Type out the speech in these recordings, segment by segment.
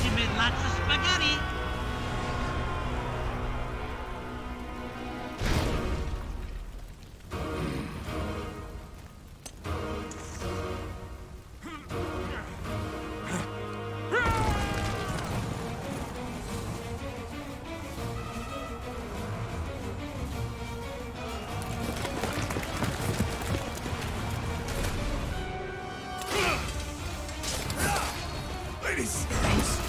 She made lots of spaghetti. Ladies, girls.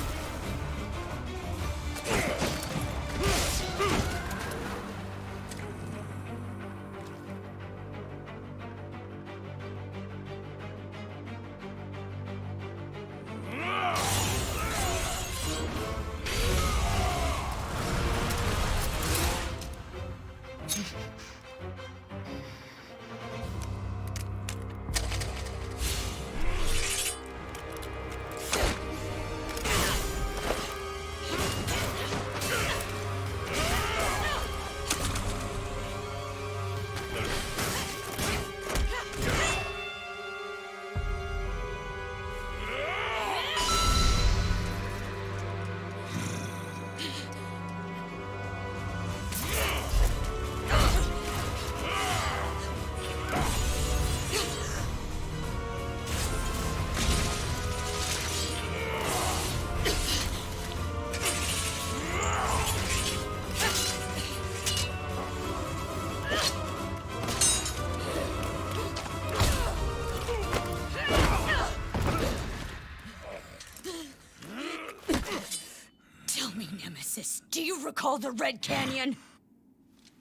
Do you recall the Red Canyon?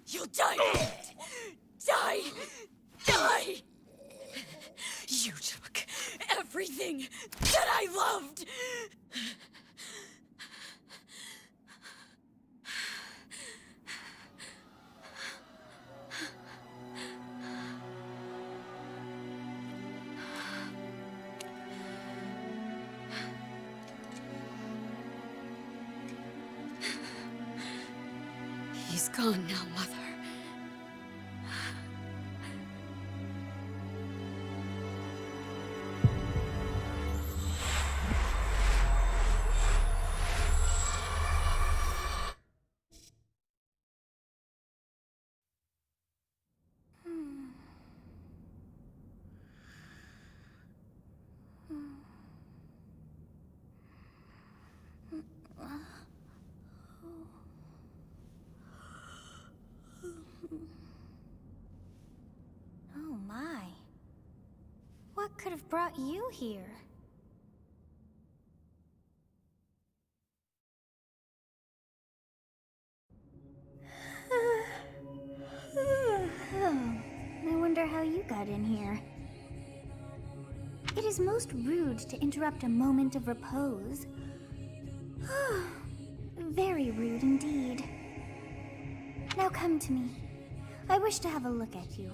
You'll die in it. Die! Die! You took everything that I loved! He's gone now, Mother. Oh my. What could have brought you here? I wonder how you got in here. It is most rude to interrupt a moment of repose. Very rude indeed. Now come to me. I wish to have a look at you.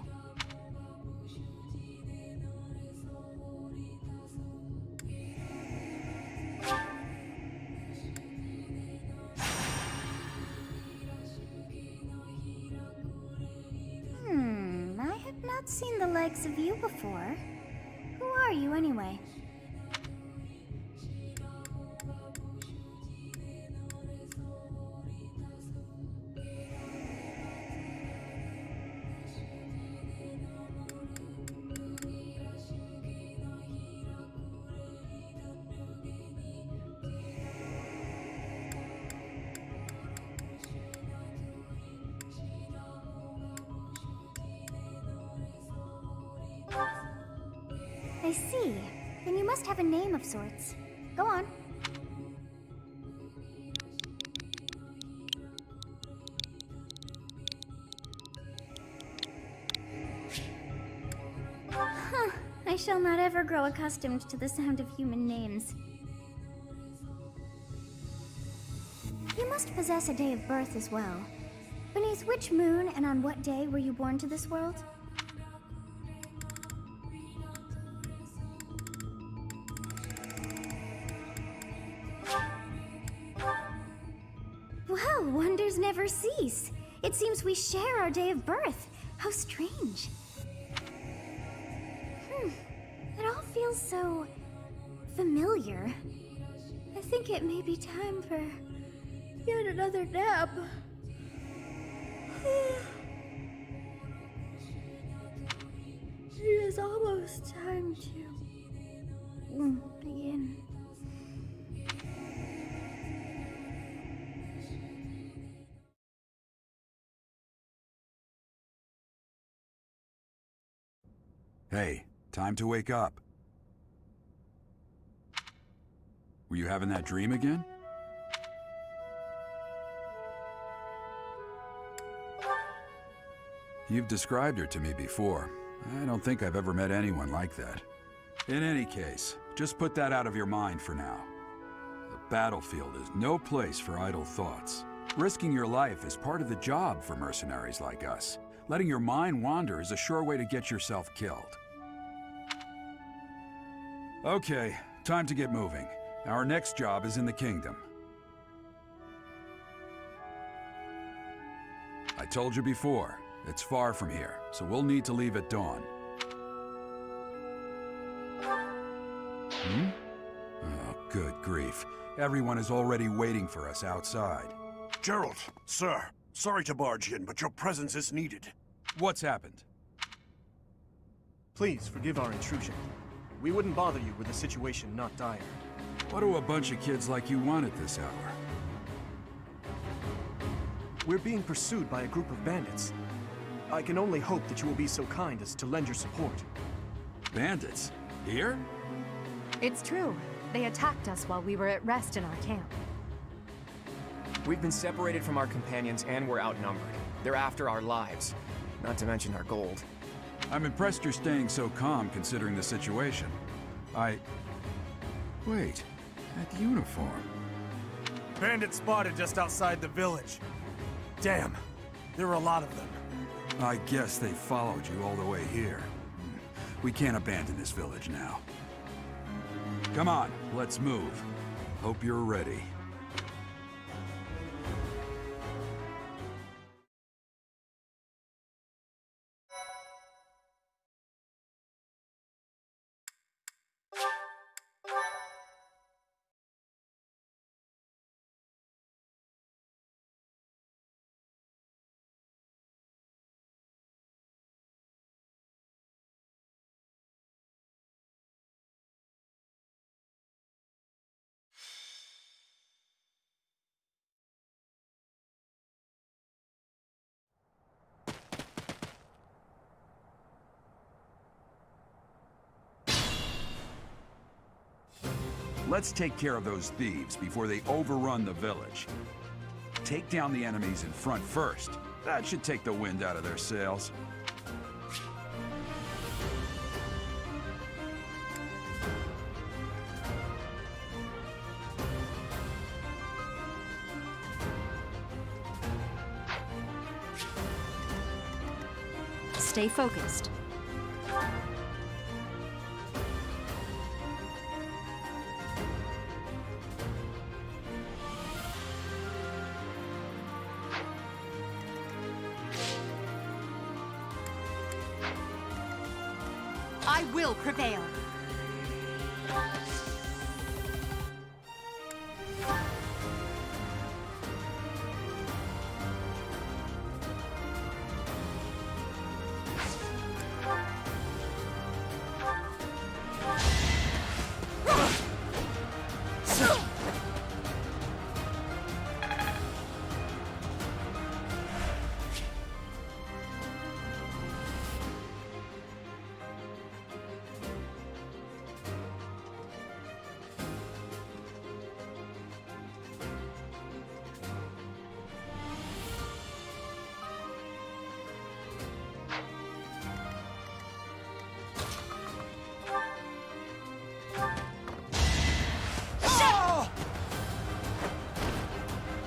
I have not seen the likes of you before. Who are you anyway? I see. Then you must have a name of sorts. Go on. Huh. I shall not ever grow accustomed to the sound of human names. You must possess a day of birth as well. Beneath which moon and on what day were you born to this world? Well, wonders never cease. It seems we share our day of birth. How strange. It all feels so familiar. I think think it may be time for yet another nap. It is almost time to begin. Hey, time to wake up. Were you having that dream again? You've described her to me before. I don't think I've ever met anyone like that. In any case, just put that out of your mind for now. The battlefield is no place for idle thoughts. Risking your life is part of the job for mercenaries like us. Letting your mind wander is a sure way to get yourself killed. Okay, time to get moving. Our next job is in the kingdom. I told you before, it's far from here, so we'll need to leave at dawn. Oh, good grief. Everyone is already waiting for us outside. Gerald, sir, sorry to barge in, but your presence is needed. What's happened? Please forgive our intrusion. We wouldn't bother you were the situation not dire. What do a bunch of kids like you want at this hour? We're being pursued by a group of bandits. I can only hope that you will be so kind as to lend your support. Bandits? Here? It's true. They attacked us while we were at rest in our camp. We've been separated from our companions and we're outnumbered. They're after our lives, not to mention our gold. I'm impressed you're staying so calm considering the situation. Wait, that uniform. Bandits spotted just outside the village. Damn, there were a lot of them. I guess they followed you all the way here. We can't abandon this village now. Come on, let's move. Hope you're ready. Let's take care of those thieves before they overrun the village. Take down the enemies in front first. That should take the wind out of their sails. Stay focused. I will prevail.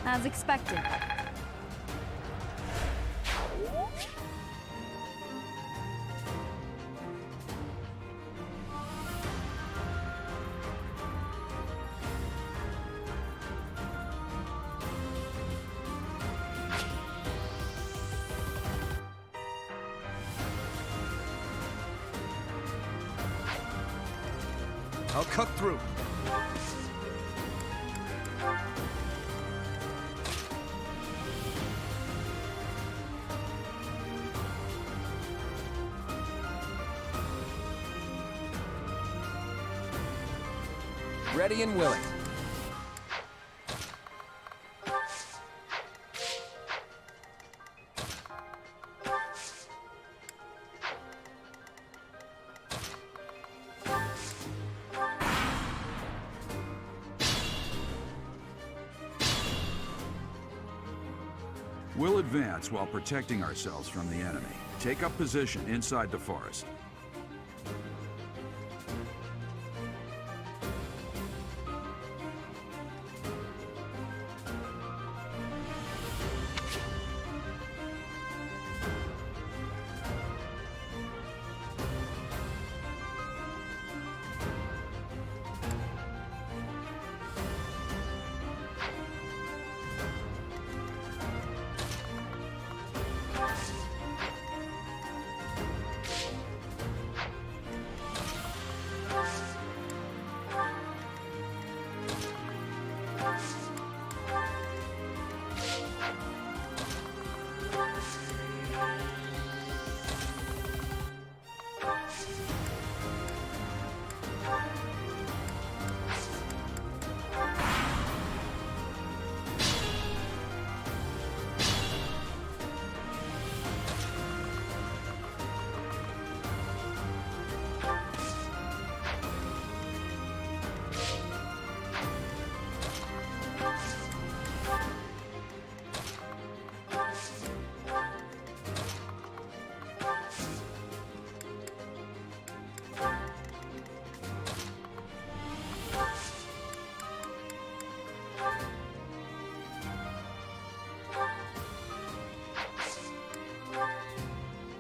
As expected. I'll cut through. ready and willing. We'll advance while protecting ourselves from the enemy. Take up position inside the forest.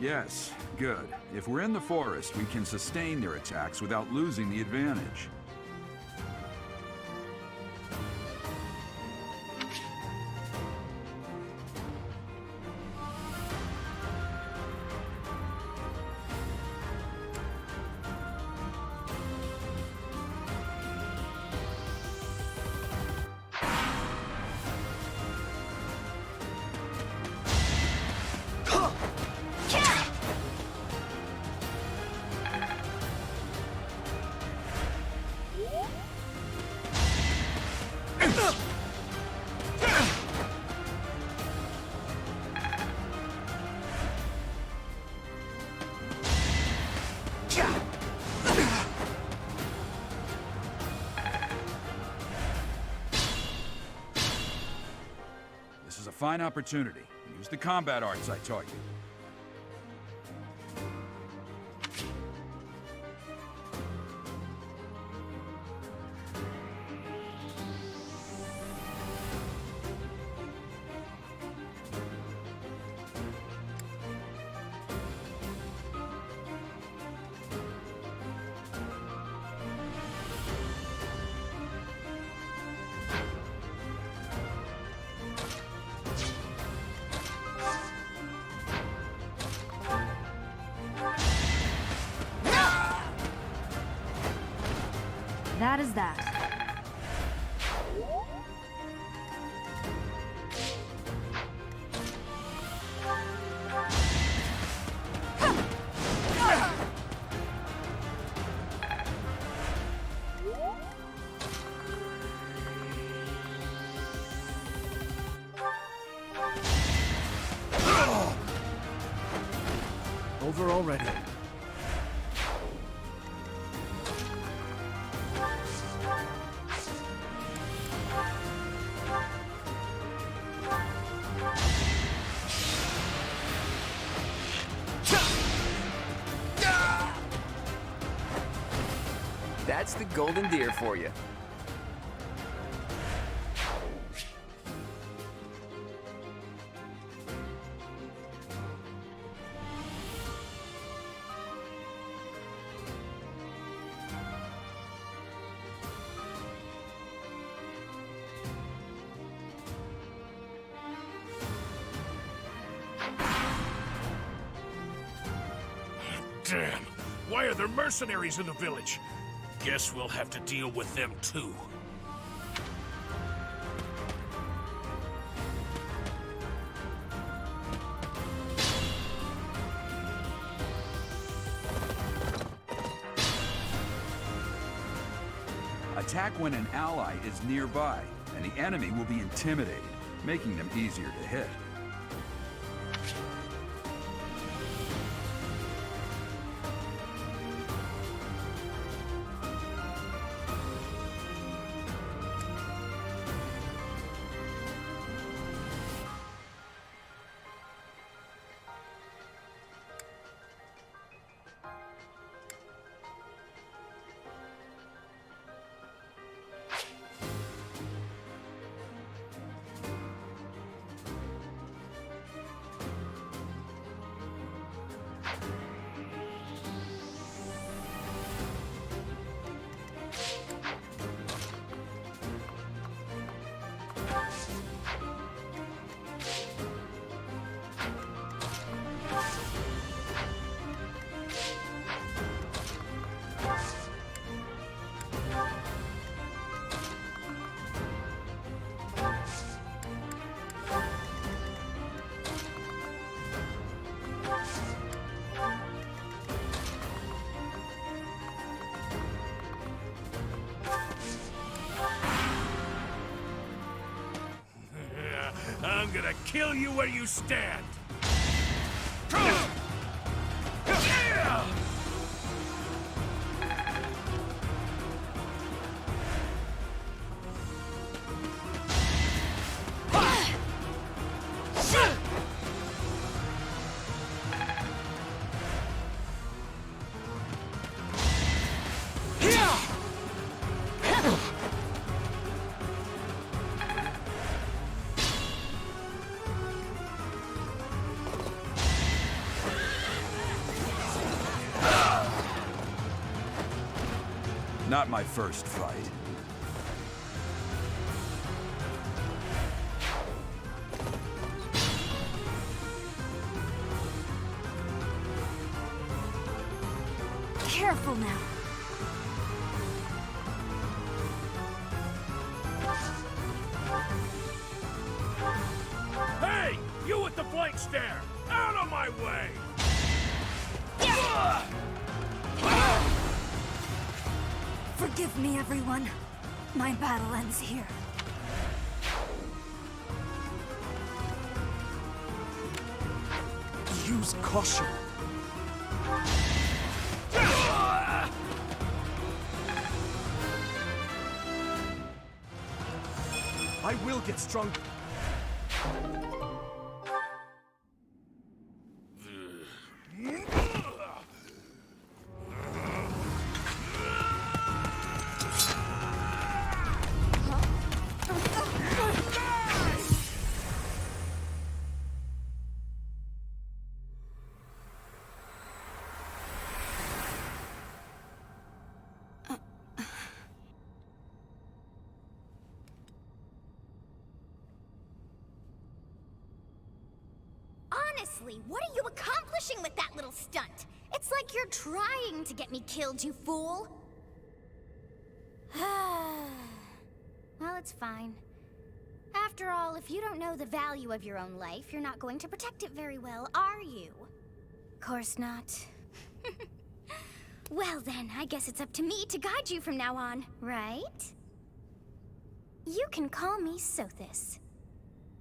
Yes, good. If we're in the forest, we can sustain their attacks without losing the advantage. This is a fine opportunity. Use the combat arts I taught you. That is that. Over already. That's the golden deer for you. Damn! Why are there mercenaries in the village? Guess we'll have to deal with them too. Attack when an ally is nearby, and the enemy will be intimidated, making them easier to hit. I'm gonna kill you where you stand! Not my first fight. Careful now. Hey! You with the blank stare! Out of my way! Forgive me, everyone. My battle ends here. Use caution. I will get strong. Honestly, what are you accomplishing with that little stunt? It's like you're trying to get me killed, you fool. Well, it's fine. After all, if you don't know the value of your own life, you're not going to protect it very well, are you? Course not. Well then, I guess it's up to me to guide you from now on, right? You can call me Sothis,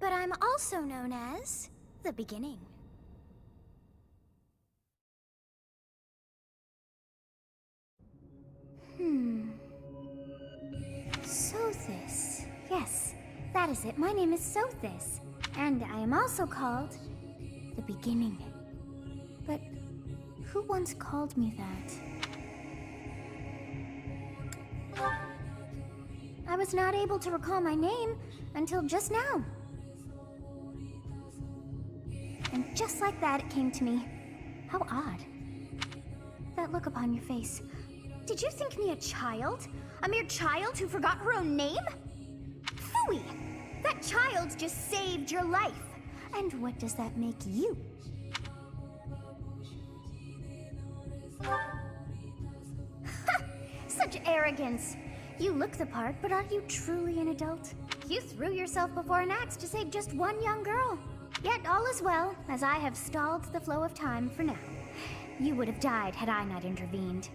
but I'm also known as the Beginning. Sothis. Yes, that is it. My name is Sothis, and I am also called the Beginning. But who once called me that? I was not able to recall my name until just now. And just like that, it came to me. How odd. That look upon your face. Did you think me a child? A mere child who forgot her own name? Phooey! That child just saved your life. And what does that make you? Such arrogance! You look the part, but are you truly an adult? You threw yourself before an axe to save just one young girl. Yet all is well, as I have stalled the flow of time for now. You would have died had I not intervened.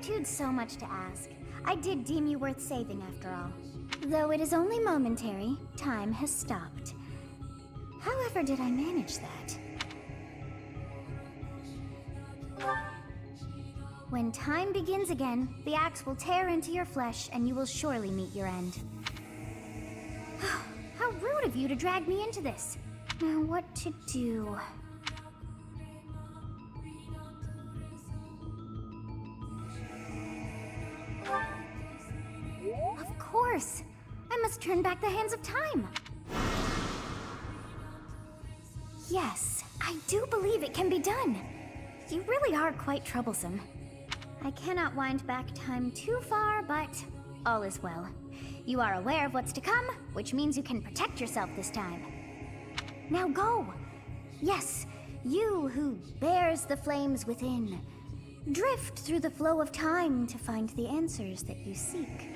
gratitude's so much to ask. I did deem you worth saving after all. Though it is only momentary, time has stopped. However did I manage that? When time begins again, the axe will tear into your flesh and you will surely meet your end. How rude of you to drag me into this. Now what to do? Of course! I must turn back the hands of time! Yes, I do believe it can be done. You really are quite troublesome. I cannot wind back time too far, but all is well. You are aware of what's to come, which means you can protect yourself this time. Now go! Yes, you who bears the flames within. Drift through the flow of time to find the answers that you seek.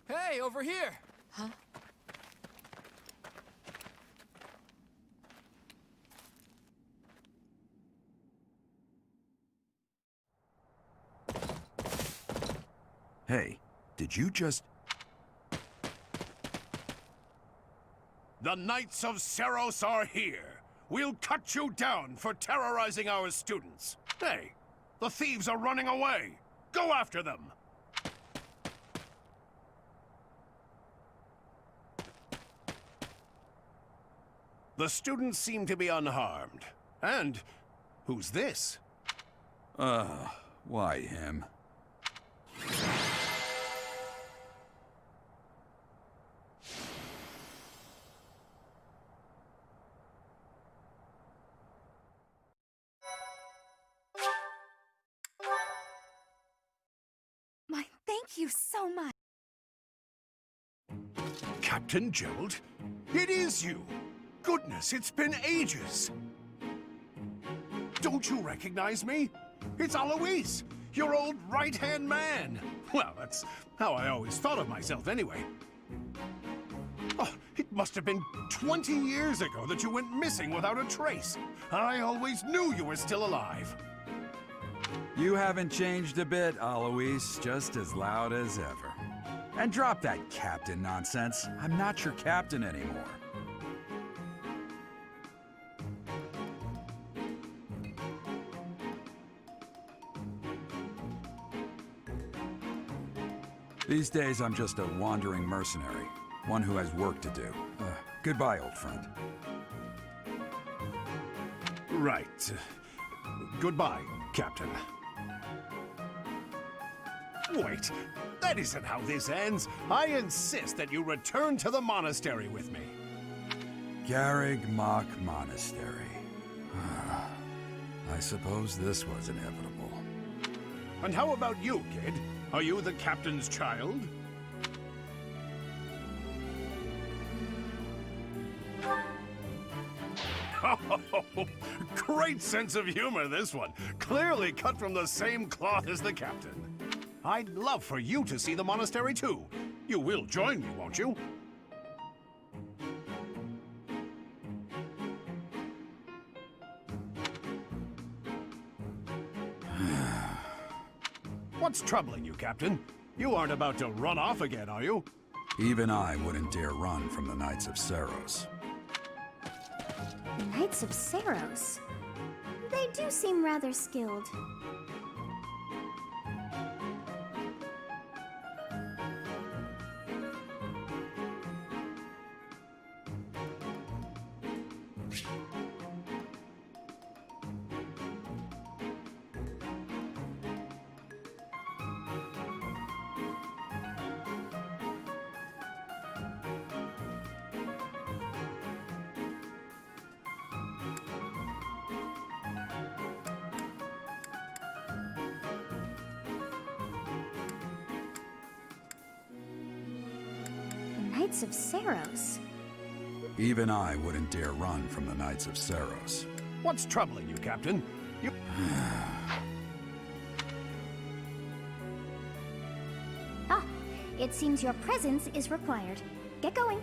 Hey, over here! Huh? Hey, did you just... The Knights of Seros are here. We'll cut you down for terrorizing our students. Hey, the thieves are running away. Go after them. The students seem to be unharmed. And who's this? Why him? My thank you so much. Captain Gerald? It is you! Goodness, it's been ages! Don't you recognize me? It's Alois, your old right-hand man! Well, that's how I always thought of myself anyway. Oh, it must have been 20 years ago that you went missing without a trace. I always knew you were still alive. You haven't changed a bit, Alois. Just as loud as ever. And drop that captain nonsense. I'm not your captain anymore. These days, I'm just a wandering mercenary. One who has work to do. Goodbye, old friend. Right. Goodbye, Captain. Wait, that isn't how this ends. I insist that you return to the monastery with me. Garrig Mach Monastery. I suppose this was inevitable. And how about you, kid? Are you the captain's child? Oh, great sense of humor, this one. Clearly cut from the same cloth as the captain. I'd love for you to see the monastery, too. You will join me, won't you? What's troubling you, Captain? You aren't about to run off again, are you? Even I wouldn't dare run from the Knights of Seros. Knights of Seros? They do seem rather skilled. Knights of Saros. Even I wouldn't dare run from the Knights of Saros. What's troubling you, Captain? You... Ah, it seems your presence is required. Get going.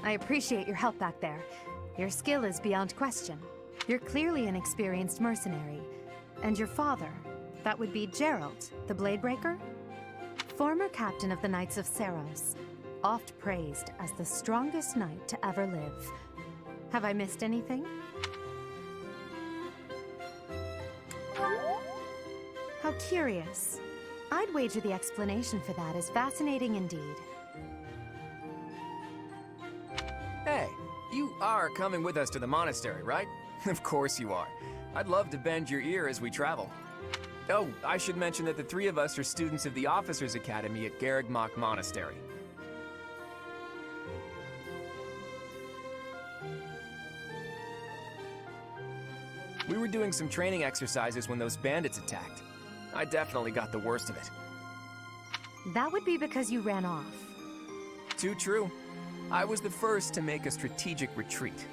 I appreciate your help back there. Your skill is beyond question. You're clearly an experienced mercenary. And your father, that would be Gerald, the Bladebreaker? Former captain of the Knights of Saros, oft praised as the strongest knight to ever live. Have I missed anything? How curious. I'd wager the explanation for that is fascinating indeed. Hey, you are coming with us to the monastery, right? Of course you are. I'd love to bend your ear as we travel. Oh, I should mention that the three of us are students of the Officers' Academy at Garrigmach Monastery. We were doing some training exercises when those bandits attacked. I definitely got the worst of it. That would be because you ran off. Too true. I was the first to make a strategic retreat.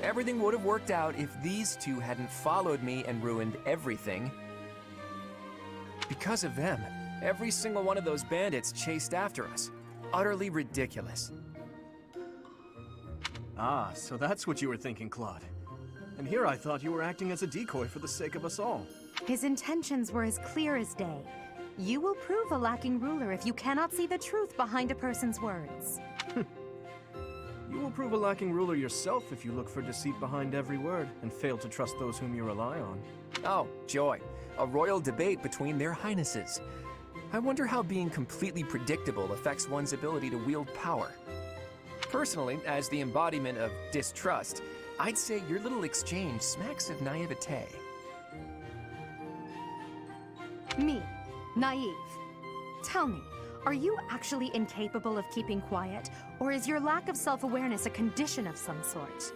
Everything would have worked out if these two hadn't followed me and ruined everything. Because of them, every single one of those bandits chased after us. Utterly ridiculous. Ah, so that's what you were thinking, Claude. And here I thought you were acting as a decoy for the sake of us all. His intentions were as clear as day. You will prove a lacking ruler if you cannot see the truth behind a person's words. You will prove a lacking ruler yourself if you look for deceit behind every word and fail to trust those whom you rely on. Oh, joy. A royal debate between their highnesses. I wonder how being completely predictable affects one's ability to wield power. Personally, as the embodiment of distrust, I'd say your little exchange smacks of naivete. Me, naive. Tell me, are you actually incapable of keeping quiet, or is your lack of self-awareness a condition of some sort?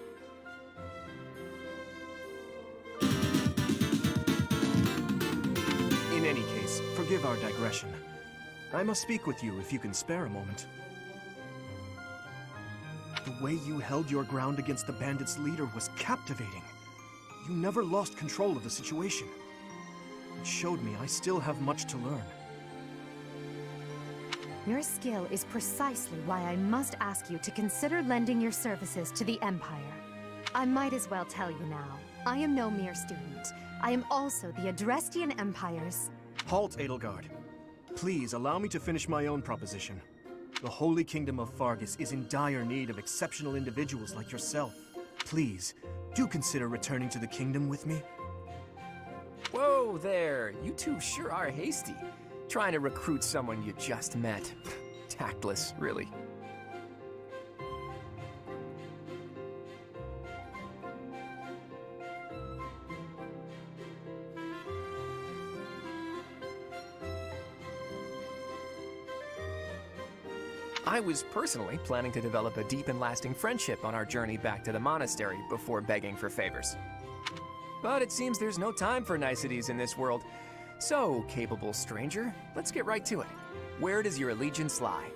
In any case, forgive our digression. I must speak with you if you can spare a moment. The way you held your ground against the bandits' leader was captivating. You never lost control of the situation. It showed me I still have much to learn. Your skill is precisely why I must ask you to consider lending your services to the Empire. I might as well tell you now, I am no mere student. I am also the Adrestian Empire's... Halt, Edelgard. Please allow me to finish my own proposition. The Holy Kingdom of Fargus is in dire need of exceptional individuals like yourself. Please, do consider returning to the kingdom with me. Whoa there, you two sure are hasty. Trying to recruit someone you just met. Tactless, really. I was personally planning to develop a deep and lasting friendship on our journey back to the monastery before begging for favors. But it seems there's no time for niceties in this world. So, capable stranger, let's get right to it. Where does your allegiance lie?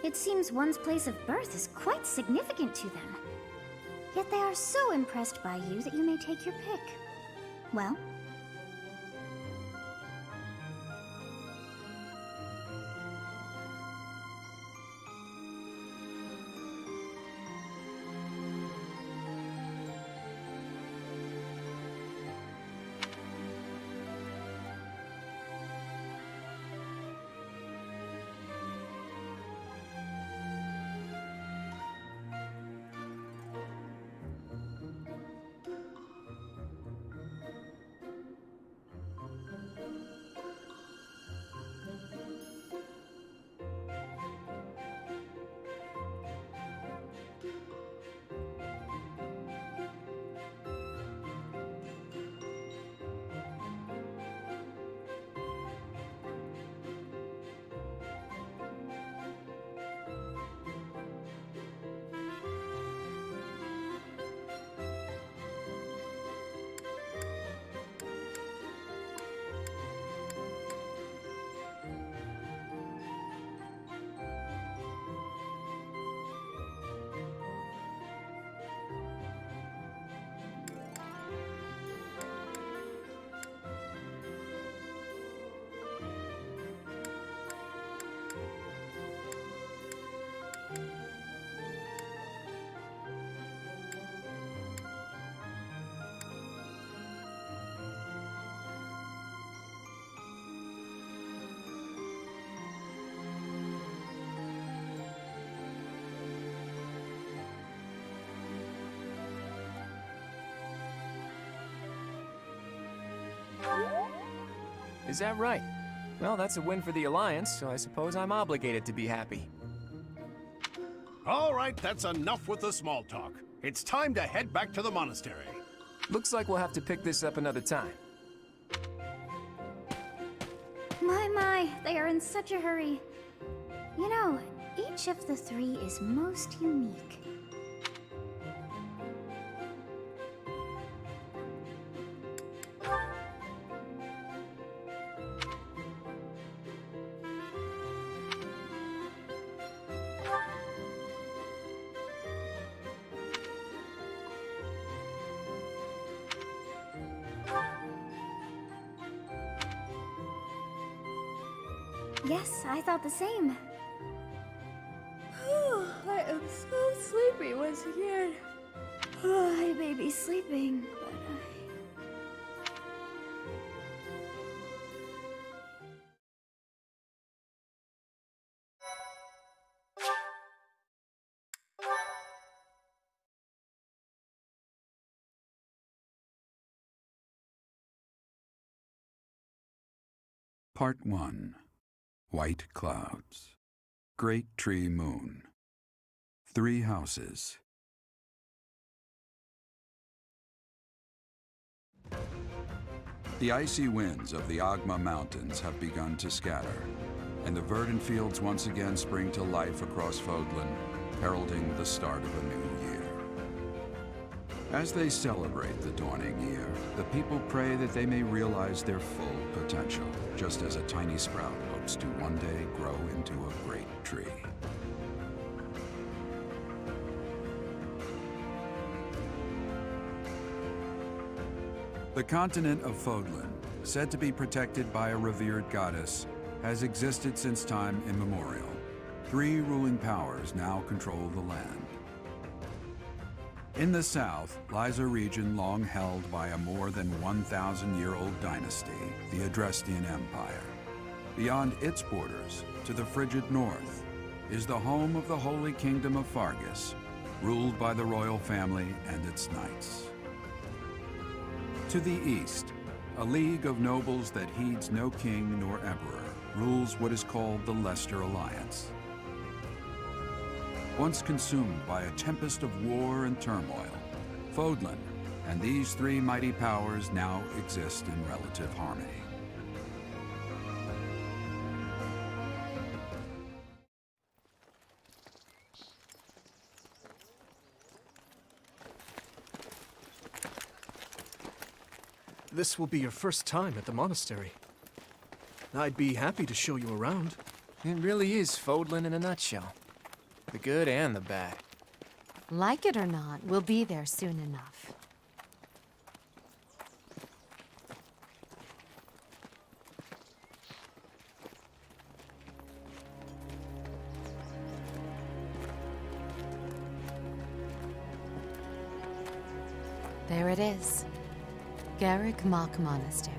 It seems one's place of birth is quite significant to them. Yet they are so impressed by you that you may take your pick. Well? Is that right? Well, that's a win for the Alliance, so I suppose I'm obligated to be happy. All right, that's enough with the small talk. It's time to head back to the monastery. Looks like we'll have to pick this up another time. My, they are in such a hurry. You know, each of the three is most unique. Yes, I thought the same. I am so sleepy once again. I may be sleeping, but Part 1. White Clouds. Great Tree Moon. 3 houses. The icy winds of the Agma Mountains have begun to scatter, and the verdant fields once again spring to life across Fodlan, heralding the start of a new year. As they celebrate the dawning year, the people pray that they may realize their full potential, just as a tiny sprout hopes to one day grow into a great tree. The continent of Fodlan, said to be protected by a revered goddess, has existed since time immemorial. 3 ruling powers now control the land. In the south lies a region long held by a more than 1,000-year-old dynasty, the Adrestian Empire. Beyond its borders, to the frigid north, is the home of the Holy Kingdom of Fargus, ruled by the royal family and its knights. To the east, a league of nobles that heeds no king nor emperor rules what is called the Leicester Alliance. Once consumed by a tempest of war and turmoil, Fodlan and these 3 mighty powers now exist in relative harmony. This will be your first time at the monastery. I'd be happy to show you around. It really is Fodlan in a nutshell. The good and the bad. Like it or not, we'll be there soon enough. There it is. Garrick Mock Monastery.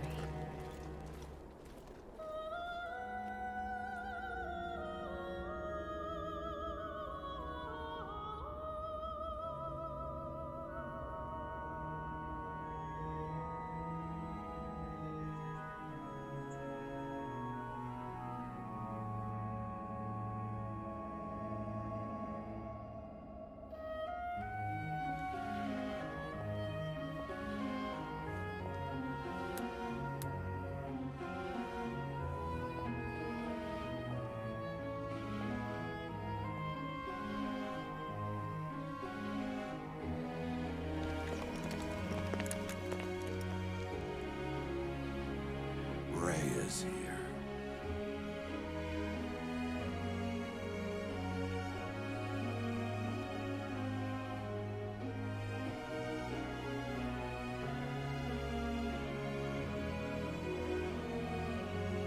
Is here.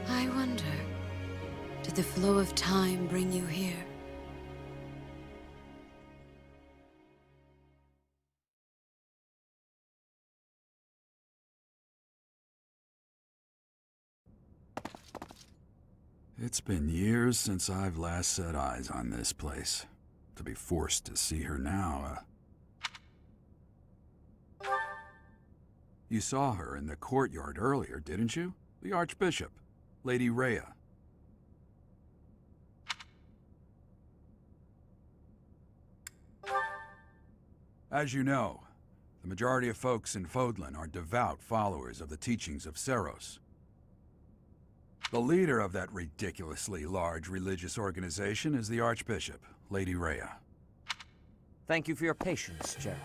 I wonder, did the flow of time bring you here? It's been years since I've last set eyes on this place. To be forced to see her now, You saw her in the courtyard earlier, didn't you? The Archbishop, Lady Rhea. As you know, the majority of folks in Fodlan are devout followers of the teachings of Seros. The leader of that ridiculously large religious organization is the Archbishop, Lady Rhea. Thank you for your patience, Gerald.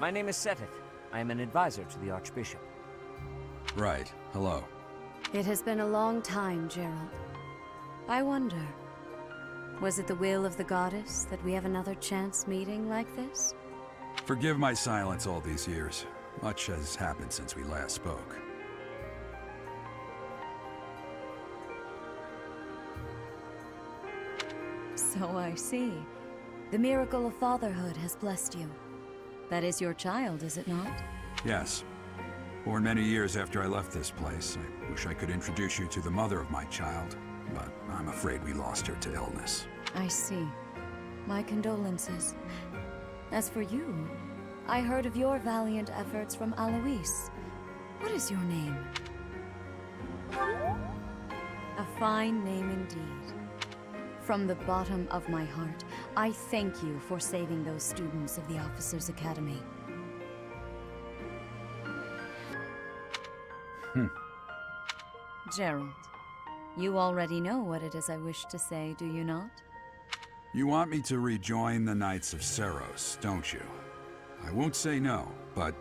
My name is Seteth. I am an advisor to the Archbishop. Right. Hello. It has been a long time, Gerald. I wonder, was it the will of the goddess that we have another chance meeting like this? Forgive my silence all these years. Much has happened since we last spoke. So I see. The miracle of fatherhood has blessed you. That is your child, is it not? Yes. Born many years after I left this place. I wish I could introduce you to the mother of my child, but I'm afraid we lost her to illness. I see. My condolences. As for you, I heard of your valiant efforts from Alois. What is your name? A fine name indeed. From the bottom of my heart, I thank you for saving those students of the Officers' Academy. Gerald, you already know what it is I wish to say, do you not? You want me to rejoin the Knights of Seros, don't you? I won't say no, but...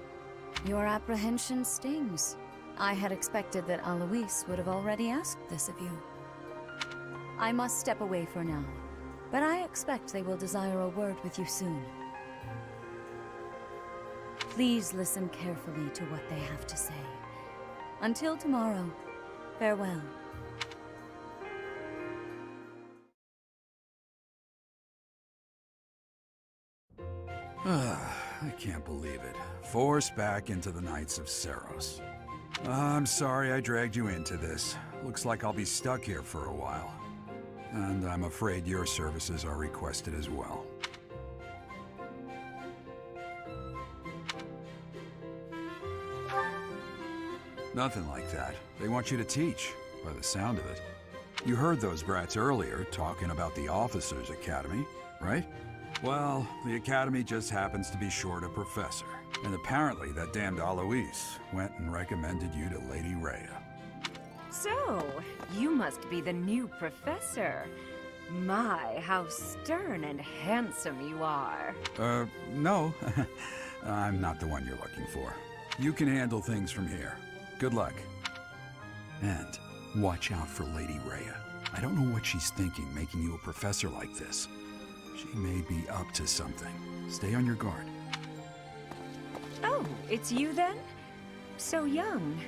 Your apprehension stings. I had expected that Alois would have already asked this of you. I must step away for now, but I expect they will desire a word with you soon. Please listen carefully to what they have to say. Until tomorrow, farewell. I can't believe it. Forced back into the Knights of Seros. I'm sorry I dragged you into this. Looks like I'll be stuck here for a while. And I'm afraid your services are requested as well. Nothing like that. They want you to teach, by the sound of it. You heard those brats earlier talking about the Officers' Academy, right? Well, the Academy just happens to be short a professor. And apparently that damned Alois went and recommended you to Lady Rhea. So, you must be the new professor. My, how stern and handsome you are. No. I'm not the one you're looking for. You can handle things from here. Good luck. And watch out for Lady Rhea. I don't know what she's thinking making you a professor like this. She may be up to something. Stay on your guard. Oh, it's you then? So young.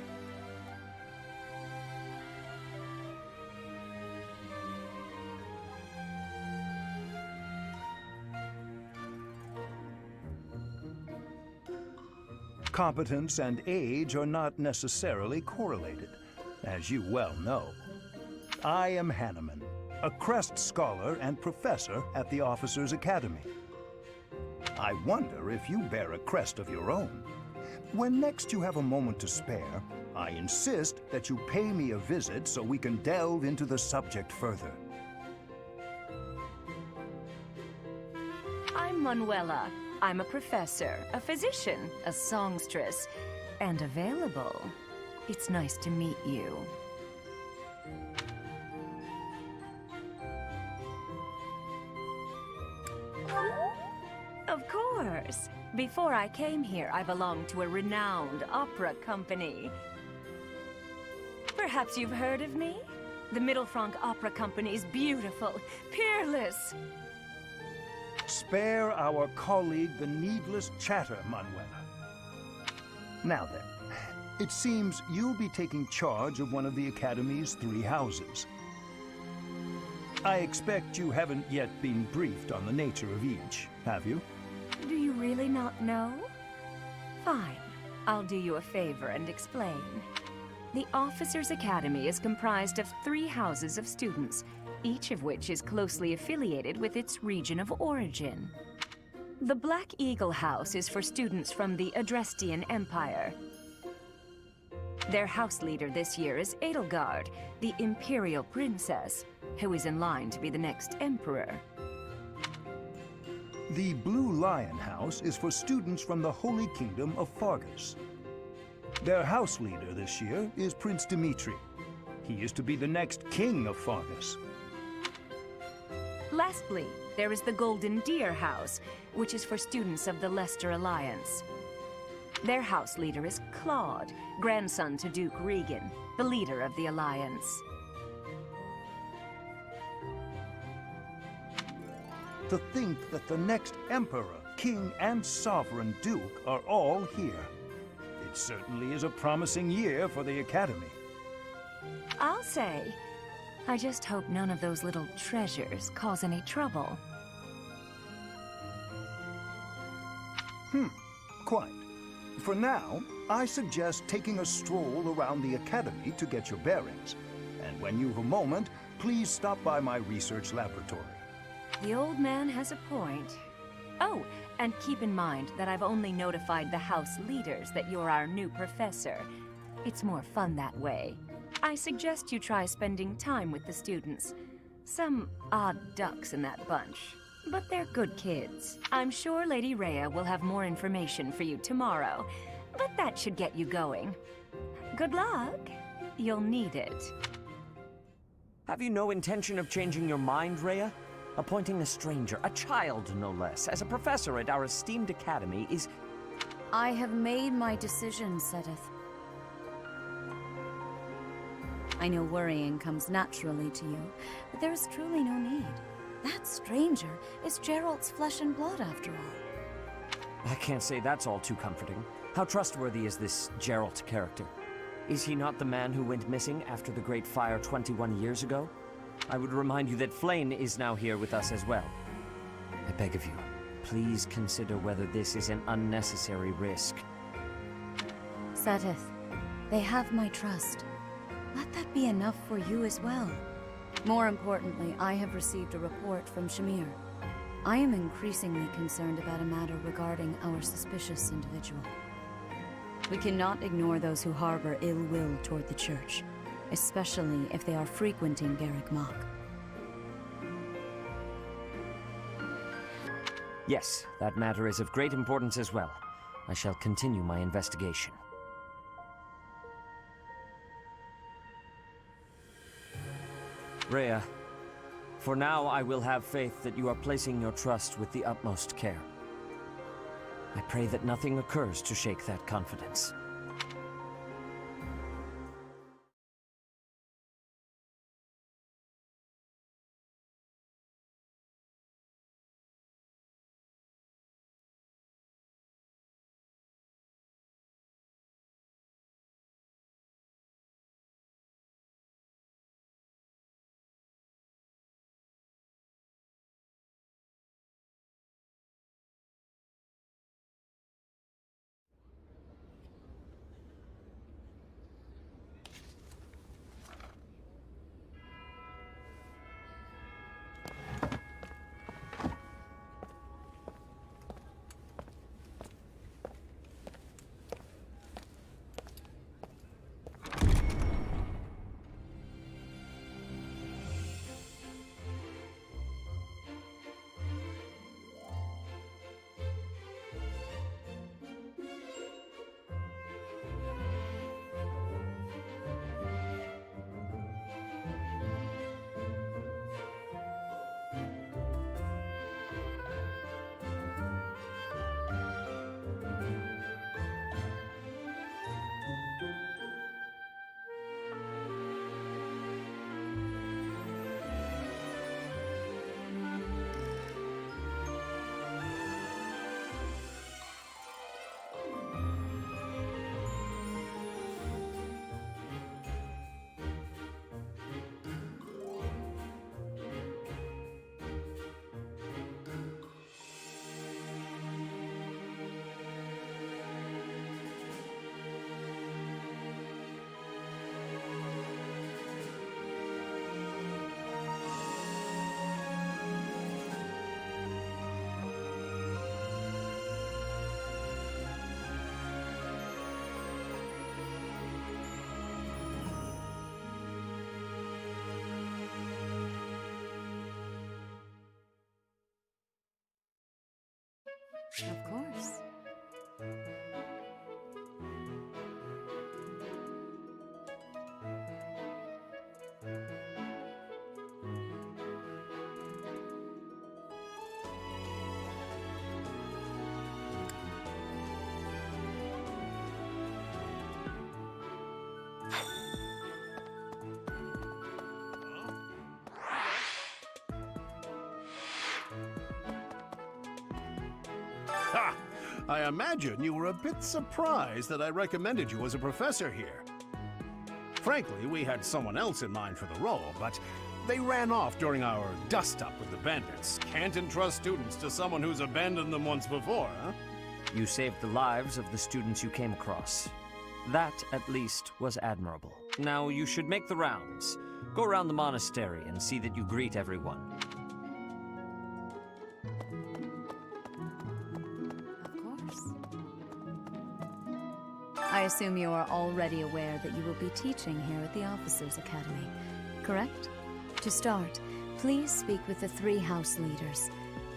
Competence and age are not necessarily correlated, as you well know. I am Hanneman, a Crest Scholar and Professor at the Officers' Academy. I wonder if you bear a crest of your own. When next you have a moment to spare, I insist that you pay me a visit so we can delve into the subject further. I'm Manuela. I'm a professor, a physician, a songstress, and available. It's nice to meet you. Of course. Before I came here, I belonged to a renowned opera company. Perhaps you've heard of me? The Middlefranc Opera Company's beautiful, peerless. Spare our colleague the needless chatter, Manuela. Now then, it seems you'll be taking charge of one of the Academy's 3 houses. I expect you haven't yet been briefed on the nature of each, have you? Do you really not know? Fine. I'll do you a favor and explain. The Officers' Academy is comprised of 3 houses of students, each of which is closely affiliated with its region of origin. The Black Eagle House is for students from the Adrestian Empire. Their house leader this year is Edelgard, the Imperial Princess, who is in line to be the next Emperor. The Blue Lion House is for students from the Holy Kingdom of Fargus. Their house leader this year is Prince Dimitri. He is to be the next king of Fargus. Lastly, there is the Golden Deer House, which is for students of the Leicester Alliance. Their house leader is Claude, grandson to Duke Regan, the leader of the Alliance. To think that the next Emperor, King, and Sovereign Duke are all here. It certainly is a promising year for the Academy. I'll say. I just hope none of those little treasures cause any trouble. Quite. For now, I suggest taking a stroll around the Academy to get your bearings. And when you've a moment, please stop by my research laboratory. The old man has a point. Oh, and keep in mind that I've only notified the house leaders that you're our new professor. It's more fun that way. I suggest you try spending time with the students. Some odd ducks in that bunch, but they're good kids. I'm sure Lady Rhea will have more information for you tomorrow, but that should get you going. Good luck. You'll need it. Have you no intention of changing your mind, Rhea? Appointing a stranger, a child no less, as a professor at our esteemed academy is... I have made my decision, Sedith. I know worrying comes naturally to you, but there is truly no need. That stranger is Geralt's flesh and blood, after all. I can't say that's all too comforting. How trustworthy is this Geralt character? Is he not the man who went missing after the Great Fire 21 years ago? I would remind you that Flayn is now here with us as well. I beg of you, please consider whether this is an unnecessary risk. Sedith, they have my trust. Let that be enough for you as well. More importantly, I have received a report from Shamir. I am increasingly concerned about a matter regarding our suspicious individual. We cannot ignore those who harbor ill will toward the Church, especially if they are frequenting Garrick Mach. Yes, that matter is of great importance as well. I shall continue my investigation. Rhea, for now I will have faith that you are placing your trust with the utmost care. I pray that nothing occurs to shake that confidence. Of course. Ha! I imagine you were a bit surprised that I recommended you as a professor here. Frankly, we had someone else in mind for the role, but they ran off during our dust-up with the bandits. Can't entrust students to someone who's abandoned them once before, huh? You saved the lives of the students you came across. That, at least, was admirable. Now you should make the rounds. Go around the monastery and see that you greet everyone. Of course. I assume you are already aware that you will be teaching here at the Officers' Academy, correct? To start, please speak with the 3 house leaders.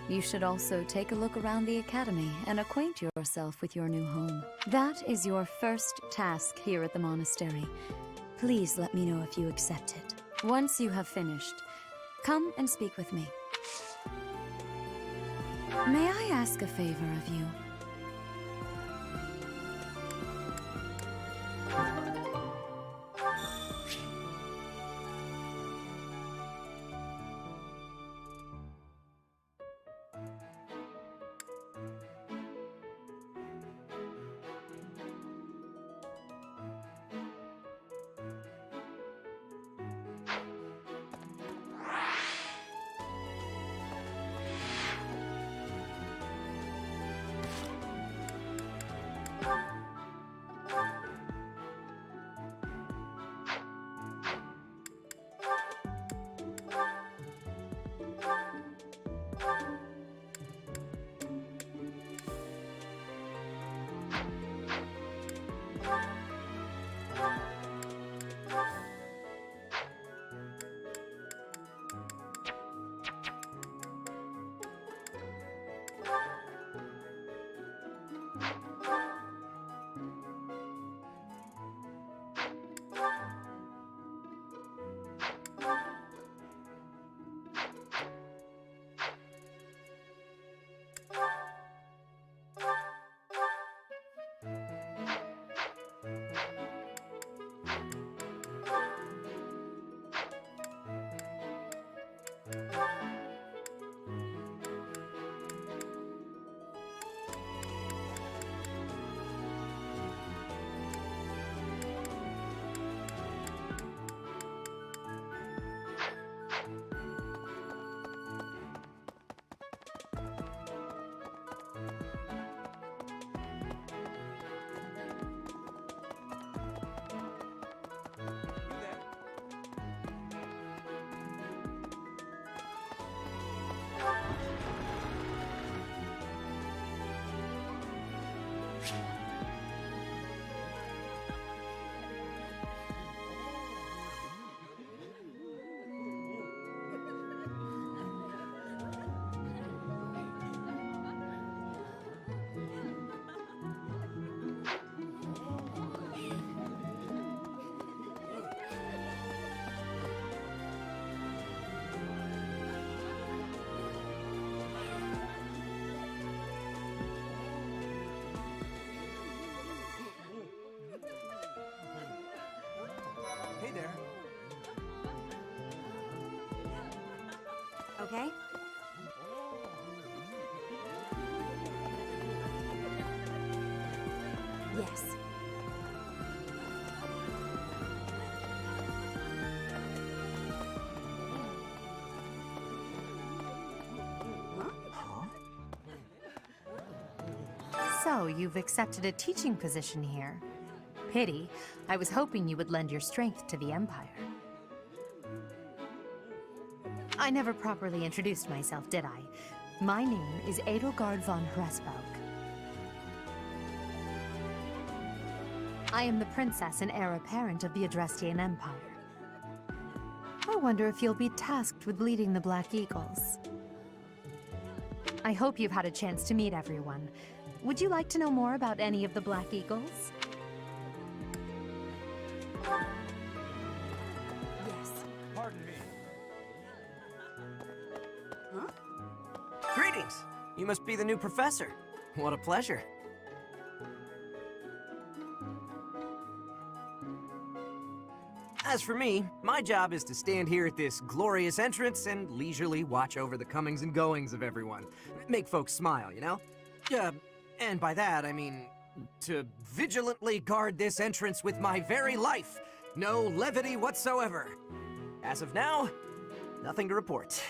You should also take a look around the academy and acquaint yourself with your new home. That is your first task here at the monastery. Please let me know if you accept it. Once you have finished, come and speak with me. May I ask a favor of you? Okay? Yes. So, you've accepted a teaching position here. Pity. I was hoping you would lend your strength to the Empire. I never properly introduced myself, did I? My name is Edelgard von Hresburg. I am the princess and heir apparent of the Adrestian Empire. I wonder if you'll be tasked with leading the Black Eagles. I hope you've had a chance to meet everyone. Would you like to know more about any of the Black Eagles? Yes. Pardon me. Greetings! You must be the new professor. What a pleasure. As for me, my job is to stand here at this glorious entrance and leisurely watch over the comings and goings of everyone. Make folks smile, you know? And by that, I mean to vigilantly guard this entrance with my very life. No levity whatsoever. As of now, nothing to report.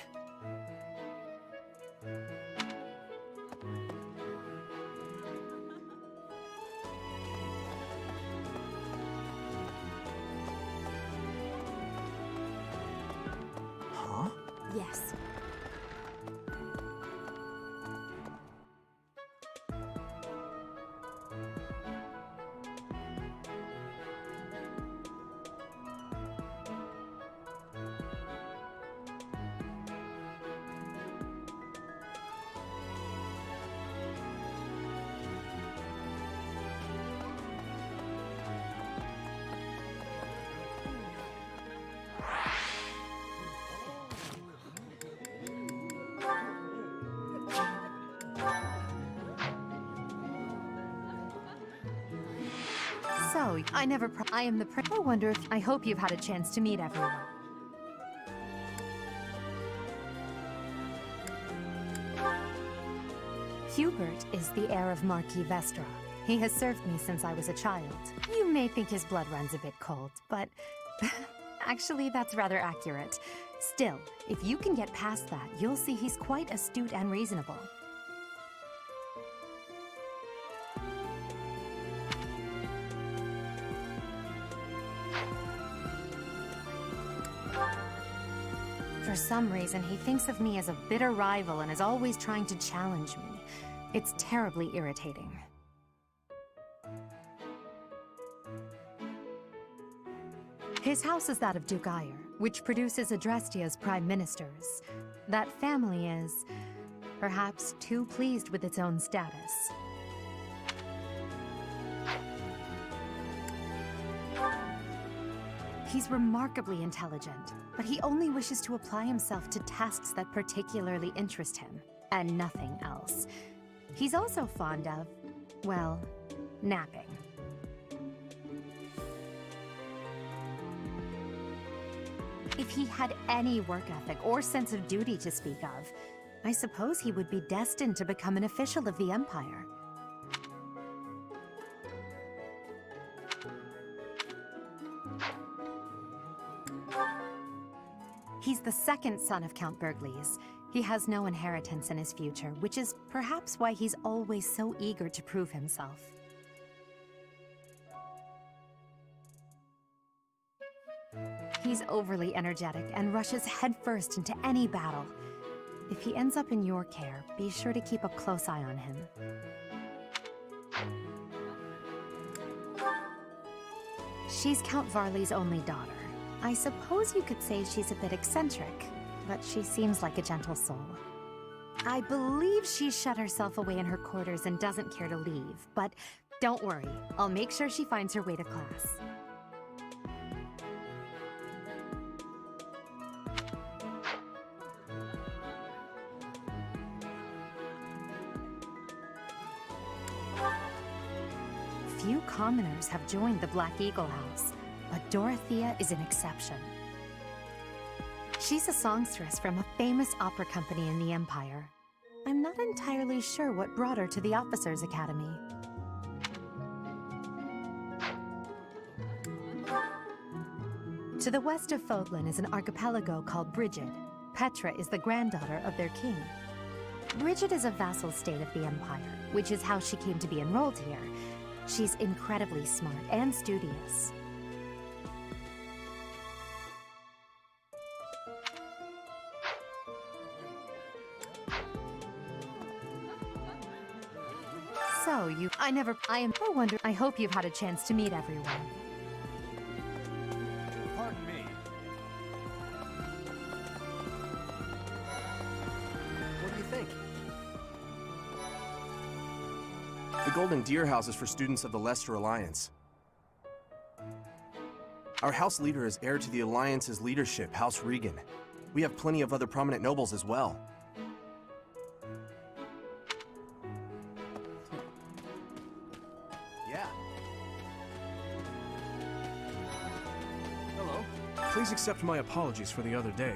Yes. So, I am the I wonder if I hope you've had a chance to meet everyone. Hubert is the heir of Marquis Vestra. He has served me since I was a child. You may think his blood runs a bit cold, but actually that's rather accurate. Still, if you can get past that, you'll see he's quite astute and reasonable. For some reason, he thinks of me as a bitter rival and is always trying to challenge me. It's terribly irritating. His house is that of Duke Ire, which produces Adrestia's prime ministers. That family is, perhaps, too pleased with its own status. He's remarkably intelligent, but he only wishes to apply himself to tasks that particularly interest him, and nothing else. He's also fond of, well, napping. If he had any work ethic or sense of duty to speak of, I suppose he would be destined to become an official of the Empire. He's the second son of Count Bergliez. He has no inheritance in his future, which is perhaps why he's always so eager to prove himself. He's overly energetic and rushes headfirst into any battle. If he ends up in your care, be sure to keep a close eye on him. She's Count Varley's only daughter. I suppose you could say she's a bit eccentric, but she seems like a gentle soul. I believe she's shut herself away in her quarters and doesn't care to leave, but don't worry, I'll make sure she finds her way to class. Few commoners have joined the Black Eagle House, but Dorothea is an exception. She's a songstress from a famous opera company in the Empire. I'm not entirely sure what brought her to the Officers' Academy. To the west of Fodlan is an archipelago called Brigid. Petra is the granddaughter of their king. Brigid is a vassal state of the Empire, which is how she came to be enrolled here. She's incredibly smart and studious. So I hope you've had a chance to meet everyone. Pardon me. What do you think? The Golden Deer House is for students of the Leicester Alliance. Our house leader is heir to the Alliance's leadership, House Regan. We have plenty of other prominent nobles as well. Yeah. Hello. Please accept my apologies for the other day.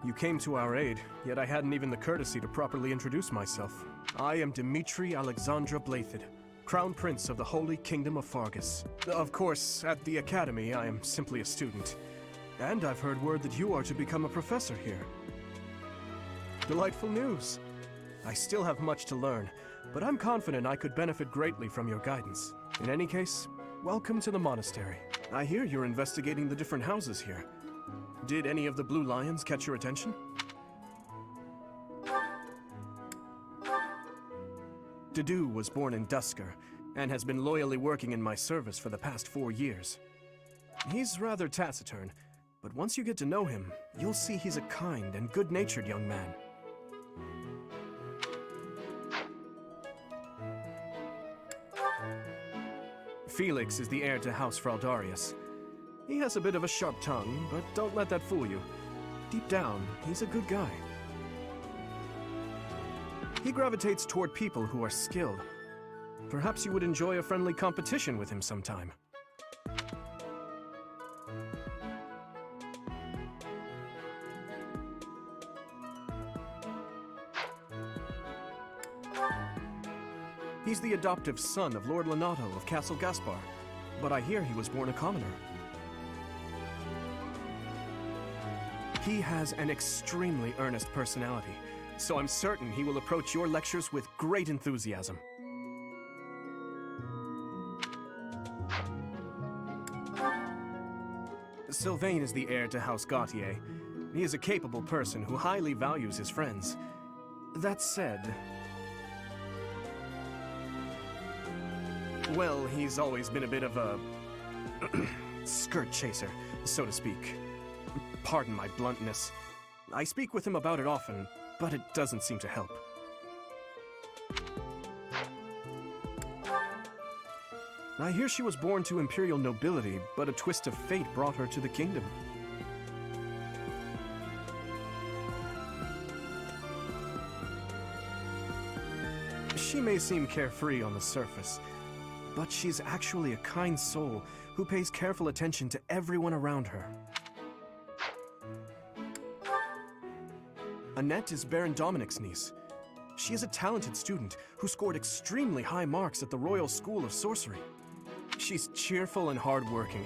You came to our aid, yet I hadn't even the courtesy to properly introduce myself. I am Dimitri Alexandra Blathid, Crown Prince of the Holy Kingdom of Fargus. Of course, at the Academy, I am simply a student. And I've heard word that you are to become a professor here. Delightful news. I still have much to learn, but I'm confident I could benefit greatly from your guidance. In any case, welcome to the monastery. I hear you're investigating the different houses here. Did any of the Blue Lions catch your attention? Dedu was born in Dusker, and has been loyally working in my service for the past 4 years. He's rather taciturn, but once you get to know him, you'll see he's a kind and good-natured young man. Felix is the heir to House Fraldarius. He has a bit of a sharp tongue, but don't let that fool you. Deep down, he's a good guy. He gravitates toward people who are skilled. Perhaps you would enjoy a friendly competition with him sometime. He's the adoptive son of Lord Lenato of Castle Gaspar, but I hear he was born a commoner. He has an extremely earnest personality, so I'm certain he will approach your lectures with great enthusiasm. Sylvain is the heir to House Gautier. He is a capable person who highly values his friends. That said... well, he's always been a bit of a... skirt chaser, so to speak. Pardon my bluntness. I speak with him about it often, but it doesn't seem to help. I hear she was born to imperial nobility, but a twist of fate brought her to the kingdom. She may seem carefree on the surface, but she's actually a kind soul who pays careful attention to everyone around her. Annette is Baron Dominic's niece. She is a talented student who scored extremely high marks at the Royal School of Sorcery. She's cheerful and hardworking.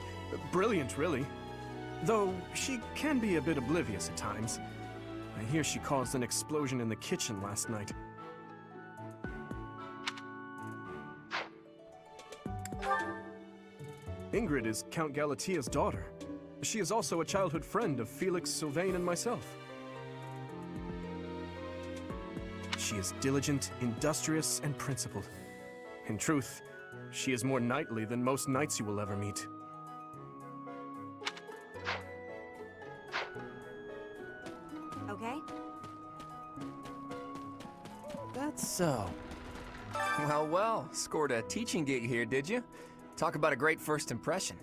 Brilliant, really. Though she can be a bit oblivious at times. I hear she caused an explosion in the kitchen last night. Ingrid is Count Galatia's daughter. She is also a childhood friend of Felix, Sylvain, and myself. She is diligent, industrious, and principled. In truth, she is more knightly than most knights you will ever meet. Okay? That's so. Well, well, scored a teaching gig here, did you? Talk about a great first impression.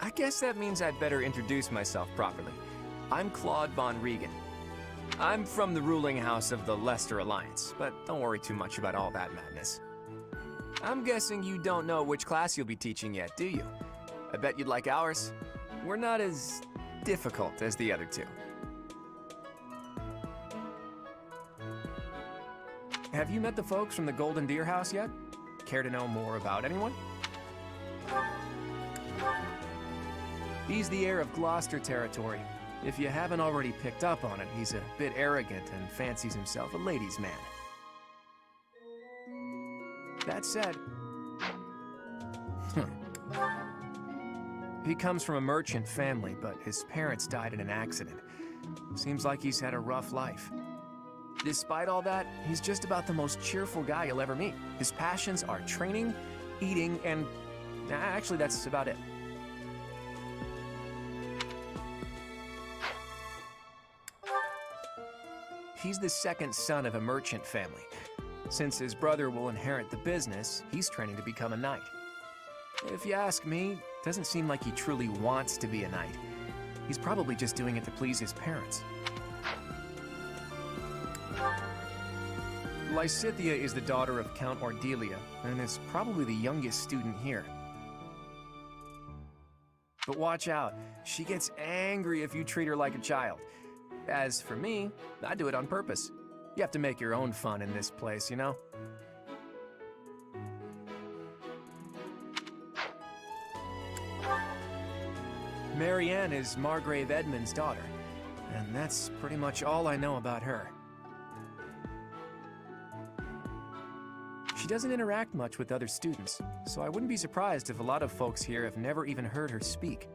I guess that means I'd better introduce myself properly. I'm Claude von Regan. I'm from the ruling house of the Leicester Alliance, but don't worry too much about all that madness. I'm guessing you don't know which class you'll be teaching yet, do you? I bet you'd like ours. We're not as difficult as the other two. Have you met the folks from the Golden Deer House yet? Care to know more about anyone? He's the heir of Gloucester territory. If you haven't already picked up on it, he's a bit arrogant and fancies himself a ladies' man. That said, he comes from a merchant family, but his parents died in an accident. Seems like he's had a rough life. Despite all that, he's just about the most cheerful guy you'll ever meet. His passions are training, eating, and actually that's about it. He's the second son of a merchant family. Since his brother will inherit the business, he's training to become a knight. If you ask me, it doesn't seem like he truly wants to be a knight. He's probably just doing it to please his parents. Lysithea is the daughter of Count Ordelia, and is probably the youngest student here. But watch out, she gets angry if you treat her like a child. As for me, I do it on purpose. You have to make your own fun in this place, you know? Marianne is Margrave Edmund's daughter, and that's pretty much all I know about her. She doesn't interact much with other students, so I wouldn't be surprised if a lot of folks here have never even heard her speak.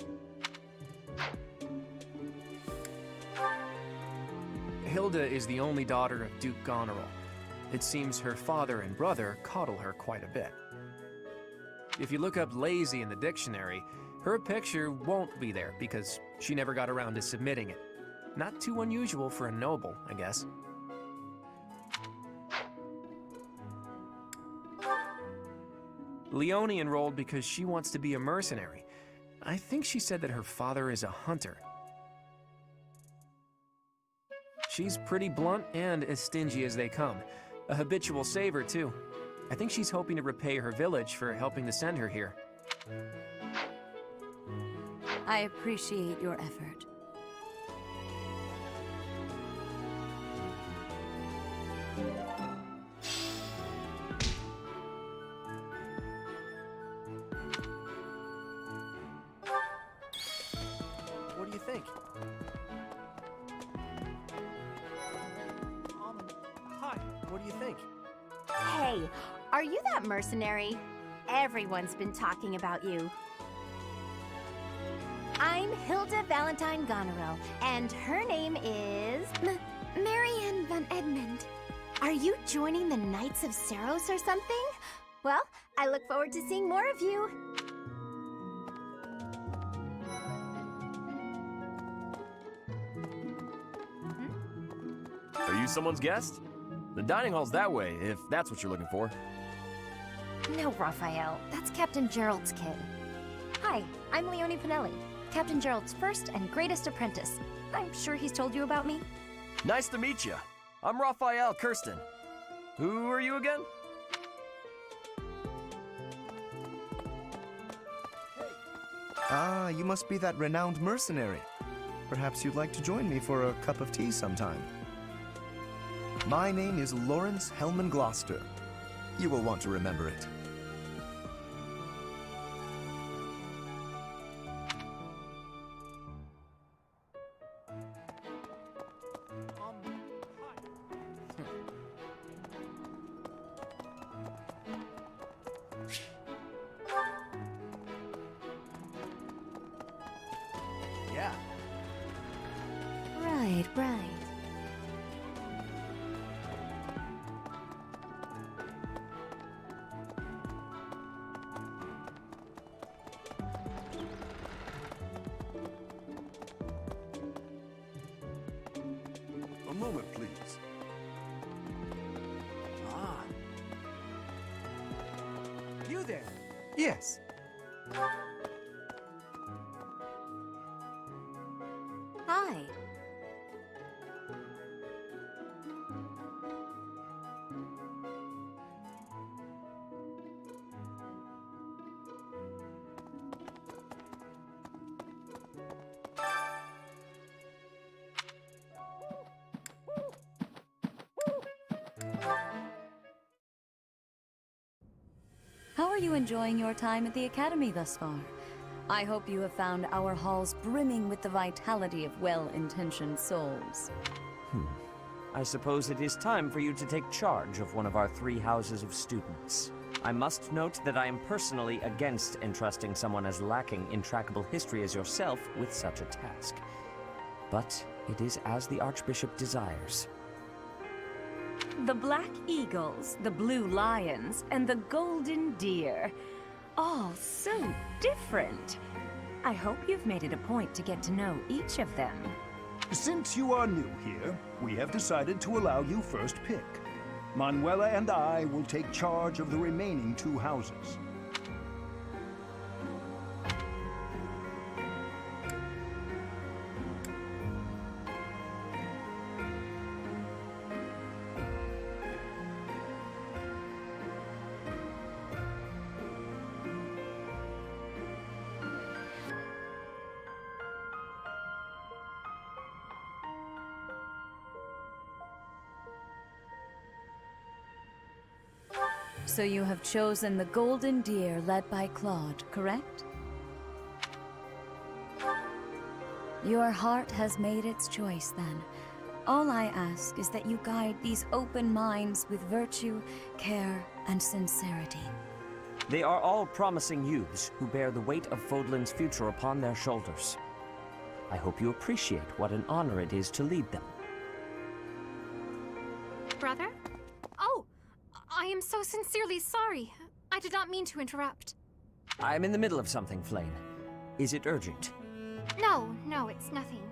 Hilda is the only daughter of Duke Goneril. It seems her father and brother coddle her quite a bit. If you look up lazy in the dictionary, her picture won't be there because she never got around to submitting it. Not too unusual for a noble, I guess. Leone enrolled because she wants to be a mercenary. I think she said that her father is a hunter. She's pretty blunt and as stingy as they come. A habitual saver, too. I think she's hoping to repay her village for helping to send her here. I appreciate your effort. What do you think? Hi, what do you think? Hey, are you that mercenary? Everyone's been talking about you. I'm Hilda Valentine Goneril, and her name is... Marianne van Edmund. Are you joining the Knights of Saros or something? Well, I look forward to seeing more of you. Are you someone's guest? The dining hall's that way, if that's what you're looking for. No, Raphael. That's Captain Gerald's kid. Hi, I'm Leone Pinelli, Captain Gerald's first and greatest apprentice. I'm sure he's told you about me. Nice to meet you. I'm Raphael Kirsten. Who are you again? Ah, you must be that renowned mercenary. Perhaps you'd like to join me for a cup of tea sometime. My name is Lawrence Hellman Gloucester. You will want to remember it. Yeah. Right, right. A moment, please. Ah. You there? Yes. Hi. How are you enjoying your time at the Academy thus far? I hope you have found our halls brimming with the vitality of well-intentioned souls. I suppose it is time for you to take charge of one of our 3 houses of students. I must note that I am personally against entrusting someone as lacking in trackable history as yourself with such a task. But it is as the Archbishop desires. The black eagles, the blue lions, and the golden deer. All so different. I hope you've made it a point to get to know each of them. Since you are new here, we have decided to allow you first pick. Manuela and I will take charge of the remaining 2 houses. So you have chosen the Golden Deer led by Claude, correct? Your heart has made its choice, then. All I ask is that you guide these open minds with virtue, care, and sincerity. They are all promising youths who bear the weight of Fodlan's future upon their shoulders. I hope you appreciate what an honor it is to lead them. Brother? Oh! I am so sincerely sorry. I did not mean to interrupt. I'm in the middle of something, Flane. Is it urgent? No, it's nothing.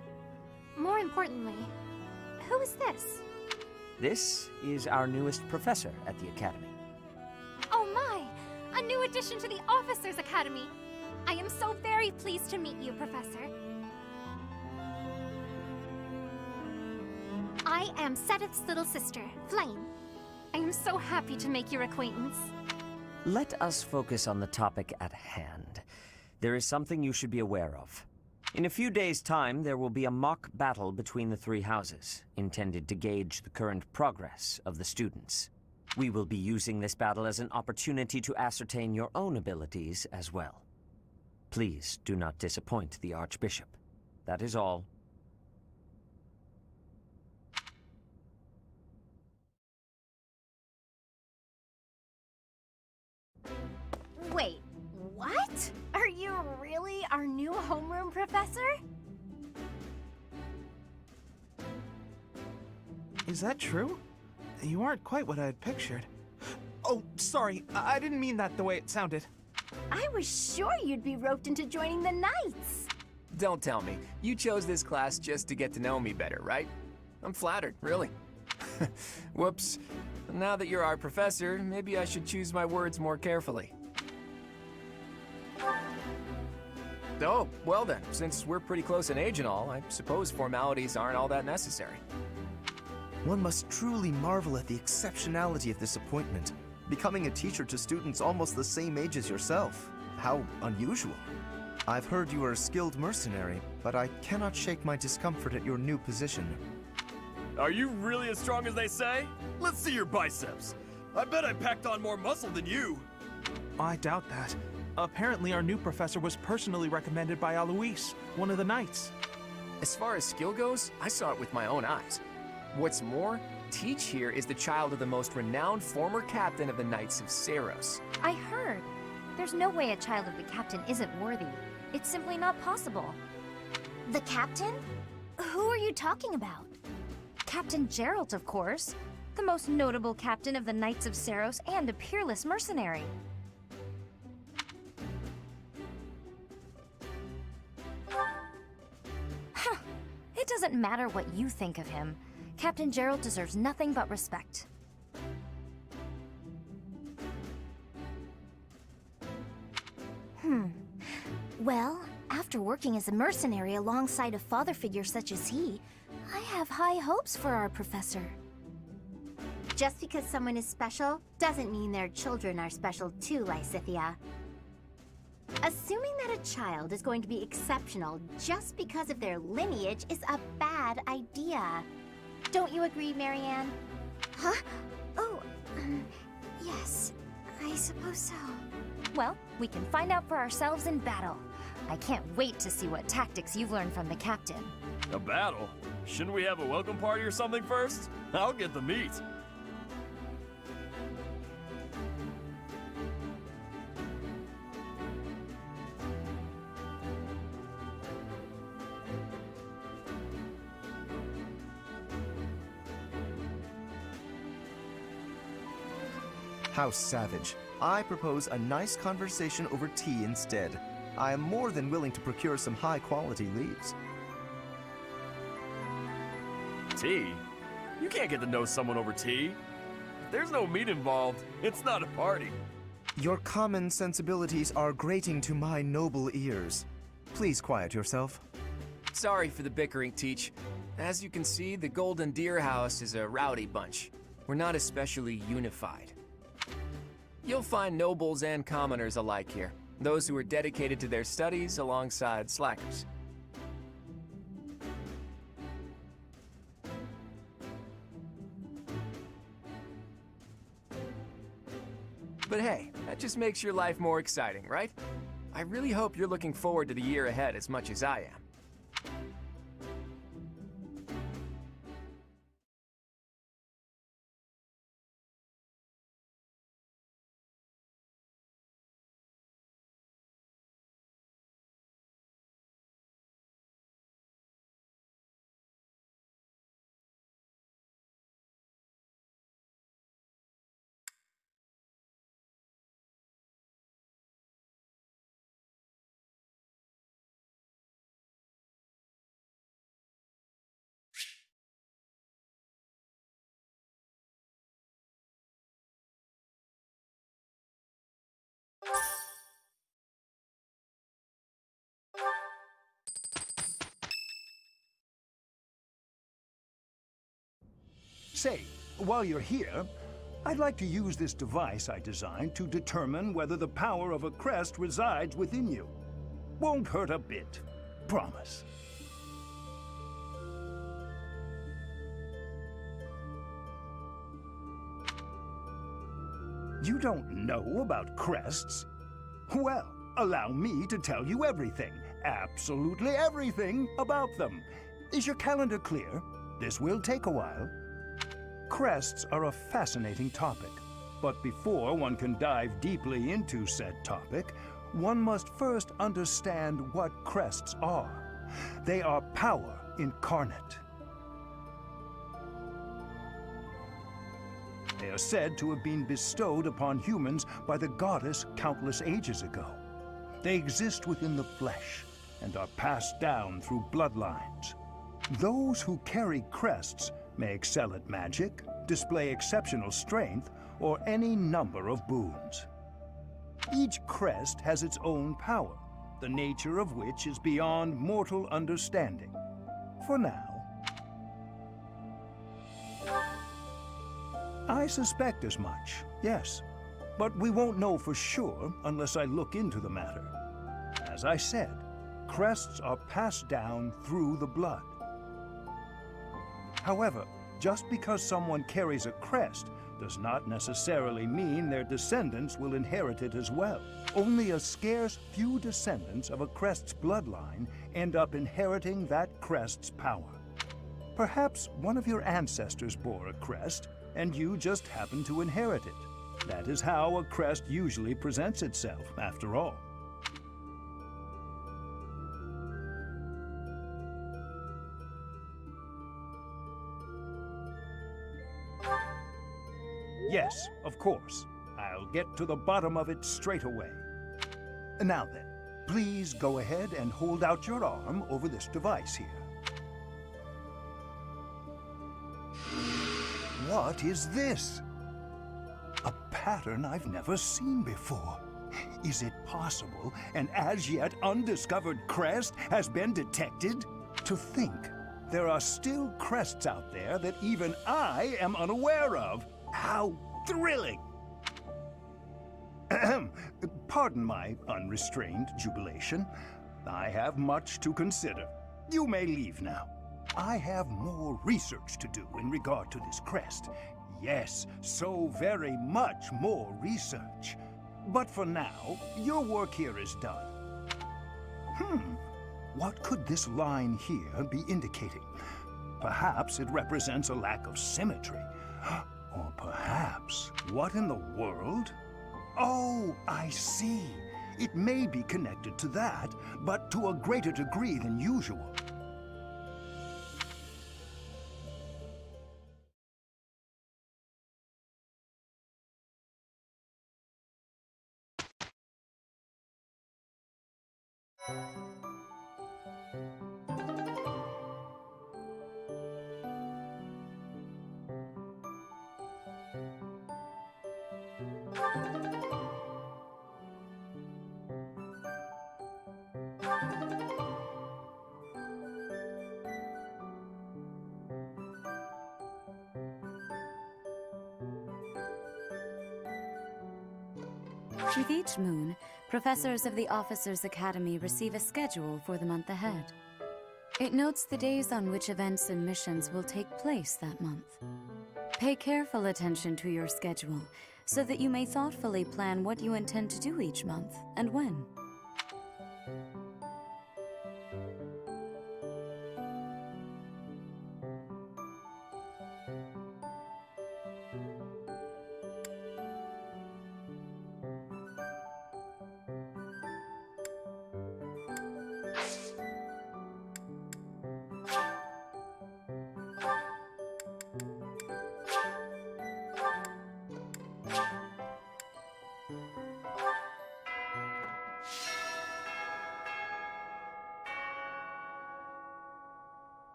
More importantly, who is this? This is our newest professor at the Academy. Oh my! A new addition to the Officers' Academy! I am so very pleased to meet you, Professor. I am Sedith's little sister, Flame. I am so happy to make your acquaintance. Let us focus on the topic at hand. There is something you should be aware of. In a few days' time, there will be a mock battle between the 3 houses, intended to gauge the current progress of the students. We will be using this battle as an opportunity to ascertain your own abilities as well. Please do not disappoint the Archbishop. That is all. Wait, what? Are you really our new homeroom professor? Is that true? You aren't quite what I had pictured. Oh, sorry. I didn't mean that the way it sounded. I was sure you'd be roped into joining the Knights. Don't tell me. You chose this class just to get to know me better, right? I'm flattered, really. Whoops. Now that you're our professor, maybe I should choose my words more carefully. Oh, well then, since we're pretty close in age and all, I suppose formalities aren't all that necessary. One must truly marvel at the exceptionality of this appointment. Becoming a teacher to students almost the same age as yourself. How unusual. I've heard you are a skilled mercenary, but I cannot shake my discomfort at your new position. Are you really as strong as they say? Let's see your biceps. I bet I packed on more muscle than you. I doubt that. Apparently our new professor was personally recommended by Alois, one of the Knights. As far as skill goes, I saw it with my own eyes. What's more, Teach here is the child of the most renowned former captain of the Knights of Seiros. I heard. There's no way a child of the captain isn't worthy. It's simply not possible. The captain? Who are you talking about? Captain Geralt, of course. The most notable captain of the Knights of Seiros and a peerless mercenary. Huh. It doesn't matter what you think of him. Captain Geralt deserves nothing but respect. Well, after working as a mercenary alongside a father figure such as he, I have high hopes for our professor. Just because someone is special doesn't mean their children are special too, Lysithia. Assuming that a child is going to be exceptional just because of their lineage is a bad idea. Don't you agree, Marianne? Huh? Oh, yes, I suppose so. Well, we can find out for ourselves in battle. I can't wait to see what tactics you've learned from the captain. A battle? Shouldn't we have a welcome party or something first? I'll get the meat. How savage. I propose a nice conversation over tea instead. I am more than willing to procure some high-quality leaves. Tea? You can't get to know someone over tea. If there's no meat involved, it's not a party. Your common sensibilities are grating to my noble ears. Please quiet yourself. Sorry for the bickering, Teach. As you can see, the Golden Deer House is a rowdy bunch. We're not especially unified. You'll find nobles and commoners alike here. Those who are dedicated to their studies alongside slackers. But hey, that just makes your life more exciting, right? I really hope you're looking forward to the year ahead as much as I am. Say, while you're here, I'd like to use this device I designed to determine whether the power of a crest resides within you. Won't hurt a bit. Promise. You don't know about crests? Well, allow me to tell you everything, absolutely everything about them. Is your calendar clear? This will take a while. Crests are a fascinating topic, but before one can dive deeply into said topic, one must first understand what crests are. They are power incarnate. They are said to have been bestowed upon humans by the goddess countless ages ago. They exist within the flesh and are passed down through bloodlines. Those who carry crests may excel at magic, display exceptional strength, or any number of boons. Each crest has its own power, the nature of which is beyond mortal understanding. For now. I suspect as much, yes. But we won't know for sure unless I look into the matter. As I said, crests are passed down through the blood. However, just because someone carries a crest does not necessarily mean their descendants will inherit it as well. Only a scarce few descendants of a crest's bloodline end up inheriting that crest's power. Perhaps one of your ancestors bore a crest, and you just happen to inherit it. That is how a crest usually presents itself, after all. Yes, of course. I'll get to the bottom of it straight away. Now then, please go ahead and hold out your arm over this device here. What is this? A pattern I've never seen before. Is it possible an as yet undiscovered crest has been detected? To think, there are still crests out there that even I am unaware of. How thrilling! Pardon my unrestrained jubilation. I have much to consider. You may leave now. I have more research to do in regard to this crest. Yes, so very much more research. But for now, your work here is done. What could this line here be indicating? Perhaps it represents a lack of symmetry. Or perhaps, what in the world? Oh, I see. It may be connected to that, but to a greater degree than usual. With each moon, professors of the Officers' Academy receive a schedule for the month ahead. It notes the days on which events and missions will take place that month. Pay careful attention to your schedule, so that you may thoughtfully plan what you intend to do each month, and when.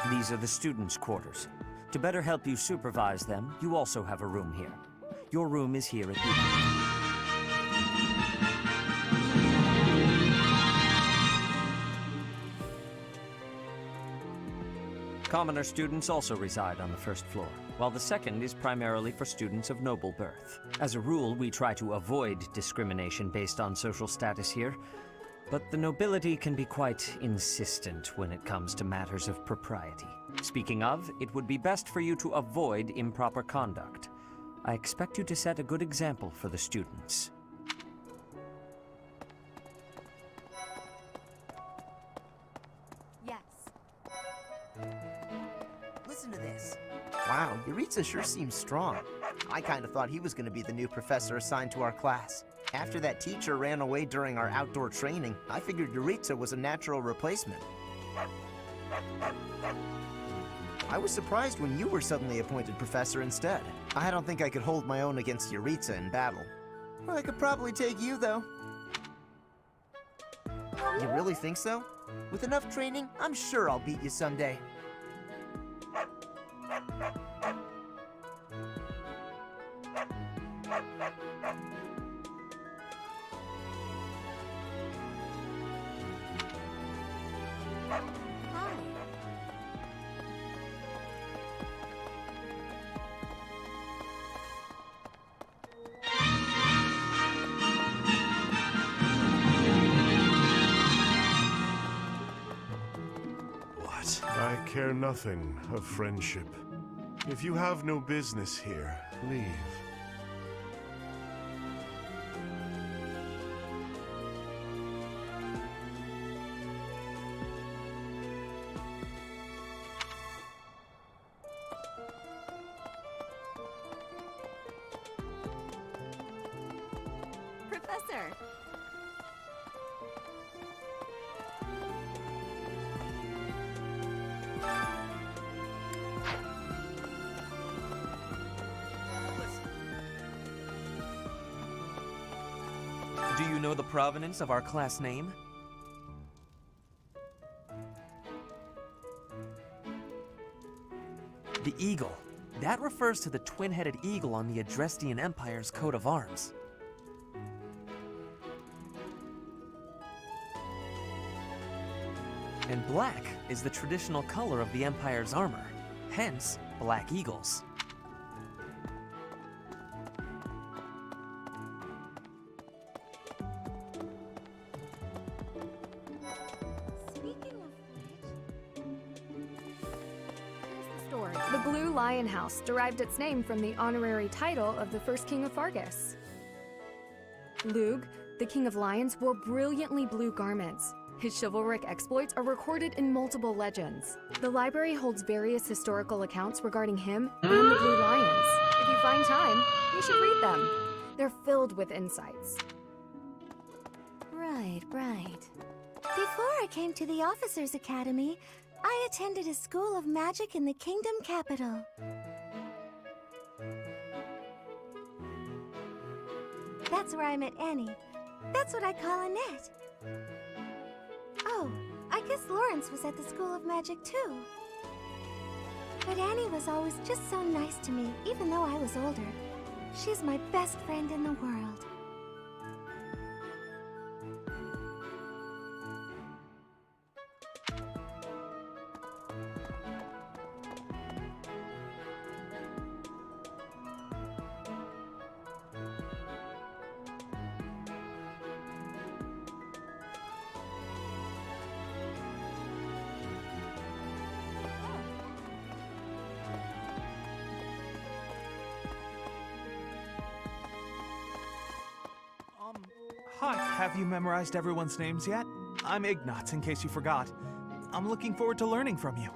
These are the students' quarters. To better help you supervise them, you also have a room here. Your room is here at the Commoner students also reside on the first floor, while the second is primarily for students of noble birth. As a rule, we try to avoid discrimination based on social status here, but the nobility can be quite insistent when it comes to matters of propriety. Speaking of, it would be best for you to avoid improper conduct. I expect you to set a good example for the students. Yes. Listen to this. Wow, Yuritsa sure seems strong. I kind of thought he was going to be the new professor assigned to our class. After that teacher ran away during our outdoor training, I figured Yuritsa was a natural replacement. I was surprised when you were suddenly appointed professor instead. I don't think I could hold my own against Yuritsa in battle. Well, I could probably take you, though. You really think so? With enough training, I'm sure I'll beat you someday. I care nothing of friendship. If you have no business here, leave. Professor! Do you know the provenance of our class name? The eagle. That refers to the twin-headed eagle on the Adrestian Empire's coat of arms. And black is the traditional color of the Empire's armor, hence black eagles. The Blue Lion House derived its name from the honorary title of the first king of Fargus. Lug, the king of lions, wore brilliantly blue garments. His chivalric exploits are recorded in multiple legends. The library holds various historical accounts regarding him and the Blue Lions. If you find time, you should read them. They're filled with insights. Right. Before I came to the Officers' Academy, I attended a school of magic in the Kingdom capital. That's where I met Annie. That's what I call Annette. Oh, I guess Lawrence was at the School of Magic too. But Annie was always just so nice to me, even though I was older. She's my best friend in the world. Hi, have you memorized everyone's names yet? I'm Ignatz, in case you forgot. I'm looking forward to learning from you.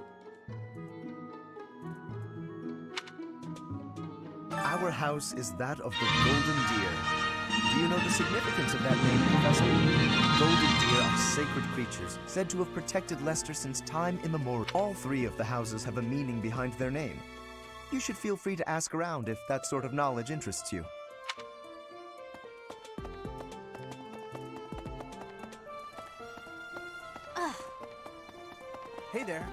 Our house is that of the Golden Deer. Do you know the significance of that name, Professor? Golden deer are sacred creatures, said to have protected Leicester since time immemorial. All three of the houses have a meaning behind their name. You should feel free to ask around if that sort of knowledge interests you. Hey there.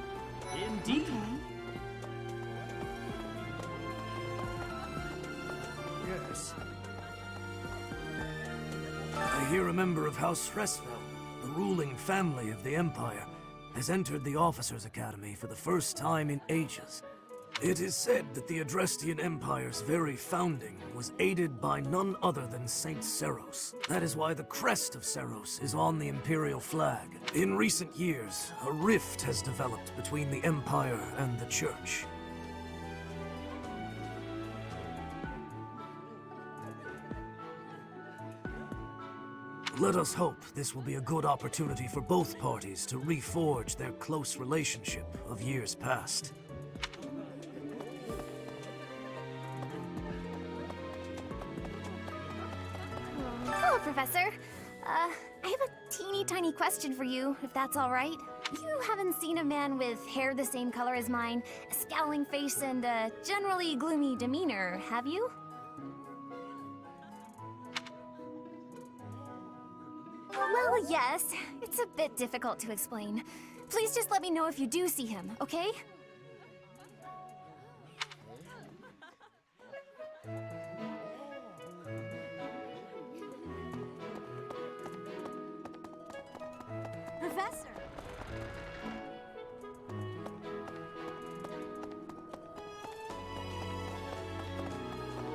Indeed. Yes. I hear a member of House Fresfel, the ruling family of the Empire, has entered the Officers' Academy for the first time in ages. It is said that the Adrestian Empire's very founding was aided by none other than Saint Seros. That is why the crest of Seros is on the Imperial flag. In recent years, a rift has developed between the Empire and the Church. Let us hope this will be a good opportunity for both parties to reforge their close relationship of years past. Hello, Professor. I have a teeny tiny question for you, if that's all right. You haven't seen a man with hair the same color as mine, a scowling face, and a generally gloomy demeanor, have you? Well, yes. It's a bit difficult to explain. Please just let me know if you do see him, okay? Professor!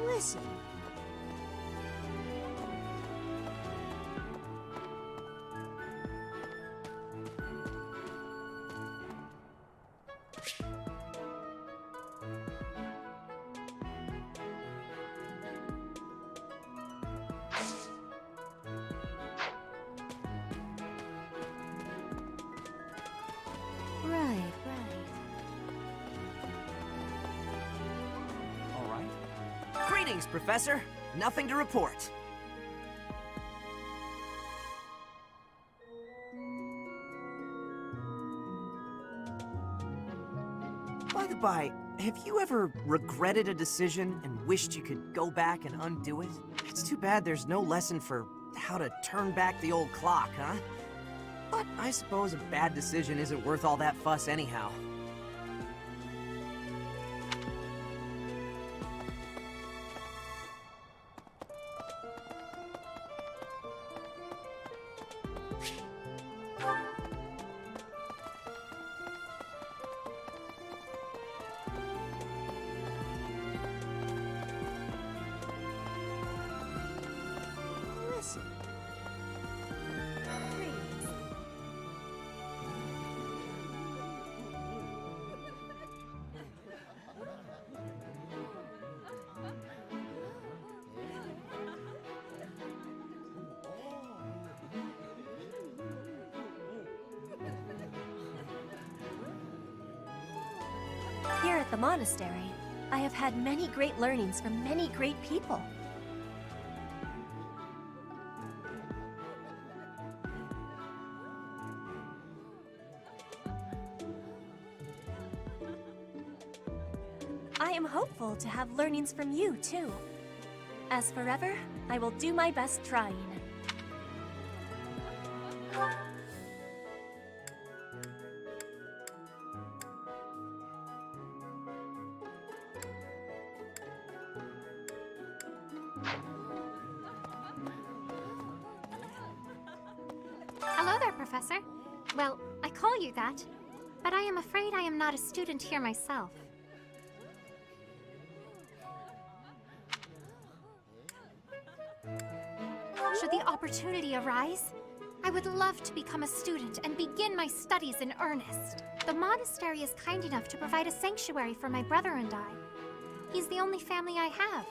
Listen. Greetings, Professor. Nothing to report. By the by, have you ever regretted a decision and wished you could go back and undo it? It's too bad there's no lesson for how to turn back the old clock, huh? But I suppose a bad decision isn't worth all that fuss anyhow. Here at the monastery, I have had many great learnings from many great people. I am hopeful to have learnings from you, too. As forever, I will do my best trying. Hello there, Professor. Well, I call you that, but I am afraid I am not a student here myself. Should the opportunity arise, I would love to become a student and begin my studies in earnest. The monastery is kind enough to provide a sanctuary for my brother and I. He's the only family I have.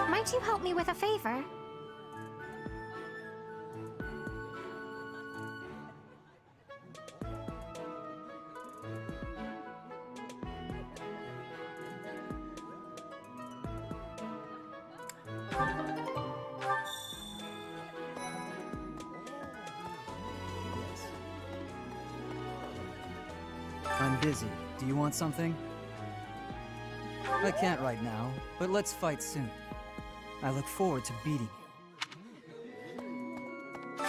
Might you help me with a favor? I'm busy. Do you want something? I can't right now, but let's fight soon. I look forward to beating you.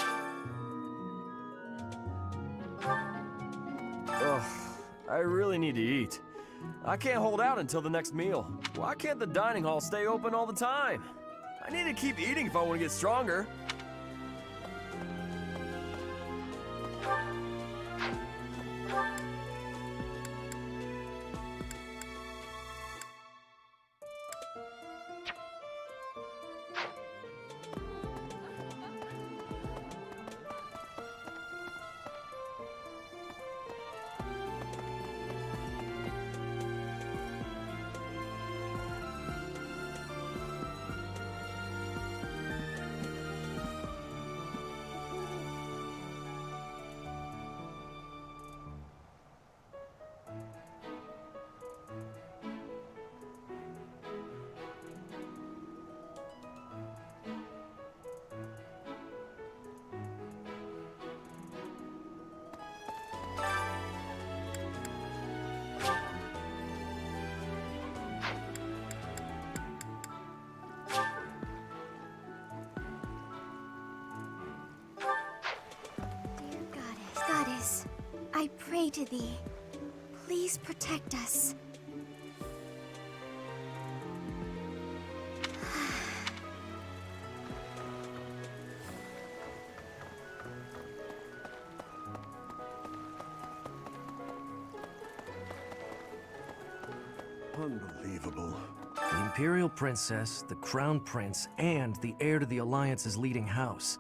Ugh, I really need to eat. I can't hold out until the next meal. Why can't the dining hall stay open all the time? I need to keep eating if I want to get stronger. Goddess, I pray to thee. Please protect us. Unbelievable. The Imperial Princess, the Crown Prince, and the heir to the Alliance's leading house.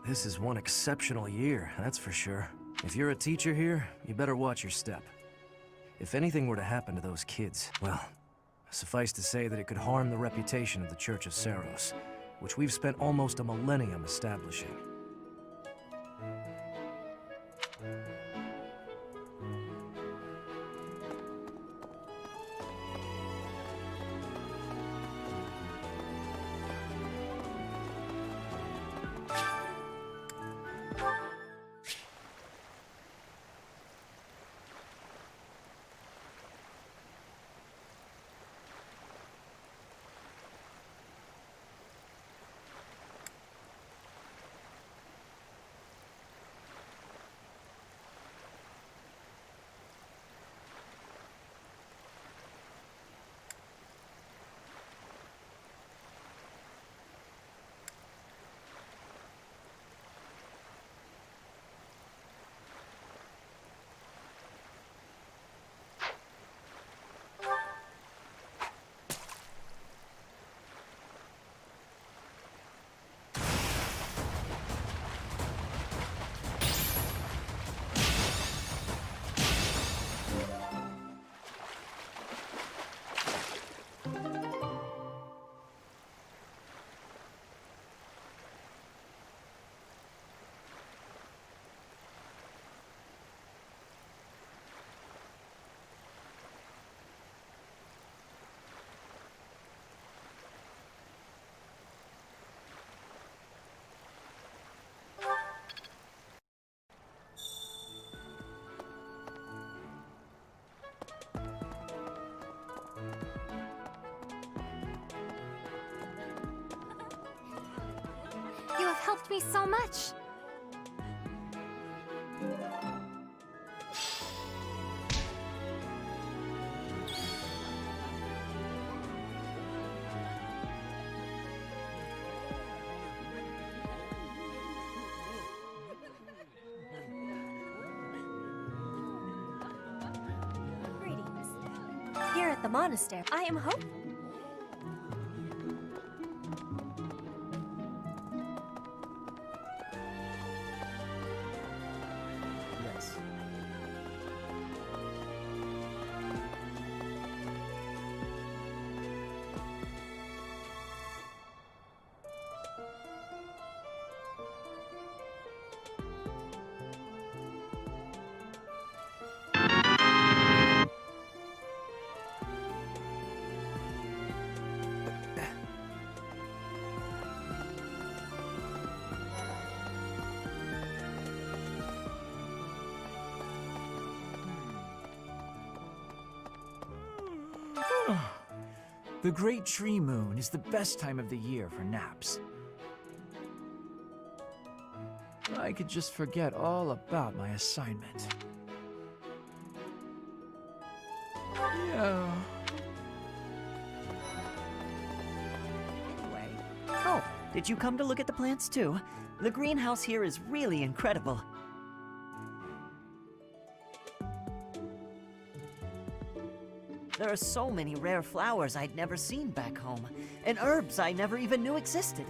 This is one exceptional year, that's for sure. If you're a teacher here, you better watch your step. If anything were to happen to those kids, well, suffice to say that it could harm the reputation of the Church of Seiros, which we've spent almost a millennium establishing. You have helped me so much. Greetings. Here at the monastery, I am Hope. Yes. The Great Tree Moon is the best time of the year for naps. I could just forget all about my assignment. Yeah. Anyway. Oh, did you come to look at the plants too? The greenhouse here is really incredible. There are so many rare flowers I'd never seen back home, and herbs I never even knew existed.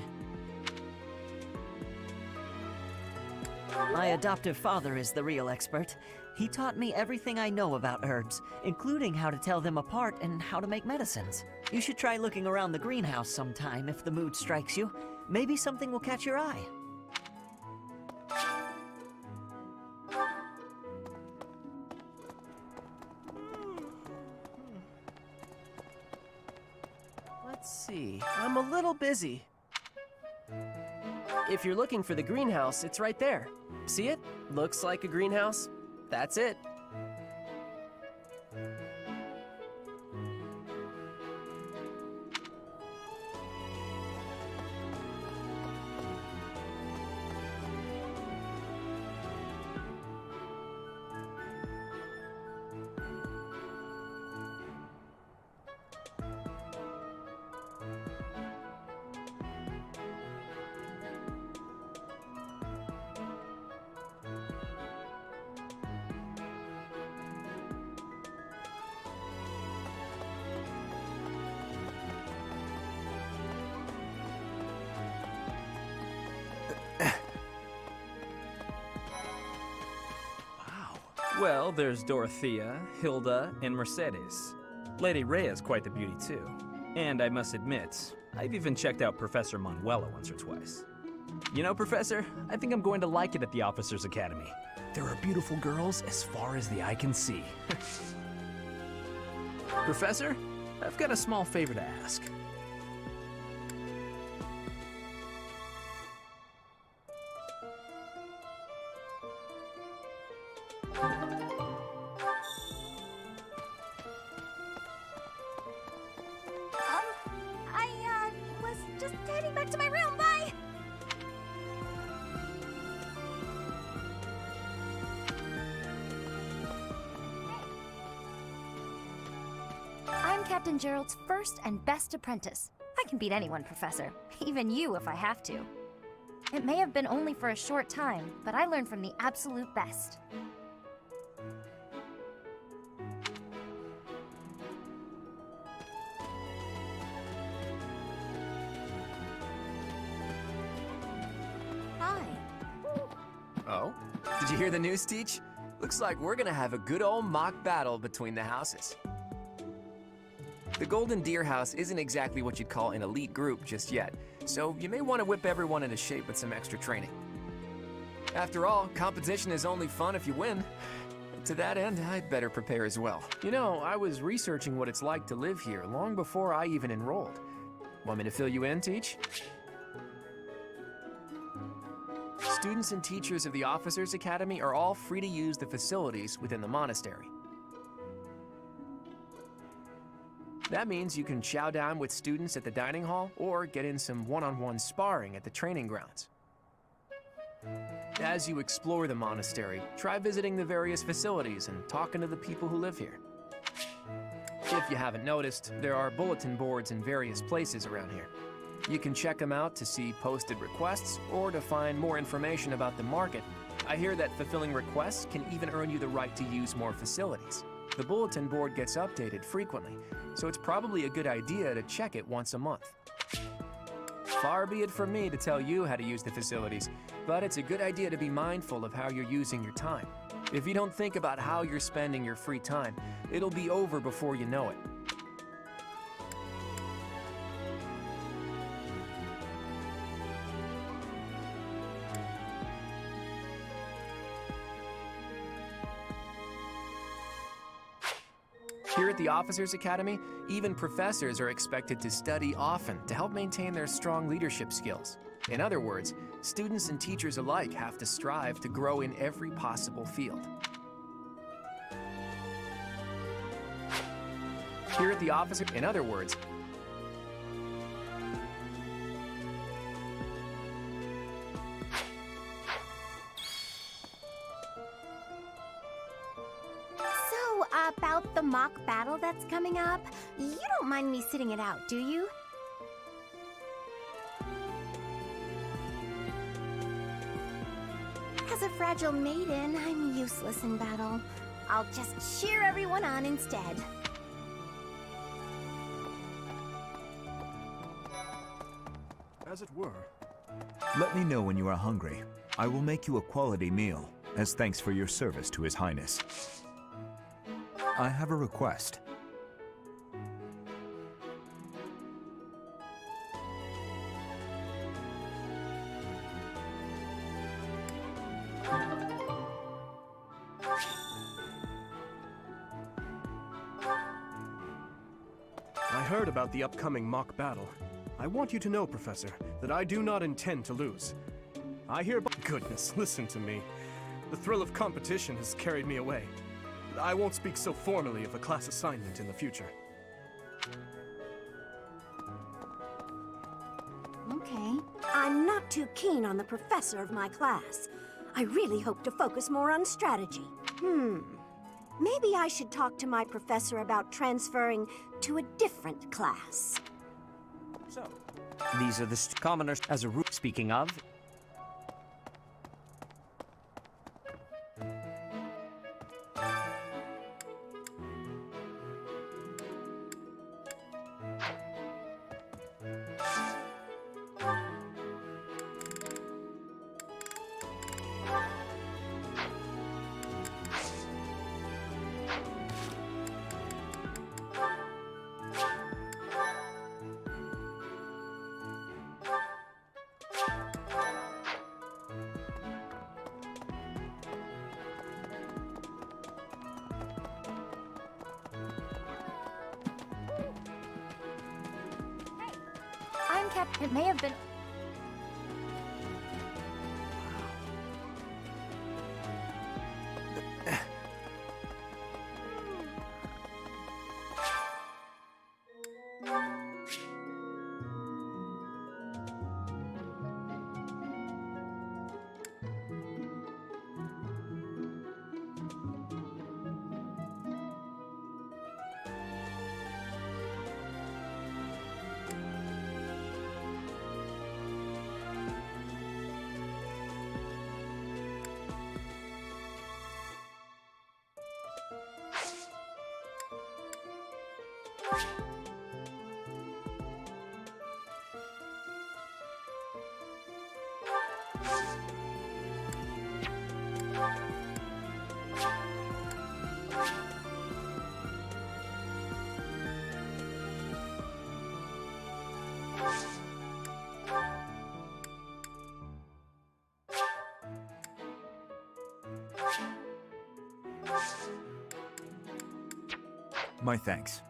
My adoptive father is the real expert. He taught me everything I know about herbs, including how to tell them apart and how to make medicines. You should try looking around the greenhouse sometime if the mood strikes you. Maybe something will catch your eye. Let's see. I'm a little busy. If you're looking for the greenhouse, it's right there. See it? Looks like a greenhouse. That's it. Well, there's Dorothea, Hilda, and Mercedes. Lady Rhea's quite the beauty, too. And I must admit, I've even checked out Professor Manuela once or twice. You know, Professor, I think I'm going to like it at the Officers Academy. There are beautiful girls as far as the eye can see. Professor, I've got a small favor to ask. I was just heading back to my room. Bye! I'm Captain Gerald's first and best apprentice. I can beat anyone, Professor. Even you, if I have to. It may have been only for a short time, but I learned from the absolute best. Hi. Oh? Did you hear the news, Teach? Looks like we're gonna have a good old mock battle between the houses. The Golden Deer House isn't exactly what you'd call an elite group just yet, so you may want to whip everyone into shape with some extra training. After all, competition is only fun if you win. To that end, I'd better prepare as well. You know, I was researching what it's like to live here long before I even enrolled. Want me to fill you in, Teach? Students and teachers of the Officers Academy are all free to use the facilities within the monastery. That means you can chow down with students at the dining hall or get in some one-on-one sparring at the training grounds. As you explore the monastery, try visiting the various facilities and talking to the people who live here. If you haven't noticed, there are bulletin boards in various places around here. You can check them out to see posted requests or to find more information about the market. I hear that fulfilling requests can even earn you the right to use more facilities. The bulletin board gets updated frequently, so it's probably a good idea to check it once a month. Far be it from me to tell you how to use the facilities, but it's a good idea to be mindful of how you're using your time. If you don't think about how you're spending your free time, it'll be over before you know it. Here at the Officers Academy, even professors are expected to study often to help maintain their strong leadership skills. In other words, students and teachers alike have to strive to grow in every possible field. Here at the Officers, in other words, about the mock battle that's coming up, you don't mind me sitting it out, do you? As a fragile maiden, I'm useless in battle. I'll just cheer everyone on instead. As it were. Let me know when you are hungry. I will make you a quality meal, as thanks for your service to His Highness. I have a request. I heard about the upcoming mock battle. I want you to know, Professor, that I do not intend to lose. I hereby— Goodness, listen to me. The thrill of competition has carried me away. I won't speak so formally of a class assignment in the future. Okay. I'm not too keen on the professor of my class. I really hope to focus more on strategy. Maybe I should talk to my professor about transferring to a different class. So, these are the commoners as a root. Speaking of, It may have been... My thanks.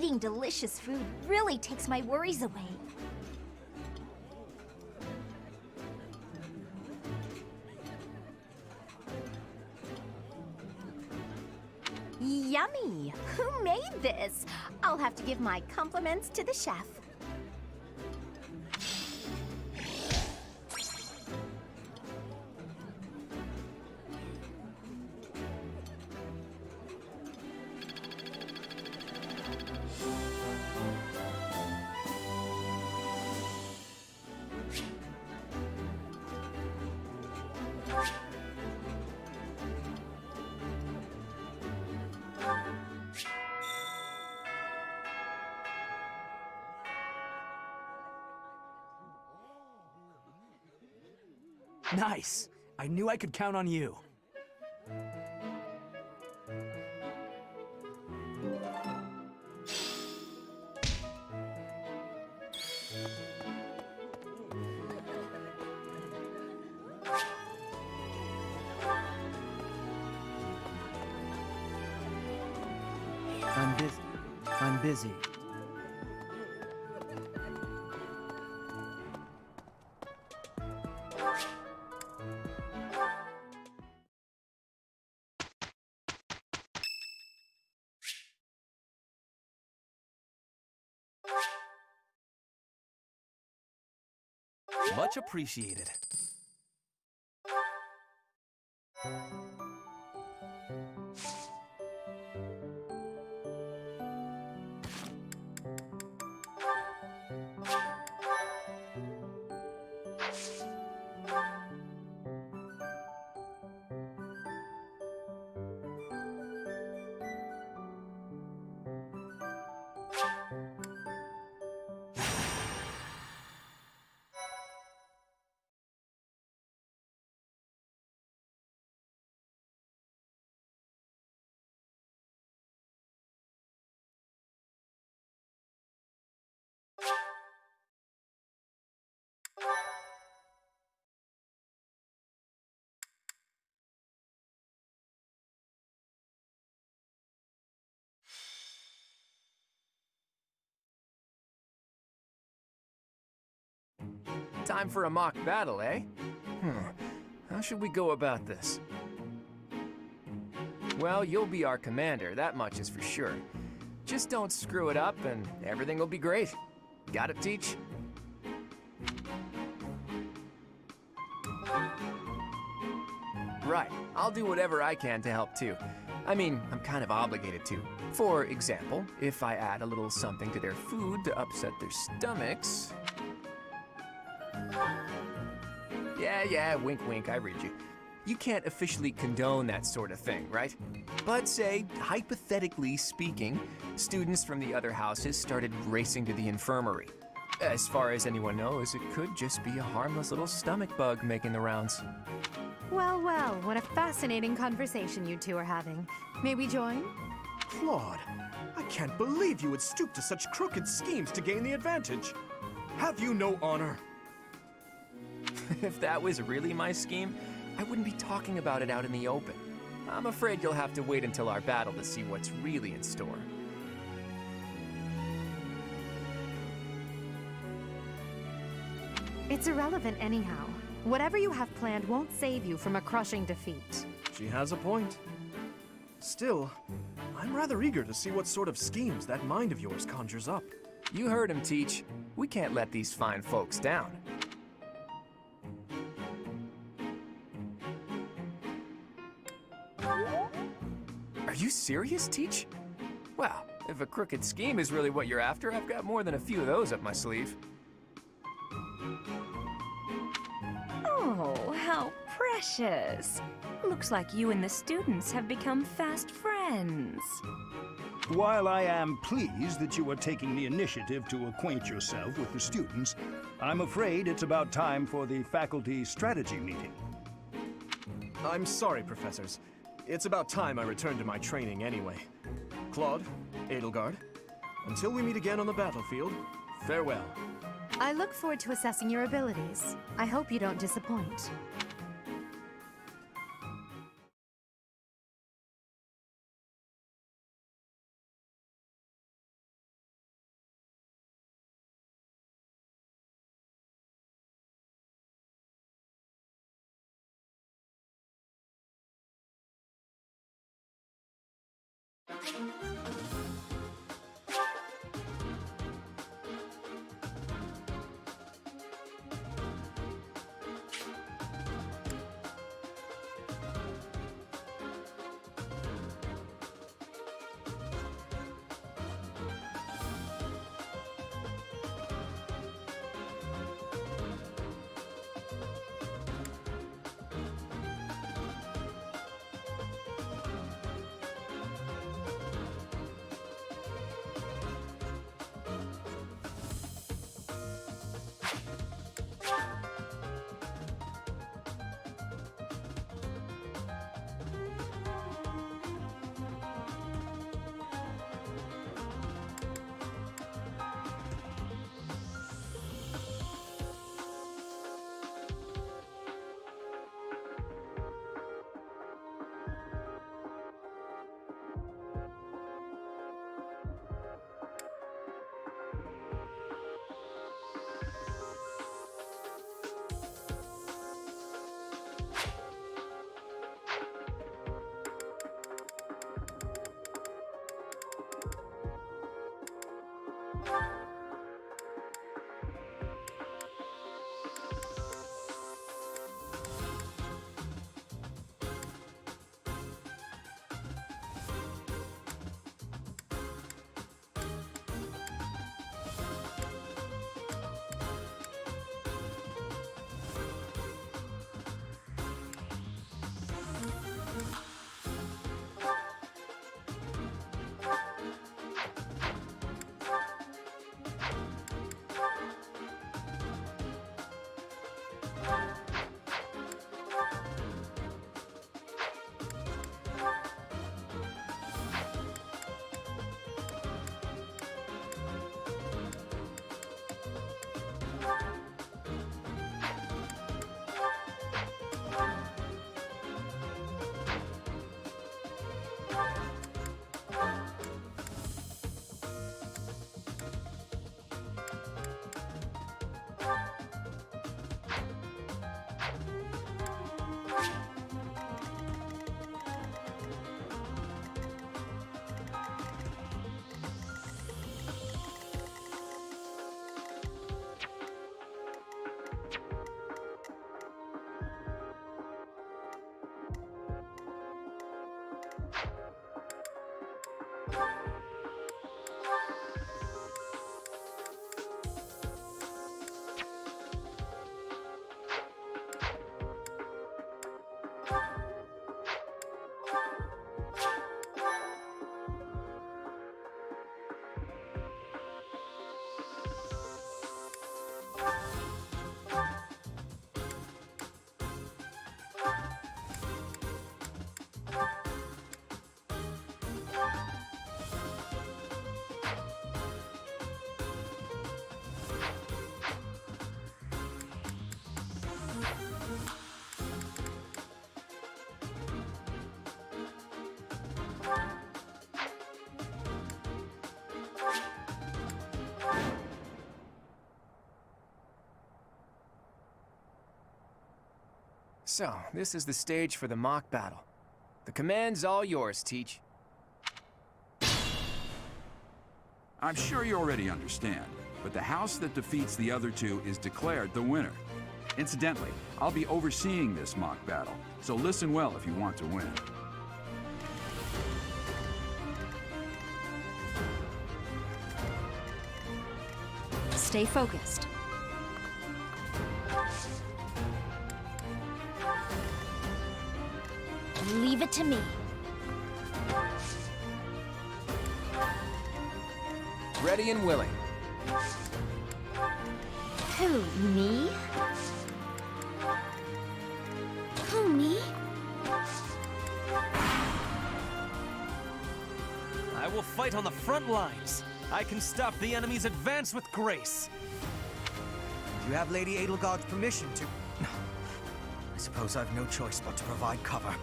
Eating delicious food really takes my worries away. Yummy! Who made this? I'll have to give my compliments to the chef. Nice! I knew I could count on you. I'm busy. Much appreciated. Time for a mock battle, eh? How should we go about this? Well, you'll be our commander, that much is for sure. Just don't screw it up and everything will be great. Got it, Teach? Right, I'll do whatever I can to help too. I mean, I'm kind of obligated to. For example, if I add a little something to their food to upset their stomachs... Yeah, wink wink, I read you. You can't officially condone that sort of thing, right? But say, hypothetically speaking, students from the other houses started racing to the infirmary. As far as anyone knows, it could just be a harmless little stomach bug making the rounds. Well, well, what a fascinating conversation you two are having. May we join? Claude, I can't believe you would stoop to such crooked schemes to gain the advantage. Have you no honor? If that was really my scheme, I wouldn't be talking about it out in the open. I'm afraid you'll have to wait until our battle to see what's really in store. It's irrelevant anyhow. Whatever you have planned won't save you from a crushing defeat. She has a point. Still, I'm rather eager to see what sort of schemes that mind of yours conjures up. You heard him, Teach. We can't let these fine folks down. Are you serious, Teach? Well, if a crooked scheme is really what you're after, I've got more than a few of those up my sleeve. Oh, how precious. Looks like you and the students have become fast friends. While I am pleased that you are taking the initiative to acquaint yourself with the students, I'm afraid it's about time for the faculty strategy meeting. I'm sorry, professors. It's about time I returned to my training anyway. Claude, Edelgard, until we meet again on the battlefield, farewell. I look forward to assessing your abilities. I hope you don't disappoint. So, this is the stage for the mock battle. The command's all yours, Teach. I'm sure you already understand, but the house that defeats the other two is declared the winner. Incidentally, I'll be overseeing this mock battle, so listen well if you want to win. Stay focused. Leave it to me. Ready and willing. Who, me? Who, me? I will fight on the front lines. I can stop the enemy's advance with grace. You have Lady Edelgard's permission to... I suppose I've no choice but to provide cover.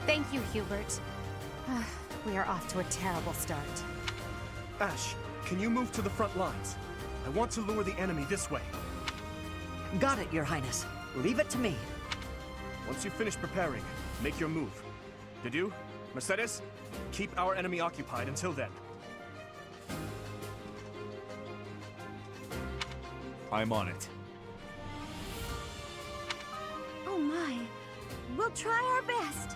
Thank you, Hubert. We are off to a terrible start. Ash, can you move to the front lines? I want to lure the enemy this way. Got it, Your Highness. Leave it to me. Once you finish preparing, make your move. Dedu, Mercedes, keep our enemy occupied until then. I'm on it. Oh my. We'll try our best.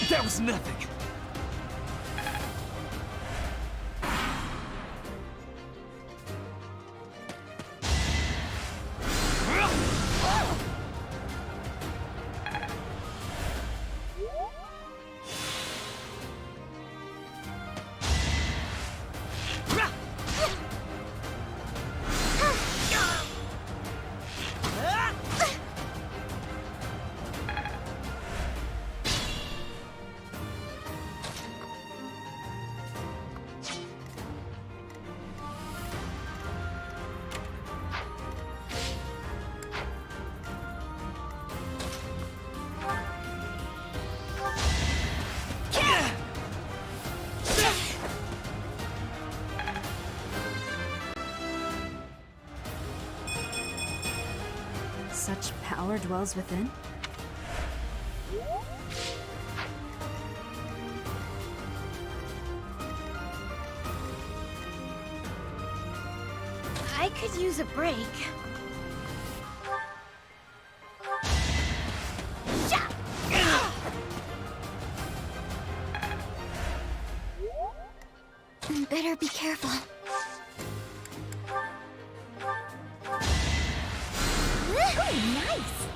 That was nothing! Such power dwells within? I could use a break. Better be careful. Ooh, nice!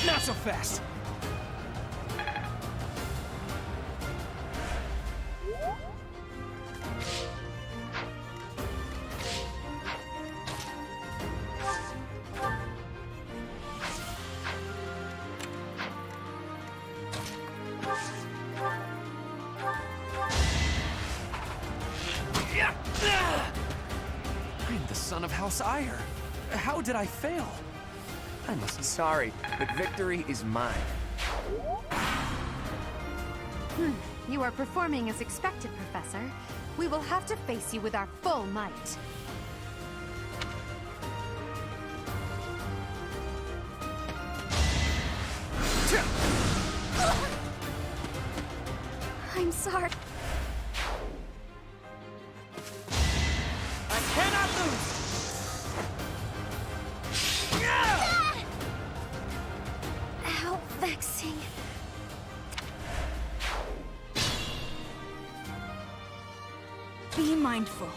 Not so fast! I'm the son of House Ire. How did I fail? I must be sorry, but victory is mine. You are performing as expected, Professor. We will have to face you with our full might. I'm sorry. I cannot lose! How vexing. Be mindful.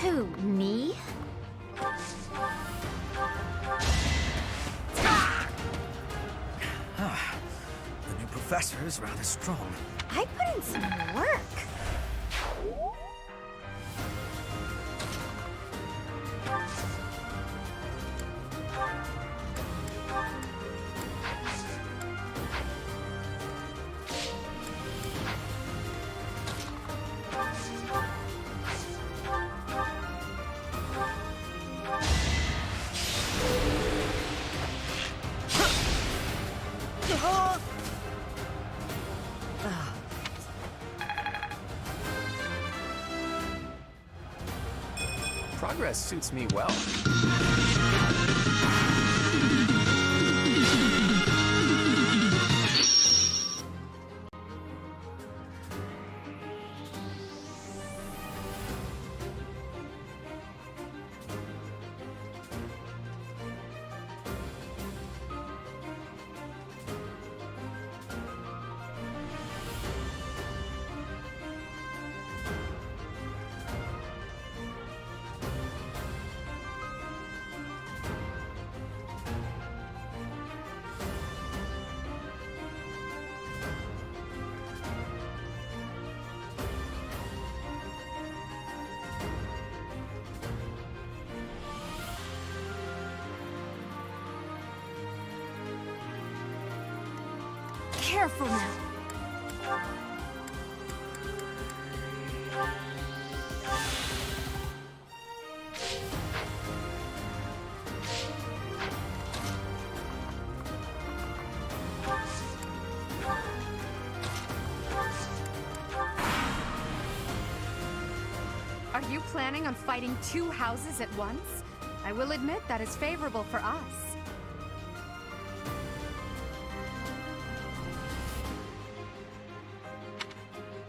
Who, me? The new professor is rather strong. I put in some work. Progress suits me well. Careful now. Are you planning on fighting two houses at once? I will admit that is favorable for us.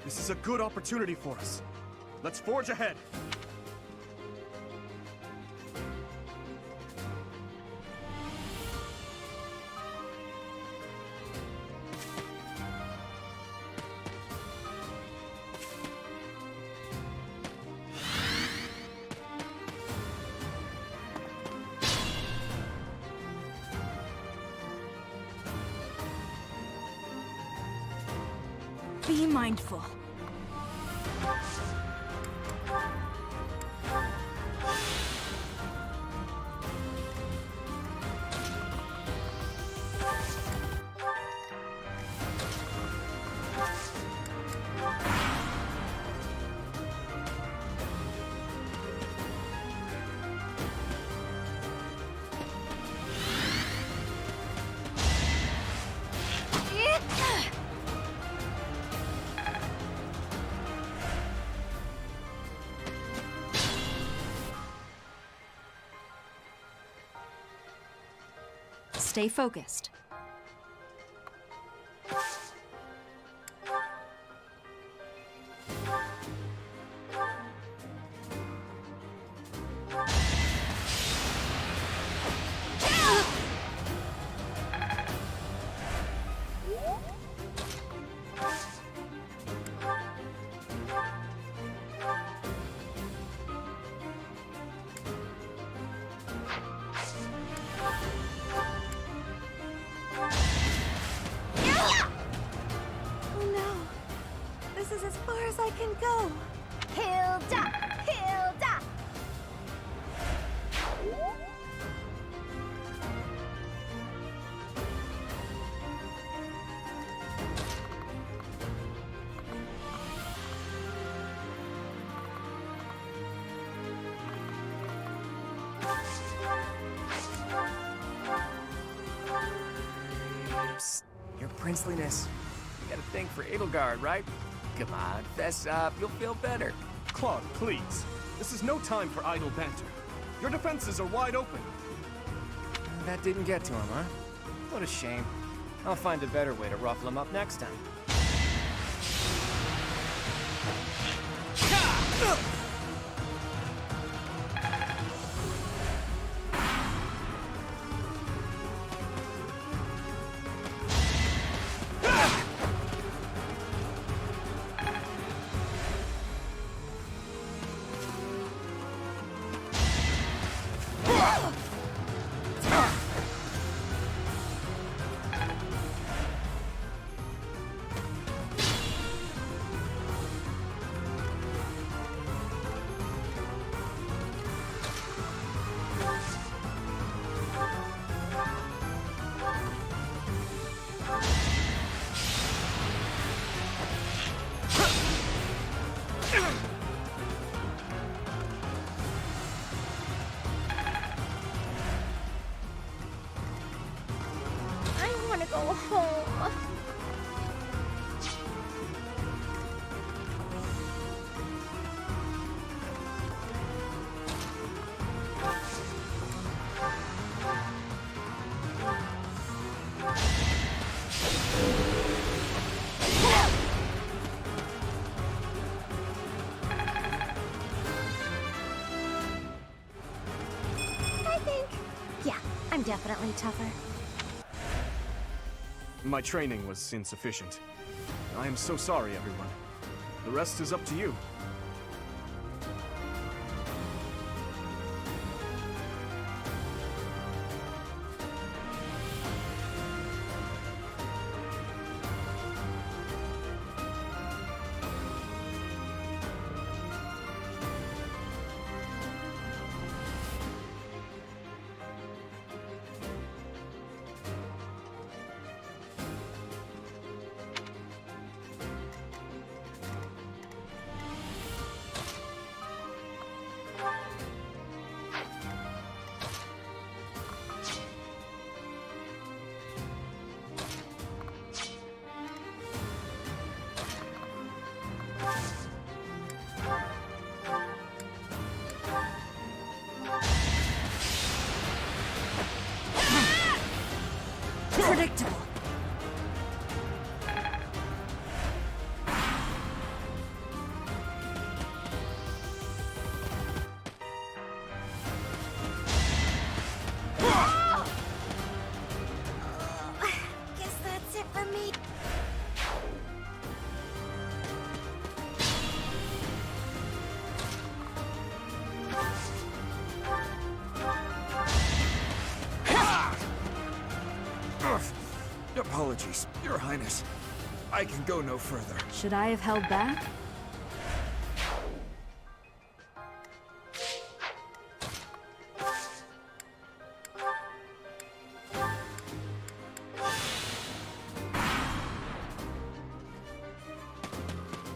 This is a good opportunity for us. Let's forge ahead. Be mindful. Stay focused. As far as I can go. Hilda! Hilda! princeliness. You gotta think for Edelgard, right? Come on, fess up, you'll feel better. Claude, please. This is no time for idle banter. Your defenses are wide open. That didn't get to him, huh? What a shame. I'll find a better way to ruffle him up next time. I want to go home. I'm definitely tougher. My training was insufficient. I am so sorry, everyone. The rest is up to you. Predictable. Guess that's it for me. Apologies, Your Highness. I can go no further. Should I have held back?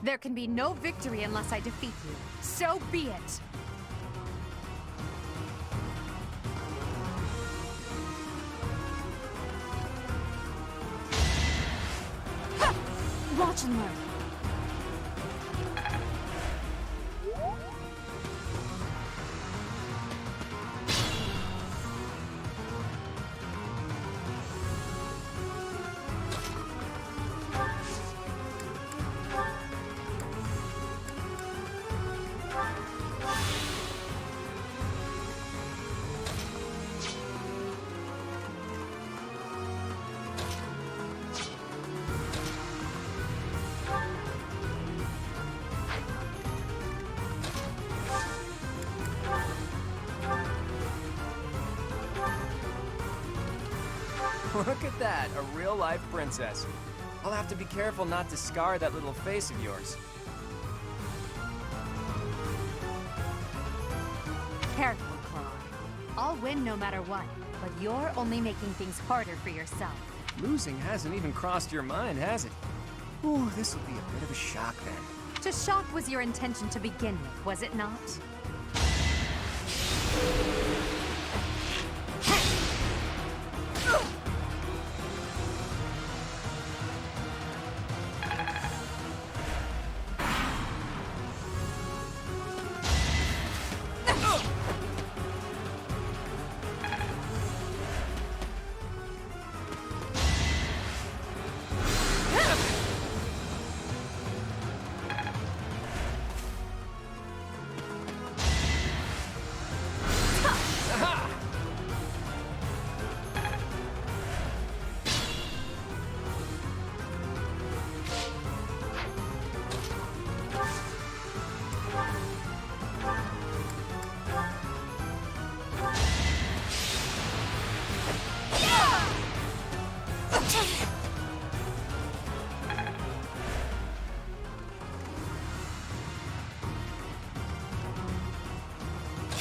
There can be no victory unless I defeat you. So be it! Watch and learn. Look at that, a real-life princess. I'll have to be careful not to scar that little face of yours. Careful, Claude. I'll win no matter what, but you're only making things harder for yourself. Losing hasn't even crossed your mind, has it? Ooh, this will be a bit of a shock then. To shock was your intention to begin with, was it not?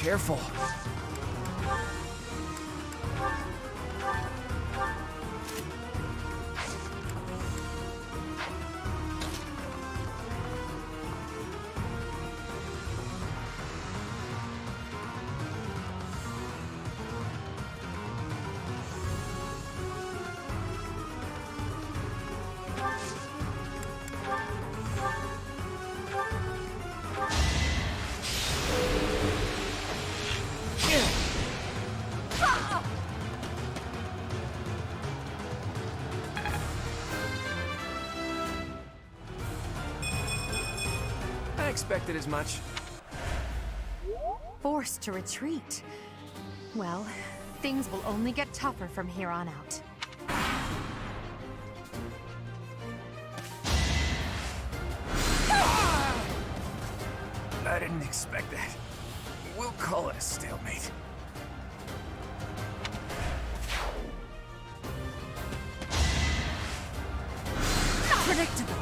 Careful. I expected as much. Forced to retreat. Well, things will only get tougher from here on out. I didn't expect that. We'll call it a stalemate. Predictable.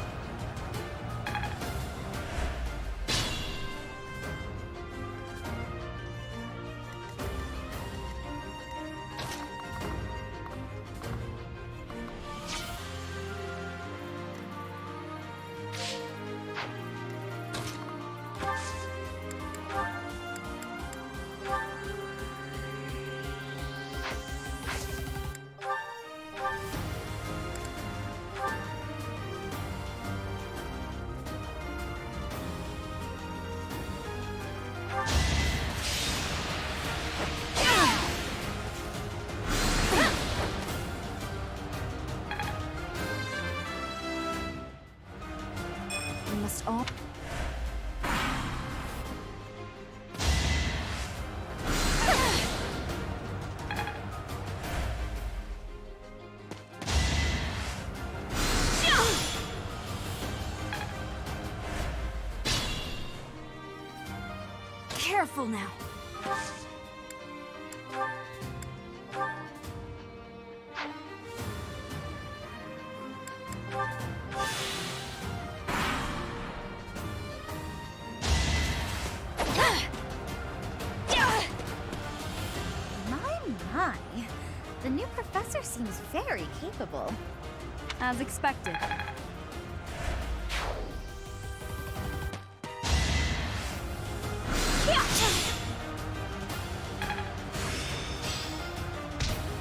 We must all... Careful now. My. The new professor seems very capable. As expected.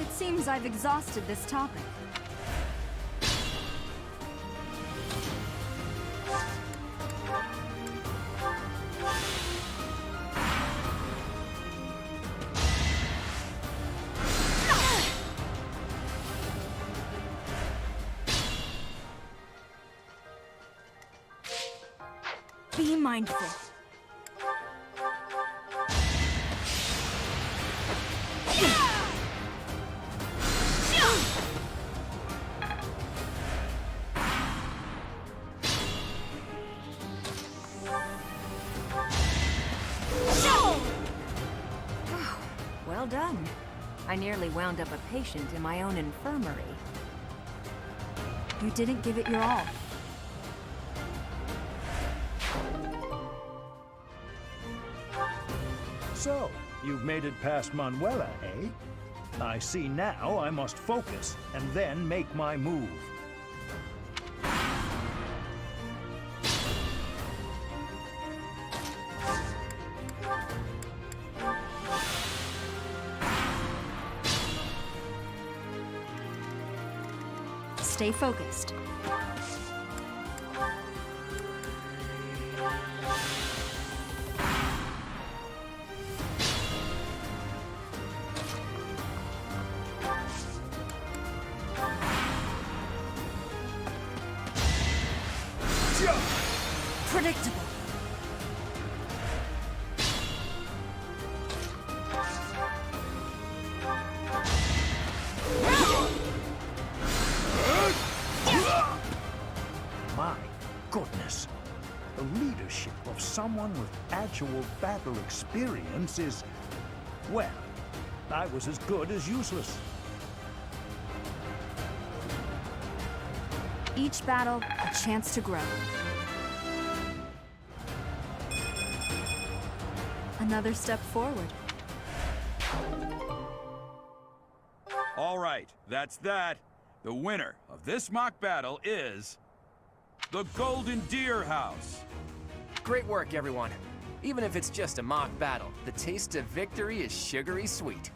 It seems I've exhausted this topic. Be mindful. Well done. I nearly wound up a patient in my own infirmary. You didn't give it your all. So, you've made it past Manuela, eh? I see now I must focus, and then make my move. Stay focused. Predictable. My goodness. The leadership of someone with actual battle experience is... well, I was as good as useless. Each battle, a chance to grow. Another step forward. All right, that's that. The winner of this mock battle is the Golden Deer House. Great work, everyone. Even if it's just a mock battle, the taste of victory is sugary sweet.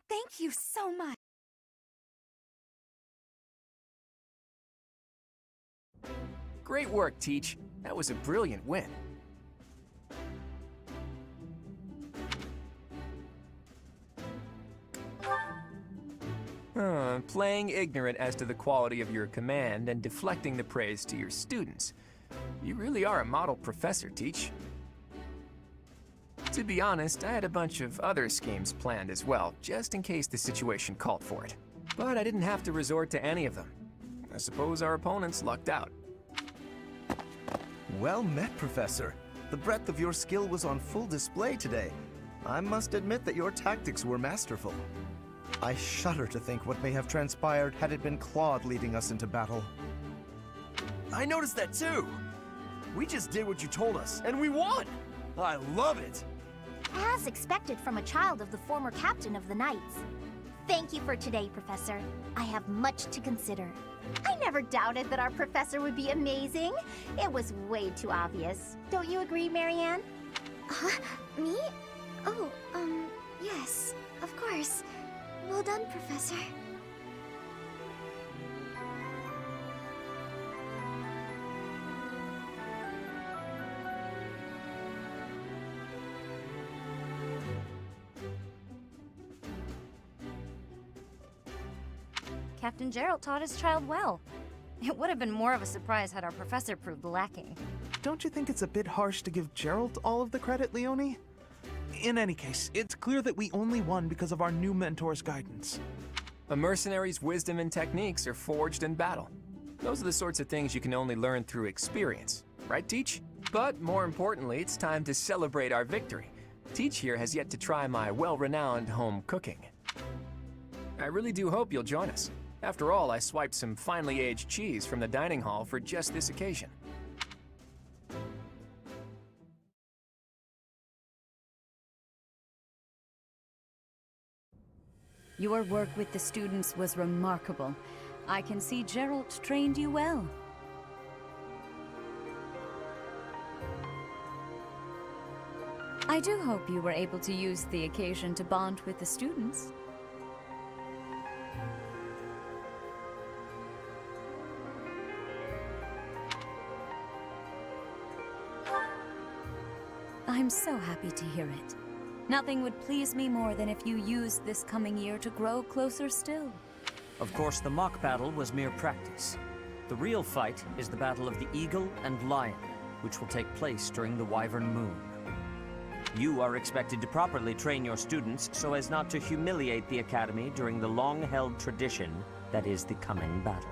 Thank you so much. Great work, Teach. That was a brilliant win. Playing ignorant as to the quality of your command and deflecting the praise to your students. You really are a model professor, Teach. To be honest, I had a bunch of other schemes planned as well, just in case the situation called for it. But I didn't have to resort to any of them. I suppose our opponents lucked out. Well met, Professor. The breadth of your skill was on full display today. I must admit that your tactics were masterful. I shudder to think what may have transpired had it been Claude leading us into battle. I noticed that too. We just did what you told us, and we won! I love it! As expected from a child of the former captain of the Knights. Thank you for today, Professor. I have much to consider. I never doubted that our professor would be amazing. It was way too obvious. Don't you agree, Marianne? Me? Oh, yes, of course. Well done, Professor. Captain Gerald taught his child well. It would have been more of a surprise had our professor proved lacking. Don't you think it's a bit harsh to give Gerald all of the credit, Leonie? In any case, it's clear that we only won because of our new mentor's guidance. A mercenary's wisdom and techniques are forged in battle. Those are the sorts of things you can only learn through experience. Right, Teach? But more importantly, it's time to celebrate our victory. Teach here has yet to try my well-renowned home cooking. I really do hope you'll join us. After all, I swiped some finely aged cheese from the dining hall for just this occasion. Your work with the students was remarkable. I can see Gerald trained you well. I do hope you were able to use the occasion to bond with the students. I'm so happy to hear it. Nothing would please me more than if you used this coming year to grow closer still. Of course, the mock battle was mere practice. The real fight is the battle of the Eagle and Lion, which will take place during the Wyvern Moon. You are expected to properly train your students so as not to humiliate the Academy during the long-held tradition that is the coming battle.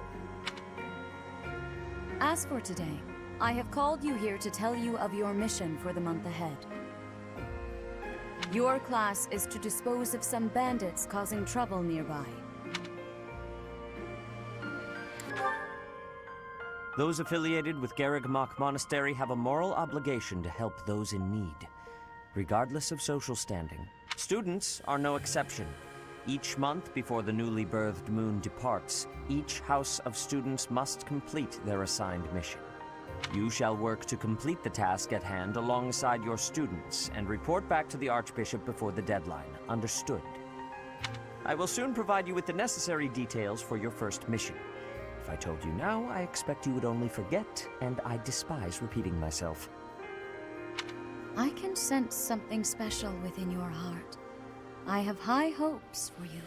As for today, I have called you here to tell you of your mission for the month ahead. Your class is to dispose of some bandits causing trouble nearby. Those affiliated with Garrigmach Monastery have a moral obligation to help those in need, regardless of social standing. Students are no exception. Each month before the newly birthed moon departs, each house of students must complete their assigned mission. You shall work to complete the task at hand alongside your students and report back to the Archbishop before the deadline. Understood? I will soon provide you with the necessary details for your first mission. If I told you now, I expect you would only forget, and I despise repeating myself. I can sense something special within your heart. I have high hopes for you.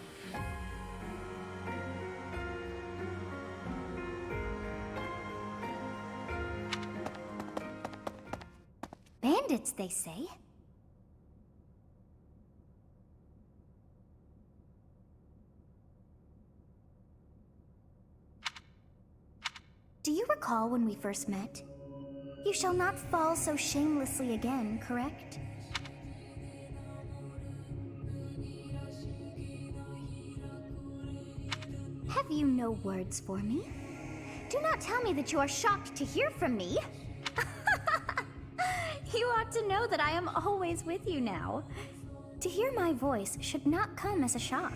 Bandits, they say. Do you recall when we first met? You shall not fall so shamelessly again, correct? Have you no words for me? Do not tell me that you are shocked to hear from me. You ought to know that I am always with you now. To hear my voice should not come as a shock.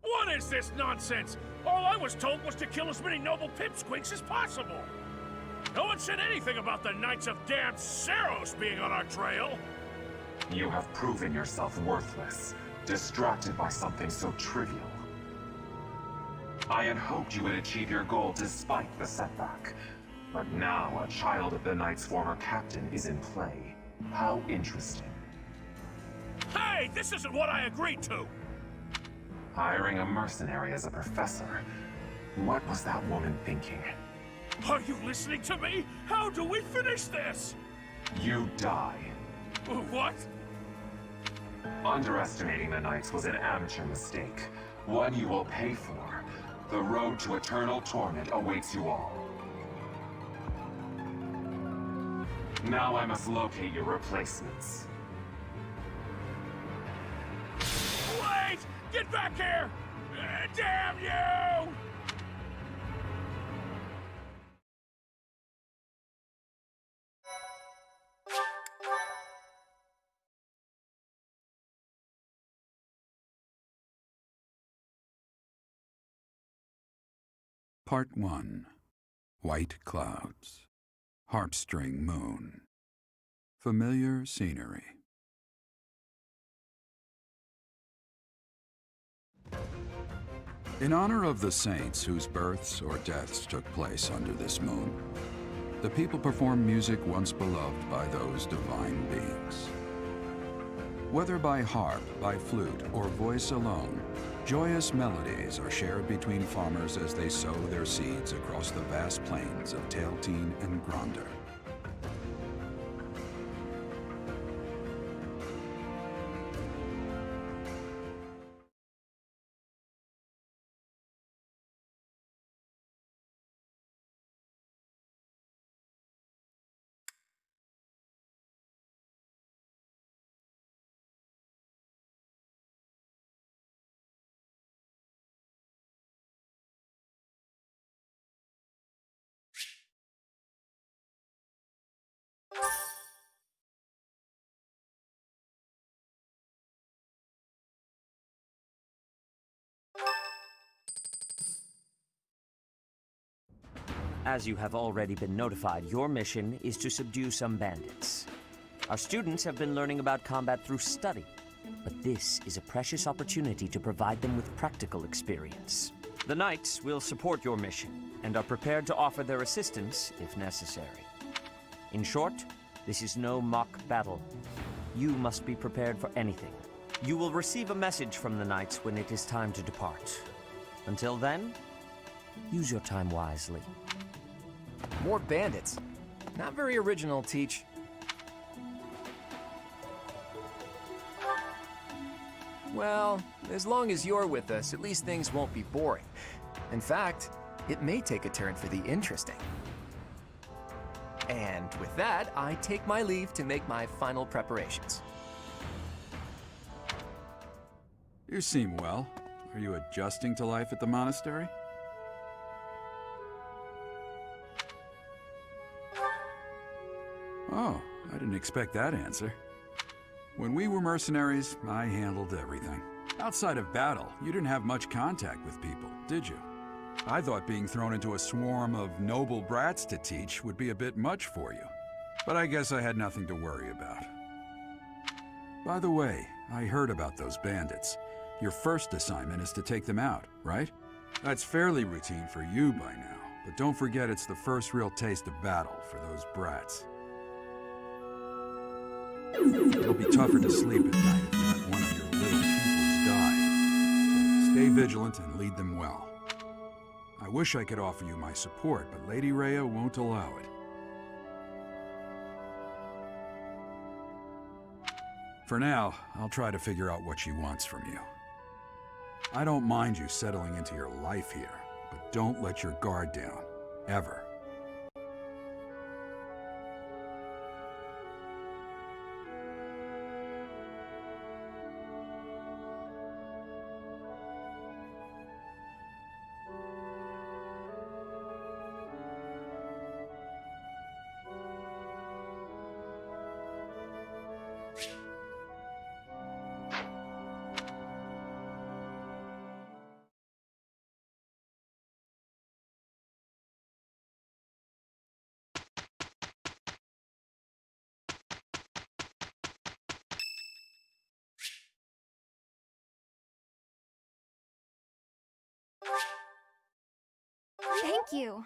What is this nonsense? All I was told was to kill as many noble pipsqueaks as possible. No one said anything about the Knights of Damned Saros being on our trail. You have proven yourself worthless, distracted by something so trivial. I had hoped you would achieve your goal despite the setback. But now a child of the Knight's former captain is in play. How interesting. Hey, this isn't what I agreed to! Hiring a mercenary as a professor. What was that woman thinking? Are you listening to me? How do we finish this? You die. What? Underestimating the Knights was an amateur mistake. One you will pay for. The road to eternal torment awaits you all. Now I must locate your replacements. Wait! Get back here! Damn you! Part 1. White Clouds. Harpstring Moon. Familiar scenery. In honor of the saints whose births or deaths took place under this moon, the people perform music once beloved by those divine beings. Whether by harp, by flute, or voice alone, joyous melodies are shared between farmers as they sow their seeds across the vast plains of Tailteen and Gronder. As you have already been notified, your mission is to subdue some bandits. Our students have been learning about combat through study, but this is a precious opportunity to provide them with practical experience. The Knights will support your mission, and are prepared to offer their assistance if necessary. In short, this is no mock battle. You must be prepared for anything. You will receive a message from the Knights when it is time to depart. Until then, use your time wisely. More bandits. Not very original, Teach. Well, as long as you're with us, at least things won't be boring. In fact, it may take a turn for the interesting. And with that, I take my leave to make my final preparations. You seem well. Are you adjusting to life at the monastery? Oh, I didn't expect that answer. When we were mercenaries, I handled everything. Outside of battle, you didn't have much contact with people, did you? I thought being thrown into a swarm of noble brats to teach would be a bit much for you. But I guess I had nothing to worry about. By the way, I heard about those bandits. Your first assignment is to take them out, right? That's fairly routine for you by now, but don't forget it's the first real taste of battle for those brats. It'll be tougher to sleep at night if you let one of your little pupils die. So stay vigilant and lead them well. I wish I could offer you my support, but Lady Rhea won't allow it. For now, I'll try to figure out what she wants from you. I don't mind you settling into your life here, but don't let your guard down. Ever. Thank you.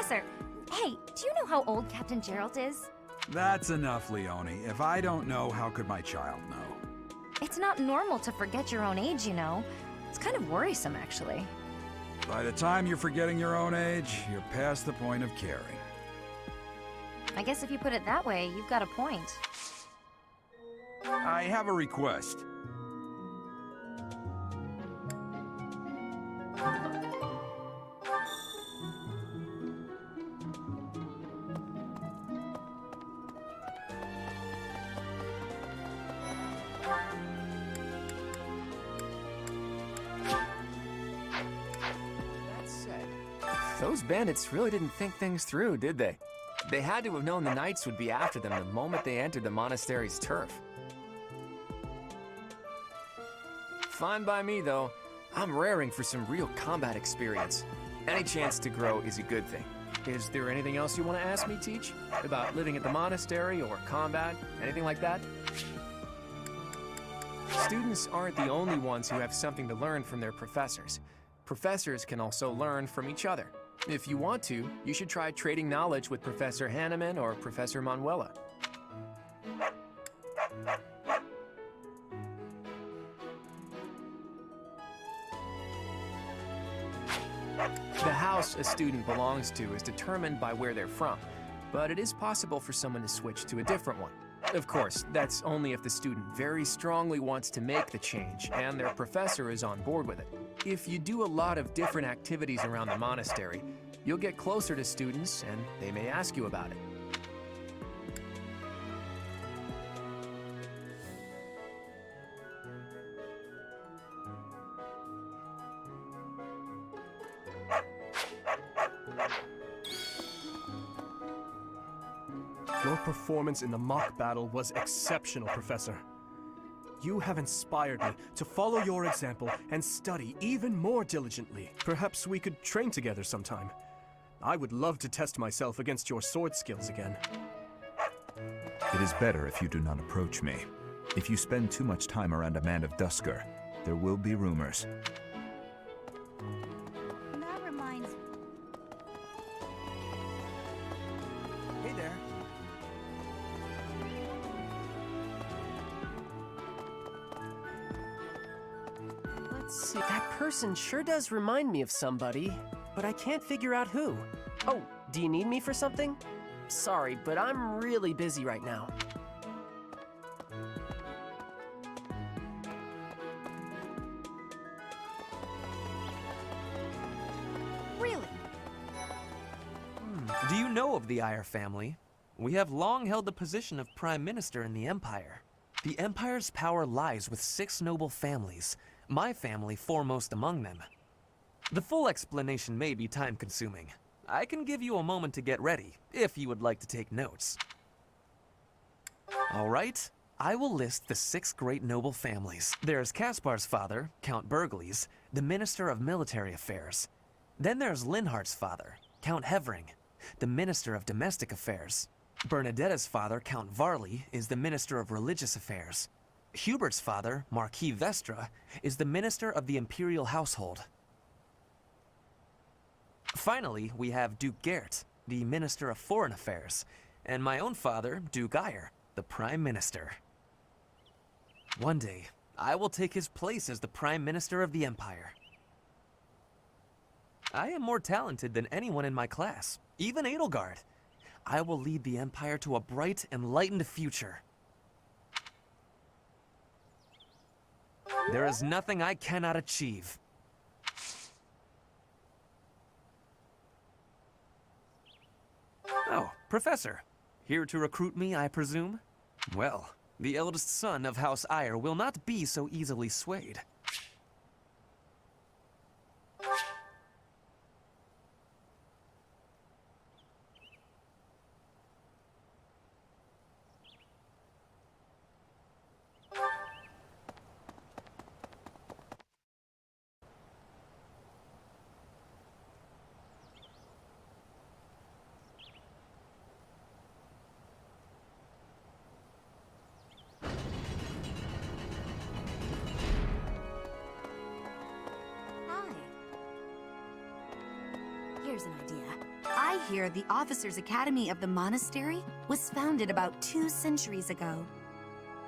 Professor, hey, do you know how old Captain Geralt is? That's enough, Leone. If I don't know, how could my child know? It's not normal to forget your own age, you know. It's kind of worrisome, actually. By the time you're forgetting your own age, you're past the point of caring. I guess if you put it that way, you've got a point. I have a request. Those bandits really didn't think things through, did they? They had to have known the knights would be after them the moment they entered the monastery's turf. Fine by me, though. I'm raring for some real combat experience. Any chance to grow is a good thing. Is there anything else you want to ask me, Teach? About living at the monastery or combat? Anything like that? Students aren't the only ones who have something to learn from their professors. Professors can also learn from each other. If you want to, you should try trading knowledge with Professor Hanneman or Professor Manuela. The house a student belongs to is determined by where they're from, but it is possible for someone to switch to a different one. Of course, that's only if the student very strongly wants to make the change and their professor is on board with it. If you do a lot of different activities around the monastery, you'll get closer to students and they may ask you about it. Your performance in the mock battle was exceptional, Professor. You have inspired me to follow your example and study even more diligently. Perhaps we could train together sometime. I would love to test myself against your sword skills again. It is better if you do not approach me. If you spend too much time around a man of Dusker, there will be rumors. That reminds me. Hey there. Let's see. That person sure does remind me of somebody, but I can't figure out who. Oh, do you need me for something? Sorry, but I'm really busy right now. Really? Do you know of the Eyre family? We have long held the position of Prime Minister in the Empire. The Empire's power lies with 6 noble families, my family foremost among them. The full explanation may be time-consuming. I can give you a moment to get ready, if you would like to take notes. All right, I will list the 6 great noble families. There's Caspar's father, Count Burgles, the Minister of Military Affairs. Then there's Linhardt's father, Count Hevering, the Minister of Domestic Affairs. Bernadetta's father, Count Varley, is the Minister of Religious Affairs. Hubert's father, Marquis Vestra, is the Minister of the Imperial Household. Finally, we have Duke Gert, the Minister of Foreign Affairs, and my own father, Duke Eyre, the Prime Minister. One day, I will take his place as the Prime Minister of the Empire. I am more talented than anyone in my class, even Edelgard. I will lead the Empire to a bright, enlightened future. There is nothing I cannot achieve. Oh, Professor. Here to recruit me, I presume? Well, the eldest son of House Eyre will not be so easily swayed. Here's an idea. I hear the Officers' Academy of the monastery was founded about 2 centuries ago.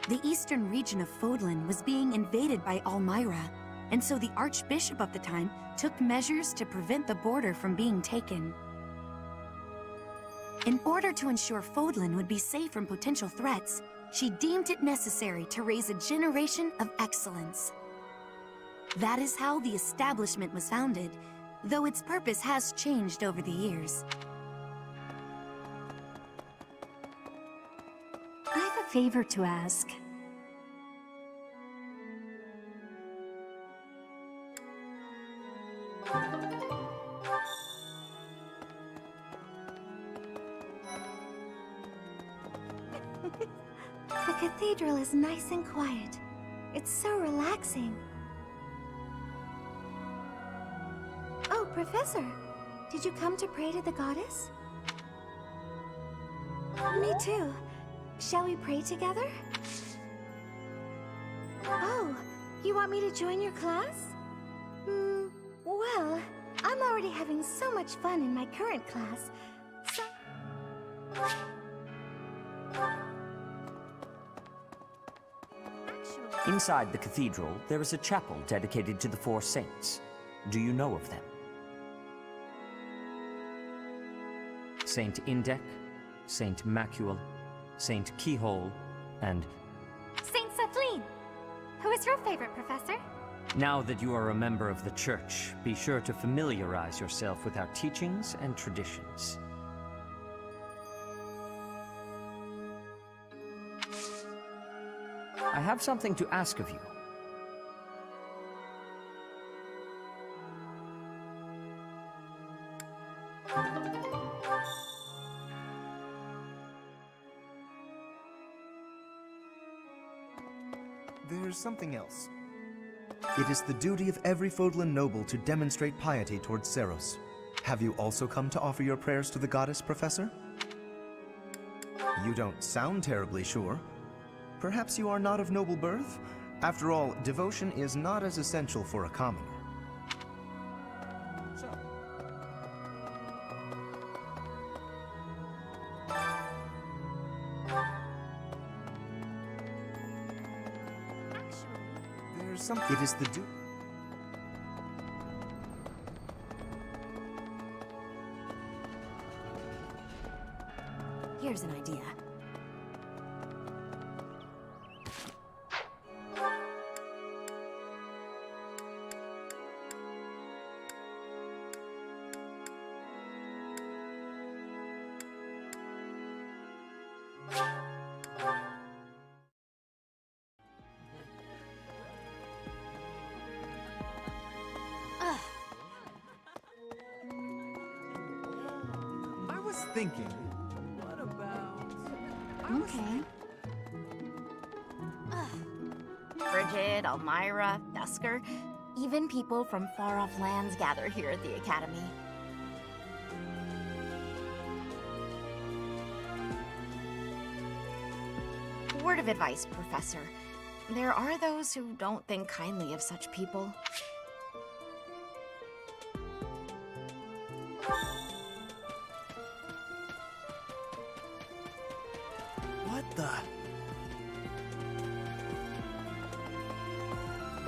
The eastern region of Fodlan was being invaded by Almyra, and so the Archbishop of the time took measures to prevent the border from being taken. In order to ensure Fodlan would be safe from potential threats, she deemed it necessary to raise a generation of excellence. That is how the establishment was founded, though its purpose has changed over the years. I have a favor to ask. The cathedral is nice and quiet. It's so relaxing. Oh, Professor, did you come to pray to the goddess? Me too. Shall we pray together? Oh, you want me to join your class? Well, I'm already having so much fun in my current class, so... Inside the cathedral, there is a chapel dedicated to the 4 saints. Do you know of them? Saint Indec, Saint Macule, Saint Keyhole, and... Saint Celine! Who is your favorite, Professor? Now that you are a member of the Church, be sure to familiarize yourself with our teachings and traditions. I have something to ask of you. There's something else. It is the duty of every Fodlan noble to demonstrate piety towards Seros. Have you also come to offer your prayers to the goddess, Professor? You don't sound terribly sure. Perhaps you are not of noble birth? After all, devotion is not as essential for a commoner. There's some... It is the Here's an idea. I was thinking, what about... Okay. Frigid, Almyra, Dusker, even people from far-off lands gather here at the Academy. Word of advice, Professor. There are those who don't think kindly of such people. What the...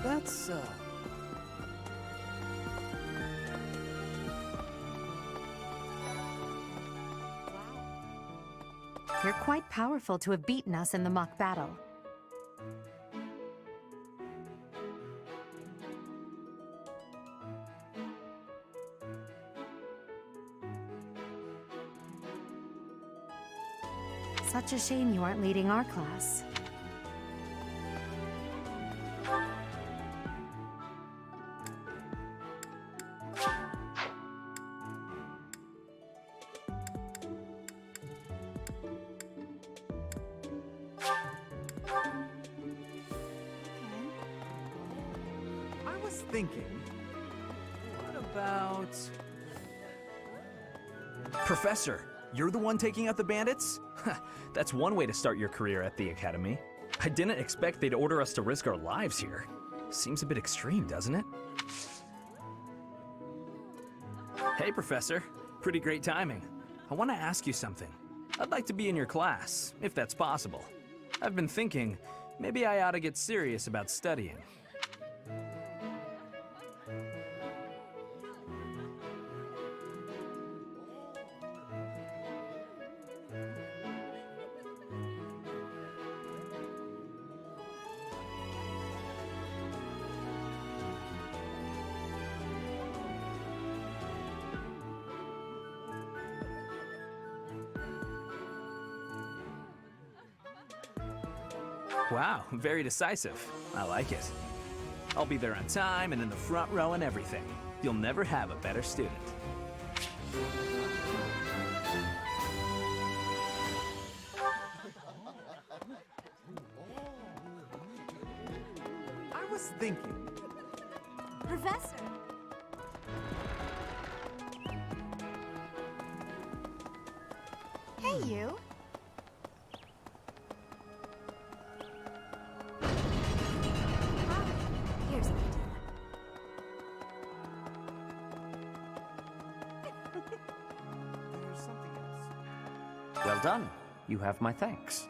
That's, You're quite powerful to have beaten us in the mock battle. Such a shame you aren't leading our class. I was thinking, what about... Professor, you're the one taking out the bandits? That's one way to start your career at the Academy. I didn't expect they'd order us to risk our lives here. Seems a bit extreme, doesn't it? Hey, Professor. Pretty great timing. I want to ask you something. I'd like to be in your class, if that's possible. I've been thinking, maybe I ought to get serious about studying. Wow, very decisive. I like it. I'll be there on time and in the front row and everything. You'll never have a better student. I was thinking. Professor! Hey, you. Here's an idea. There's something else. Well done. You have my thanks.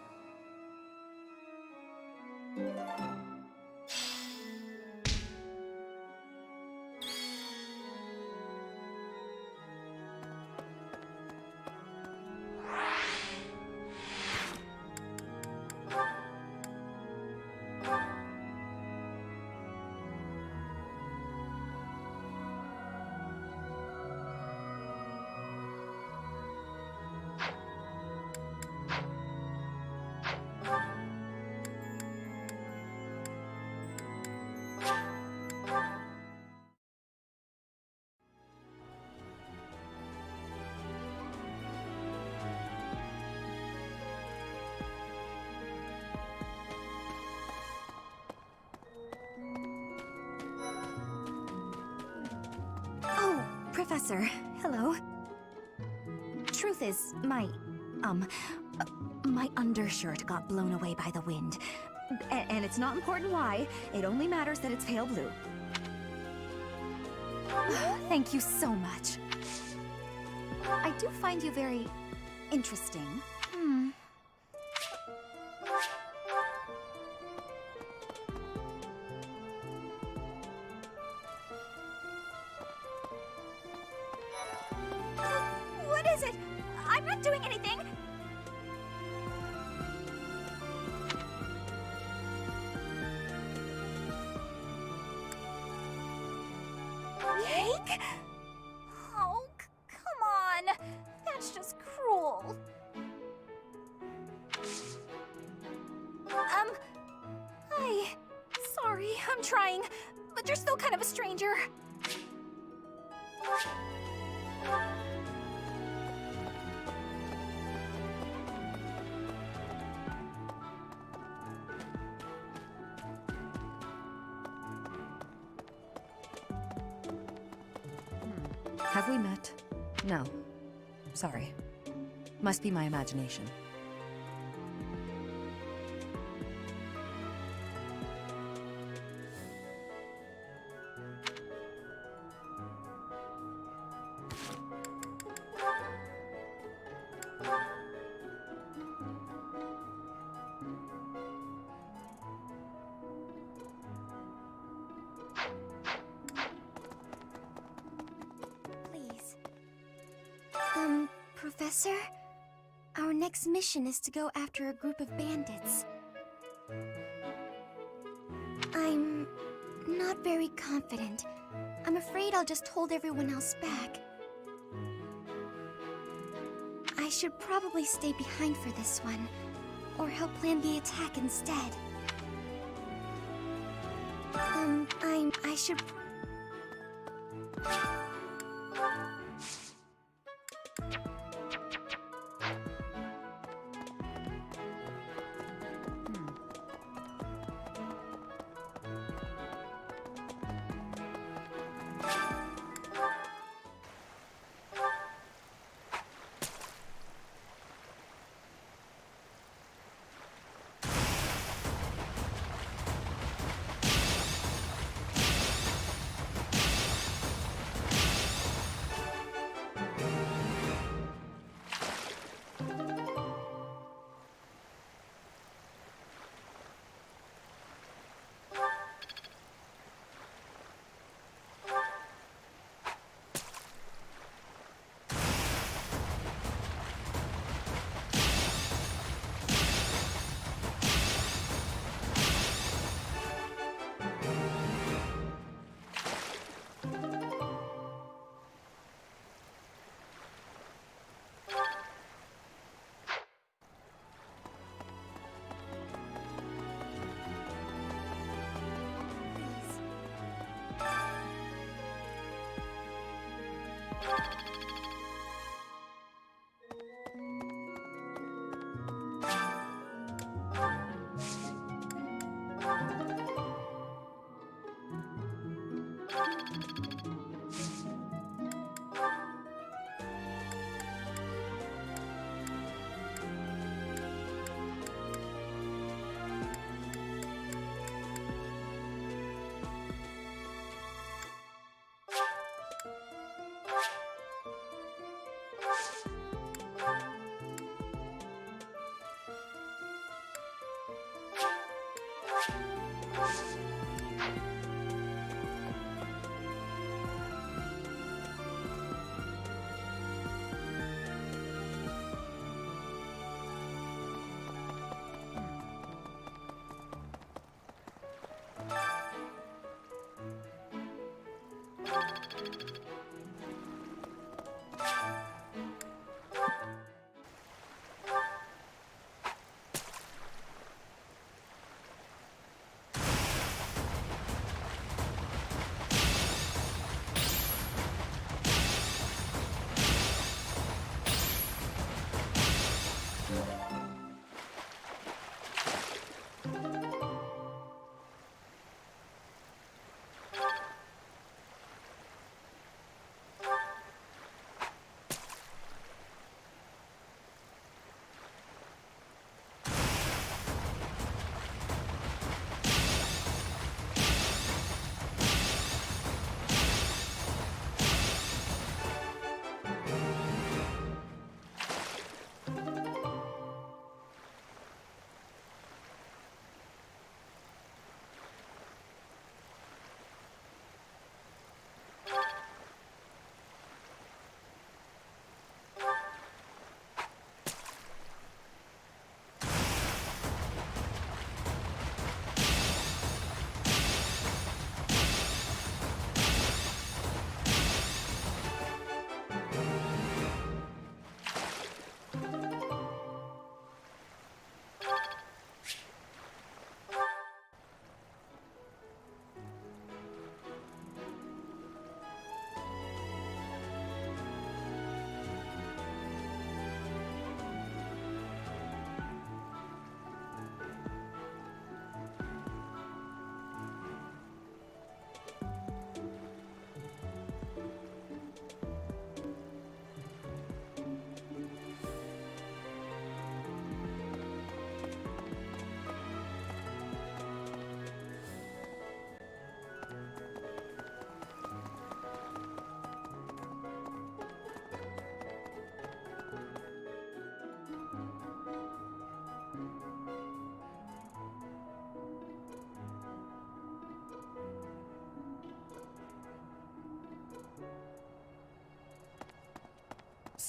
Oh, Professor, hello. Truth is, my undershirt got blown away by the wind. And it's not important why, it only matters that it's pale blue. Thank you so much. I do find you very interesting. What is it? I'm not doing anything! Cake? Oh, come on! That's just cruel. Hi. Sorry, I'm trying, but you're still kind of a stranger. Have we met? No. Sorry. Must be my imagination. Please. Professor? Our next mission is to go after a group of bandits. I'm not very confident. I'm afraid I'll just hold everyone else back. I should probably stay behind for this one, or help plan the attack instead. I should...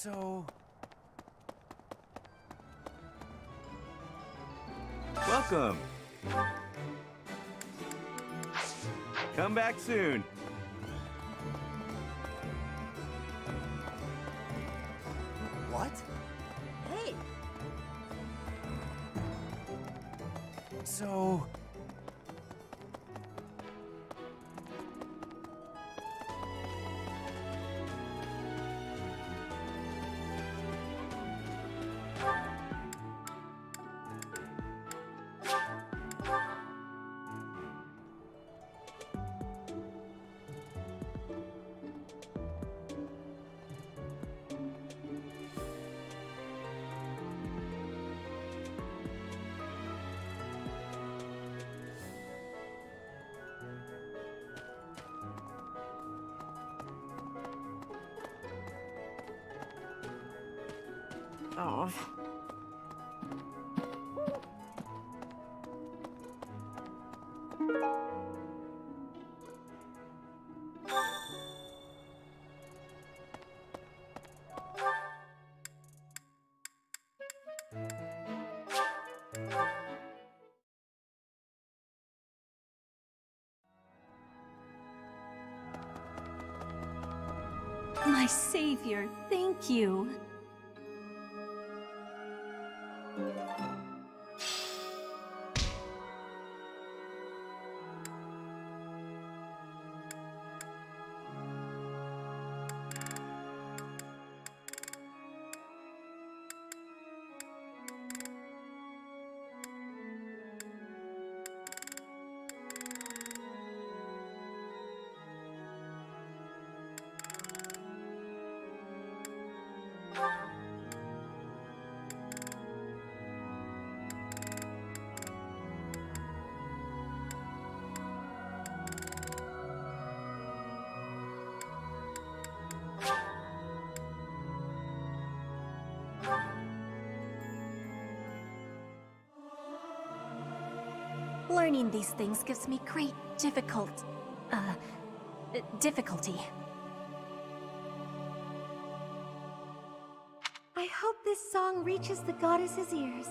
So... Welcome! Come back soon! What? Hey! So... Oh. My savior, thank you. Learning these things gives me great difficulty. I hope this song reaches the goddess's ears.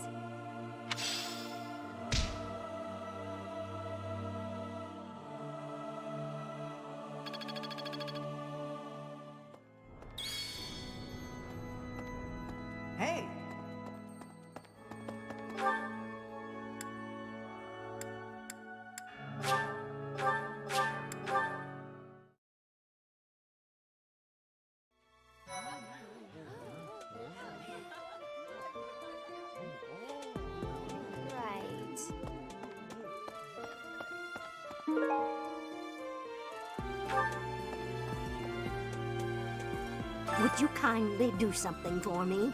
Hey! Would you kindly do something for me?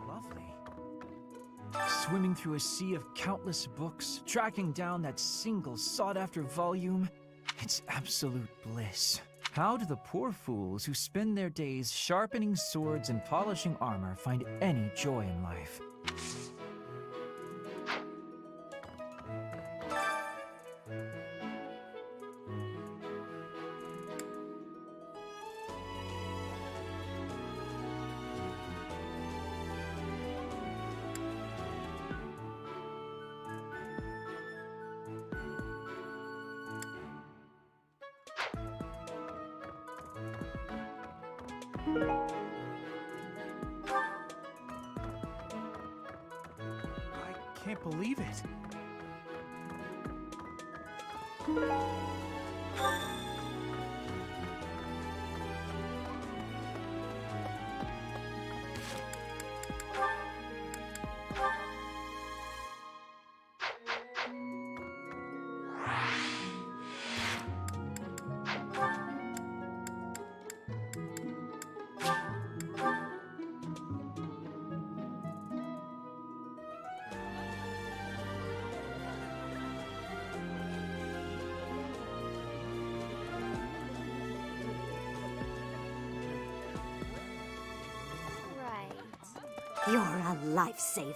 Lovely. Swimming through a sea of countless books, tracking down that single sought-after volume, it's absolute bliss. How do the poor fools who spend their days sharpening swords and polishing armor find any joy in life? I can't believe it. You're a lifesaver.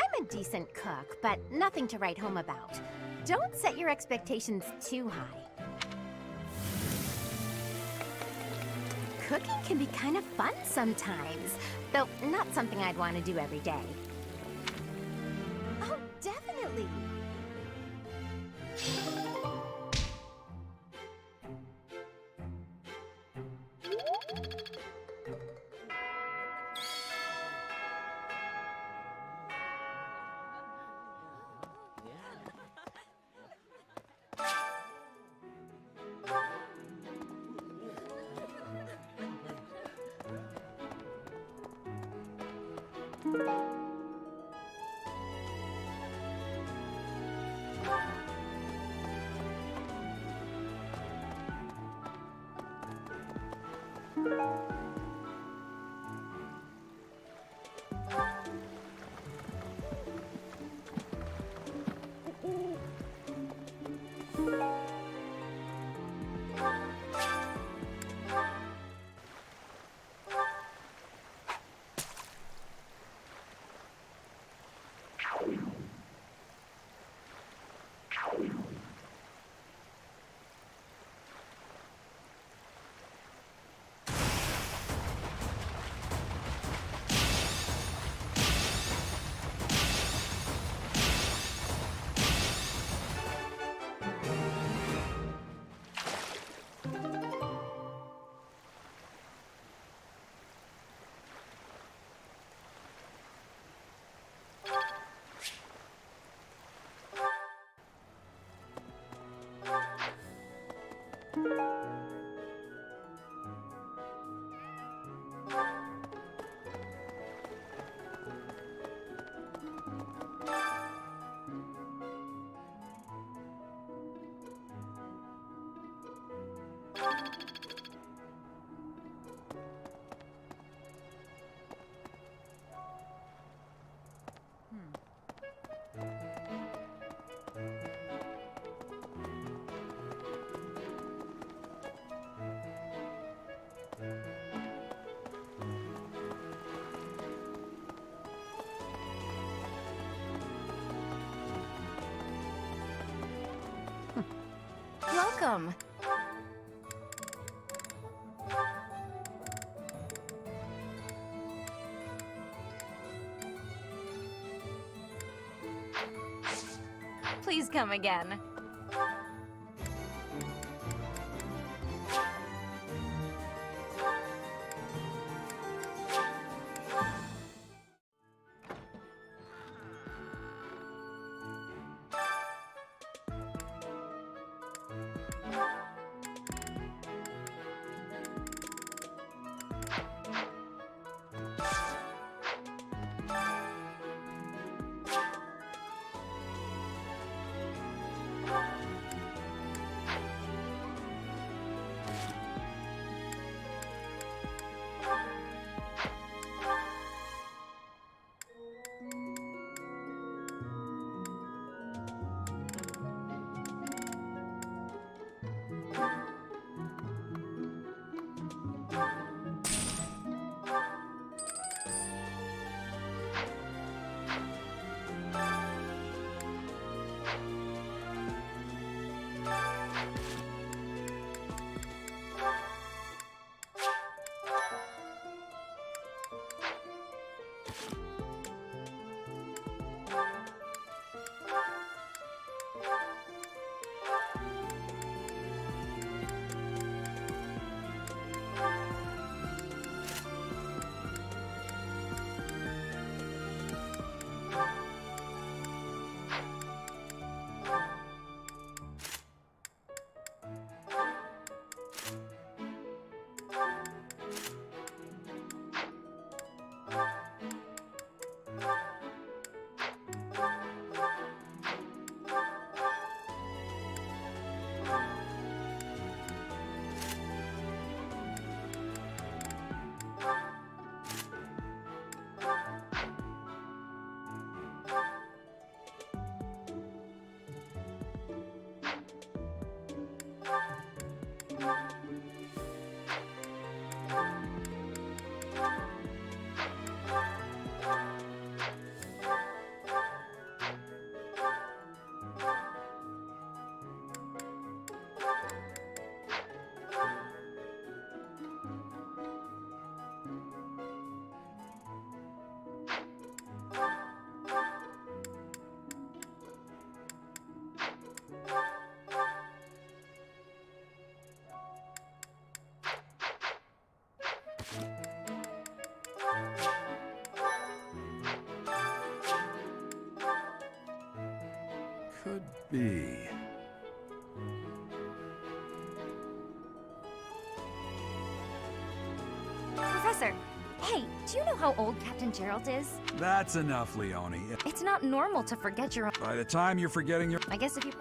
I'm a decent cook, but nothing to write home about. Don't set your expectations too high. Cooking can be kind of fun sometimes, though not something I'd want to do every day. Oh, definitely! Welcome. Please come again. Could be. Professor, hey, do you know how old Captain Gerald is? That's enough, Leone. It's not normal to forget your own. By the time you're forgetting your... I guess if you...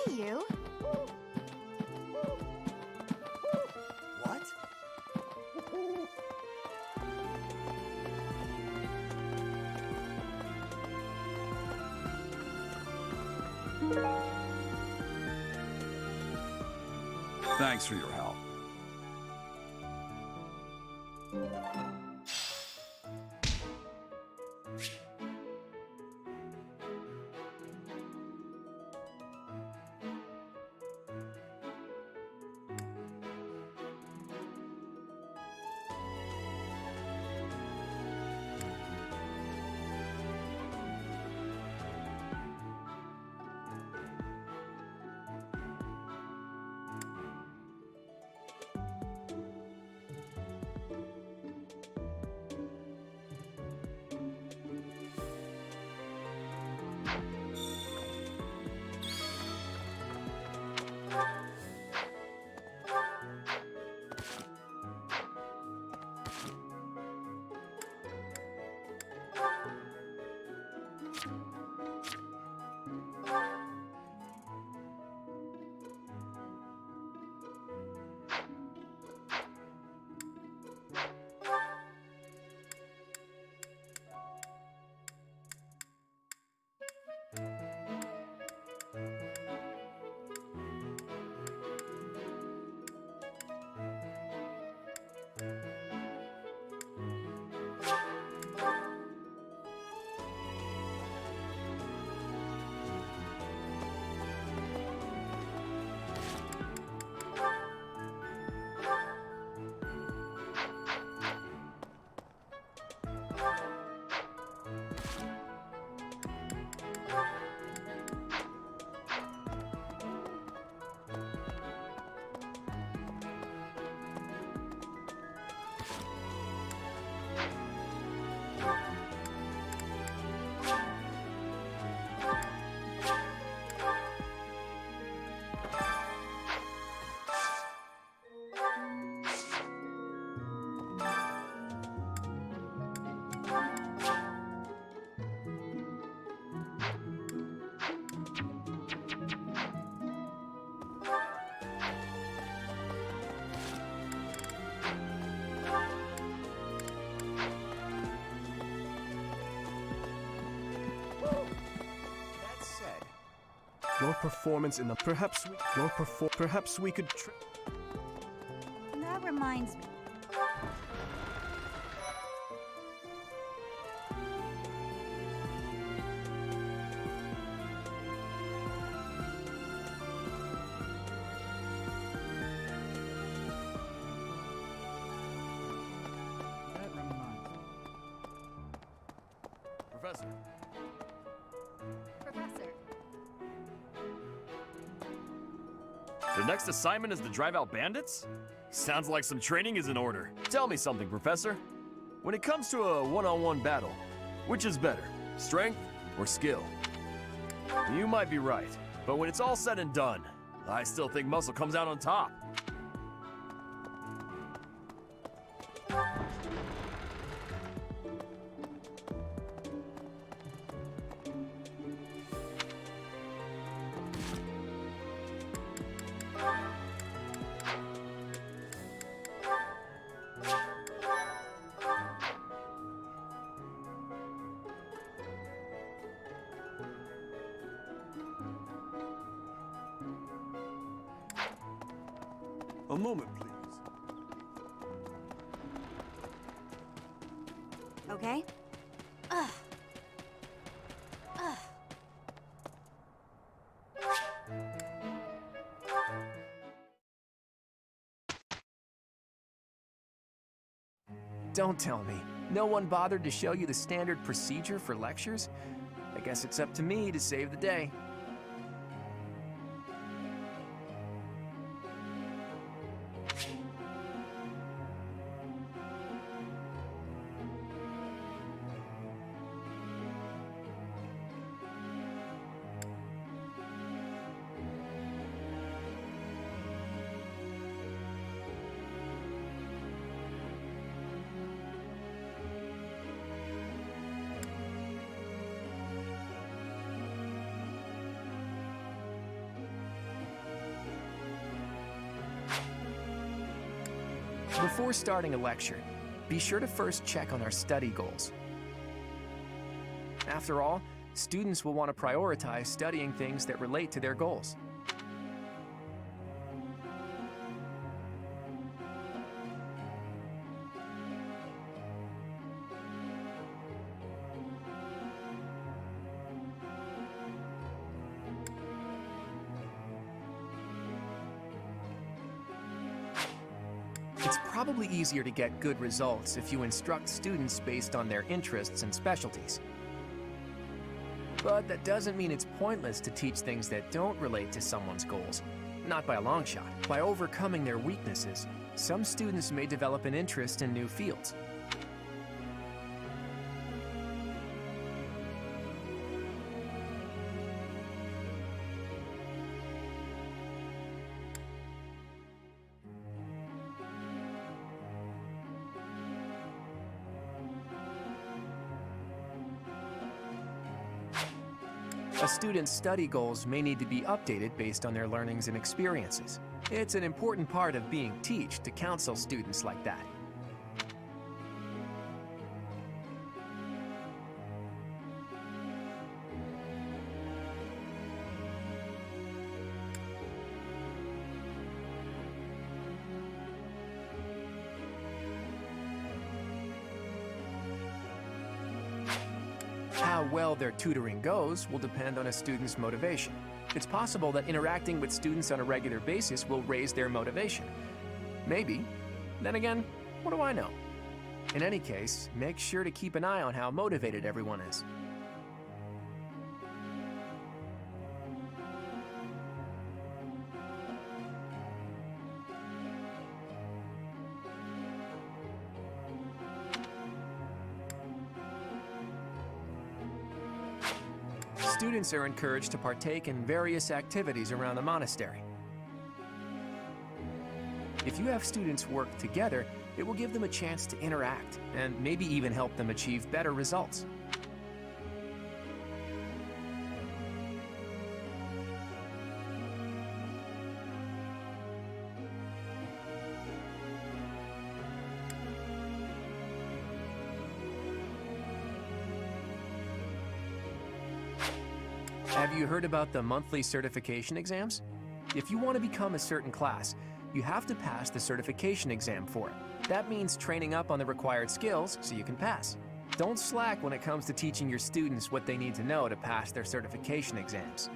Hey, you. What? Thanks for your help. Your performance in the perhaps we could. That reminds me. Professor. Professor. The next assignment is to drive out bandits? Sounds like some training is in order. Tell me something, Professor. When it comes to a one-on-one battle, which is better, strength or skill? You might be right, but when it's all said and done, I still think muscle comes out on top. A moment, please. Okay? Ugh. Ugh. Don't tell me. No one bothered to show you the standard procedure for lectures? I guess it's up to me to save the day. Before starting a lecture, be sure to first check on our study goals. After all, students will want to prioritize studying things that relate to their goals. It's probably easier to get good results if you instruct students based on their interests and specialties. But that doesn't mean it's pointless to teach things that don't relate to someone's goals. Not by a long shot. By overcoming their weaknesses, some students may develop an interest in new fields. A student's study goals may need to be updated based on their learnings and experiences. It's an important part of being teach to counsel students like that. How well their tutoring goes will depend on a student's motivation. It's possible that interacting with students on a regular basis will raise their motivation. Maybe. Then again, what do I know? In any case, make sure to keep an eye on how motivated everyone is. Students are encouraged to partake in various activities around the monastery. If you have students work together, it will give them a chance to interact and maybe even help them achieve better results. Have you heard about the monthly certification exams? If you want to become a certain class, you have to pass the certification exam for it. That means training up on the required skills so you can pass. Don't slack when it comes to teaching your students what they need to know to pass their certification exams.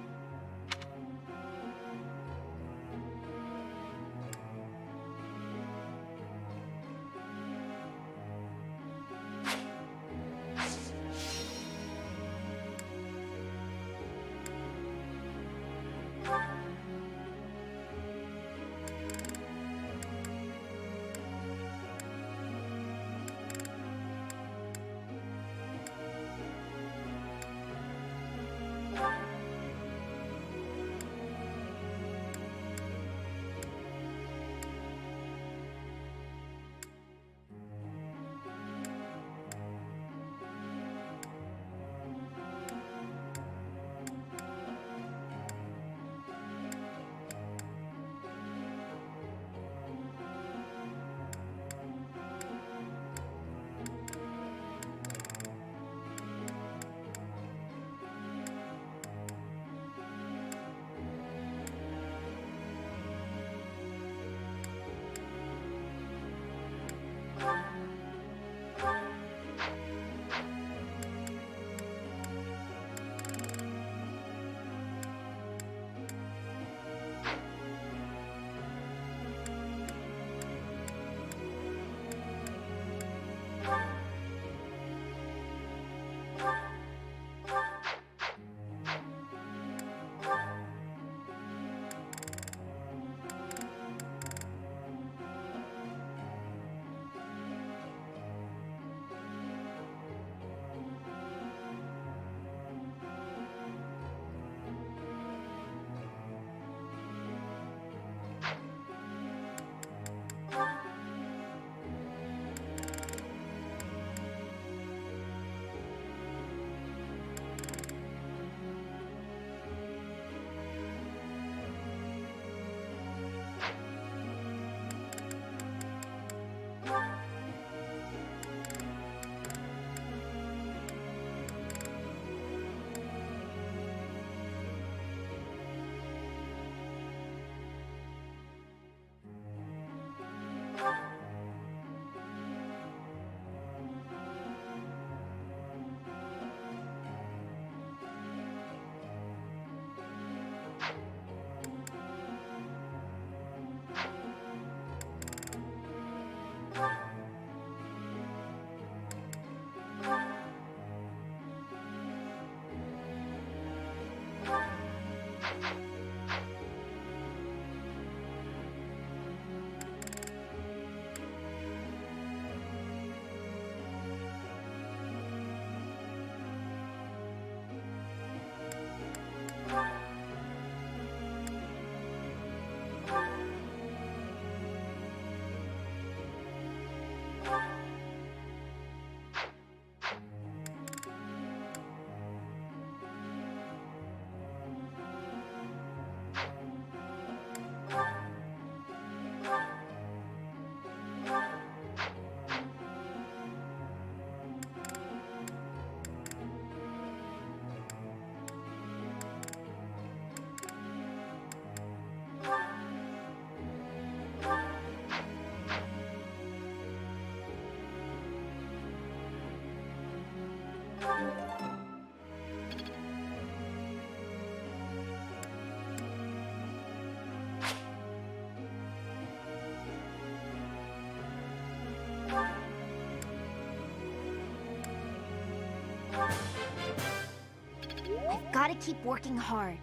I've got to keep working hard.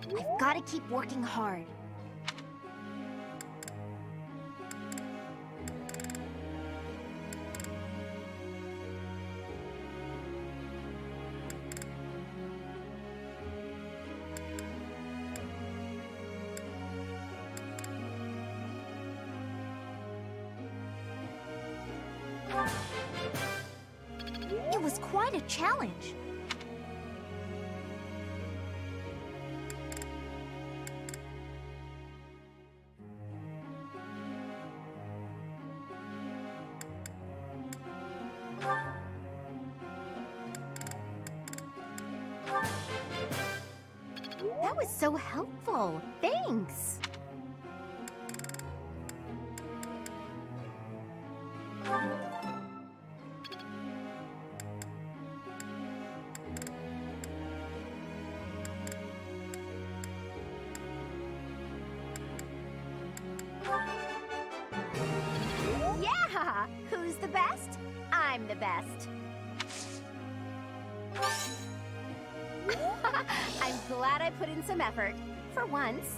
I've got to keep working hard. It was was quite a challenge. That was so helpful. Thanks. Yeah! Who's the best? I'm the best. I'm glad I put in some effort. For once.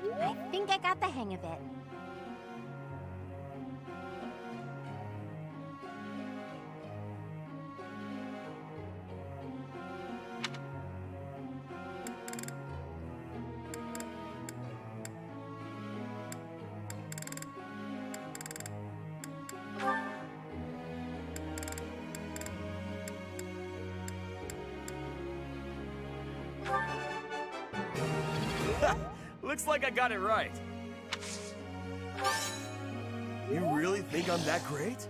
I think I got the hang of it. Looks like I got it right. You really think I'm that great?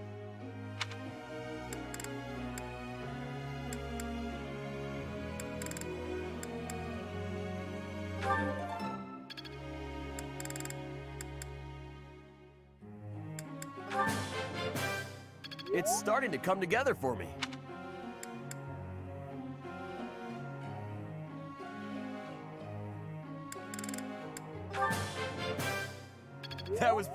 It's starting to come together for me. That was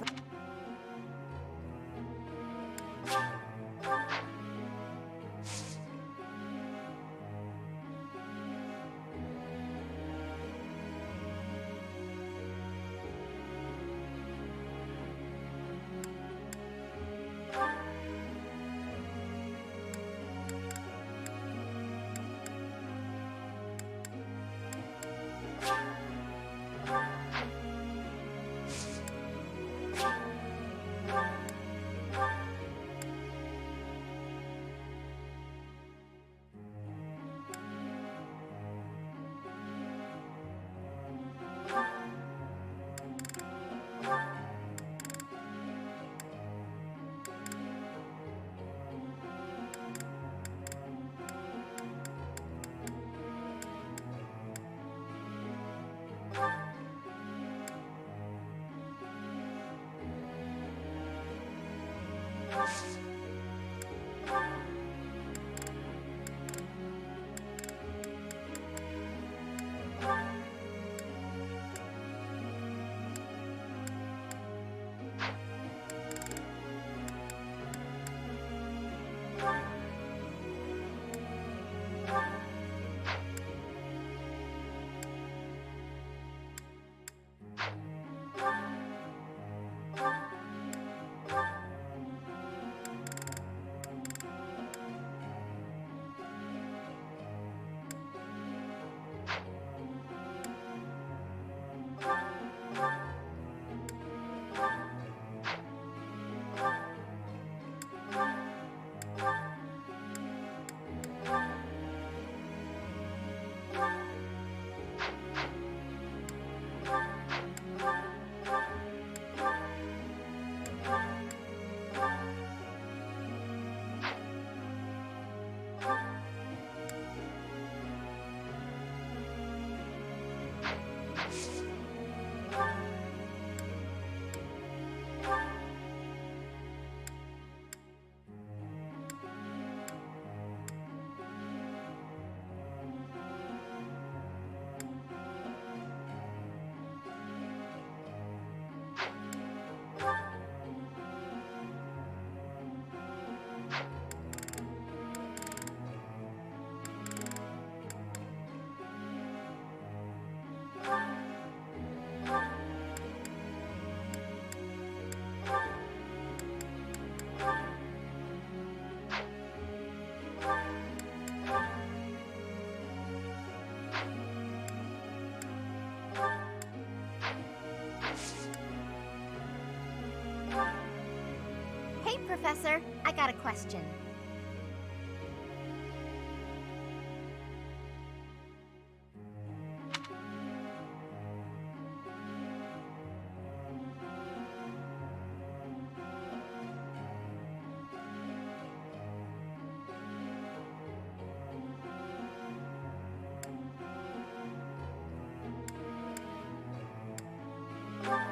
Professor, I got a question.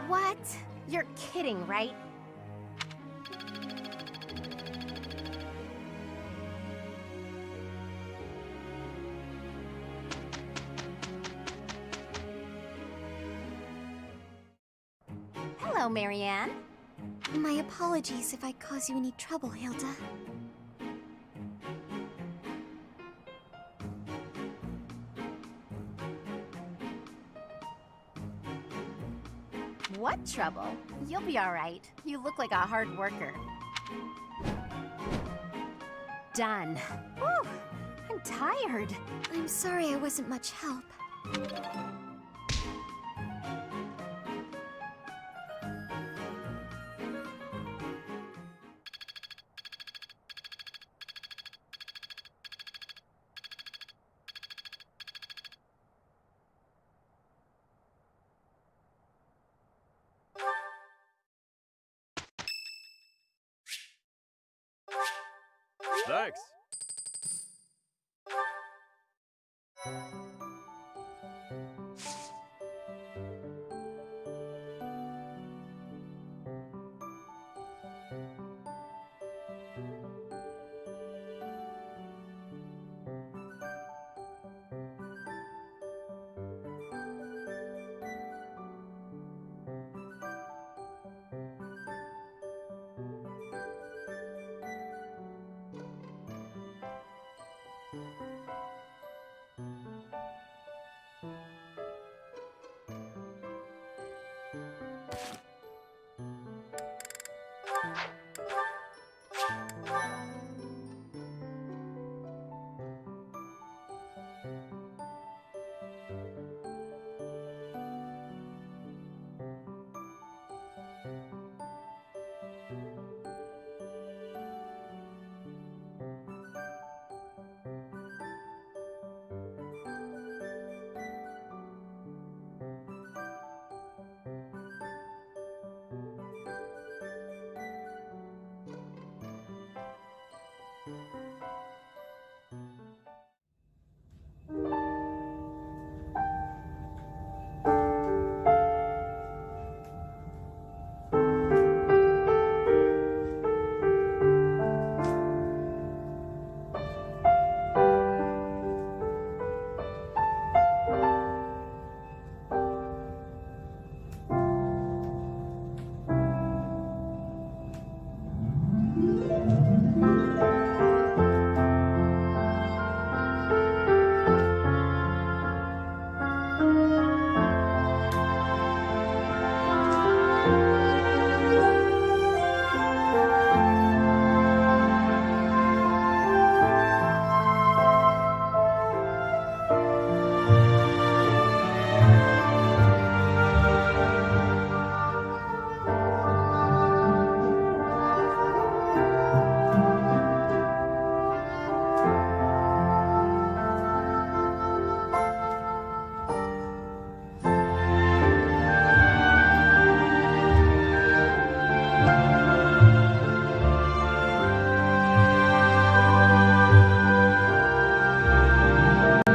What? You're kidding, right? Hello, Marianne. My apologies if I cause you any trouble, Hilda. What trouble? You'll be all right. You look like a hard worker. Done. Whew, I'm tired. I'm sorry I wasn't much help. Thanks.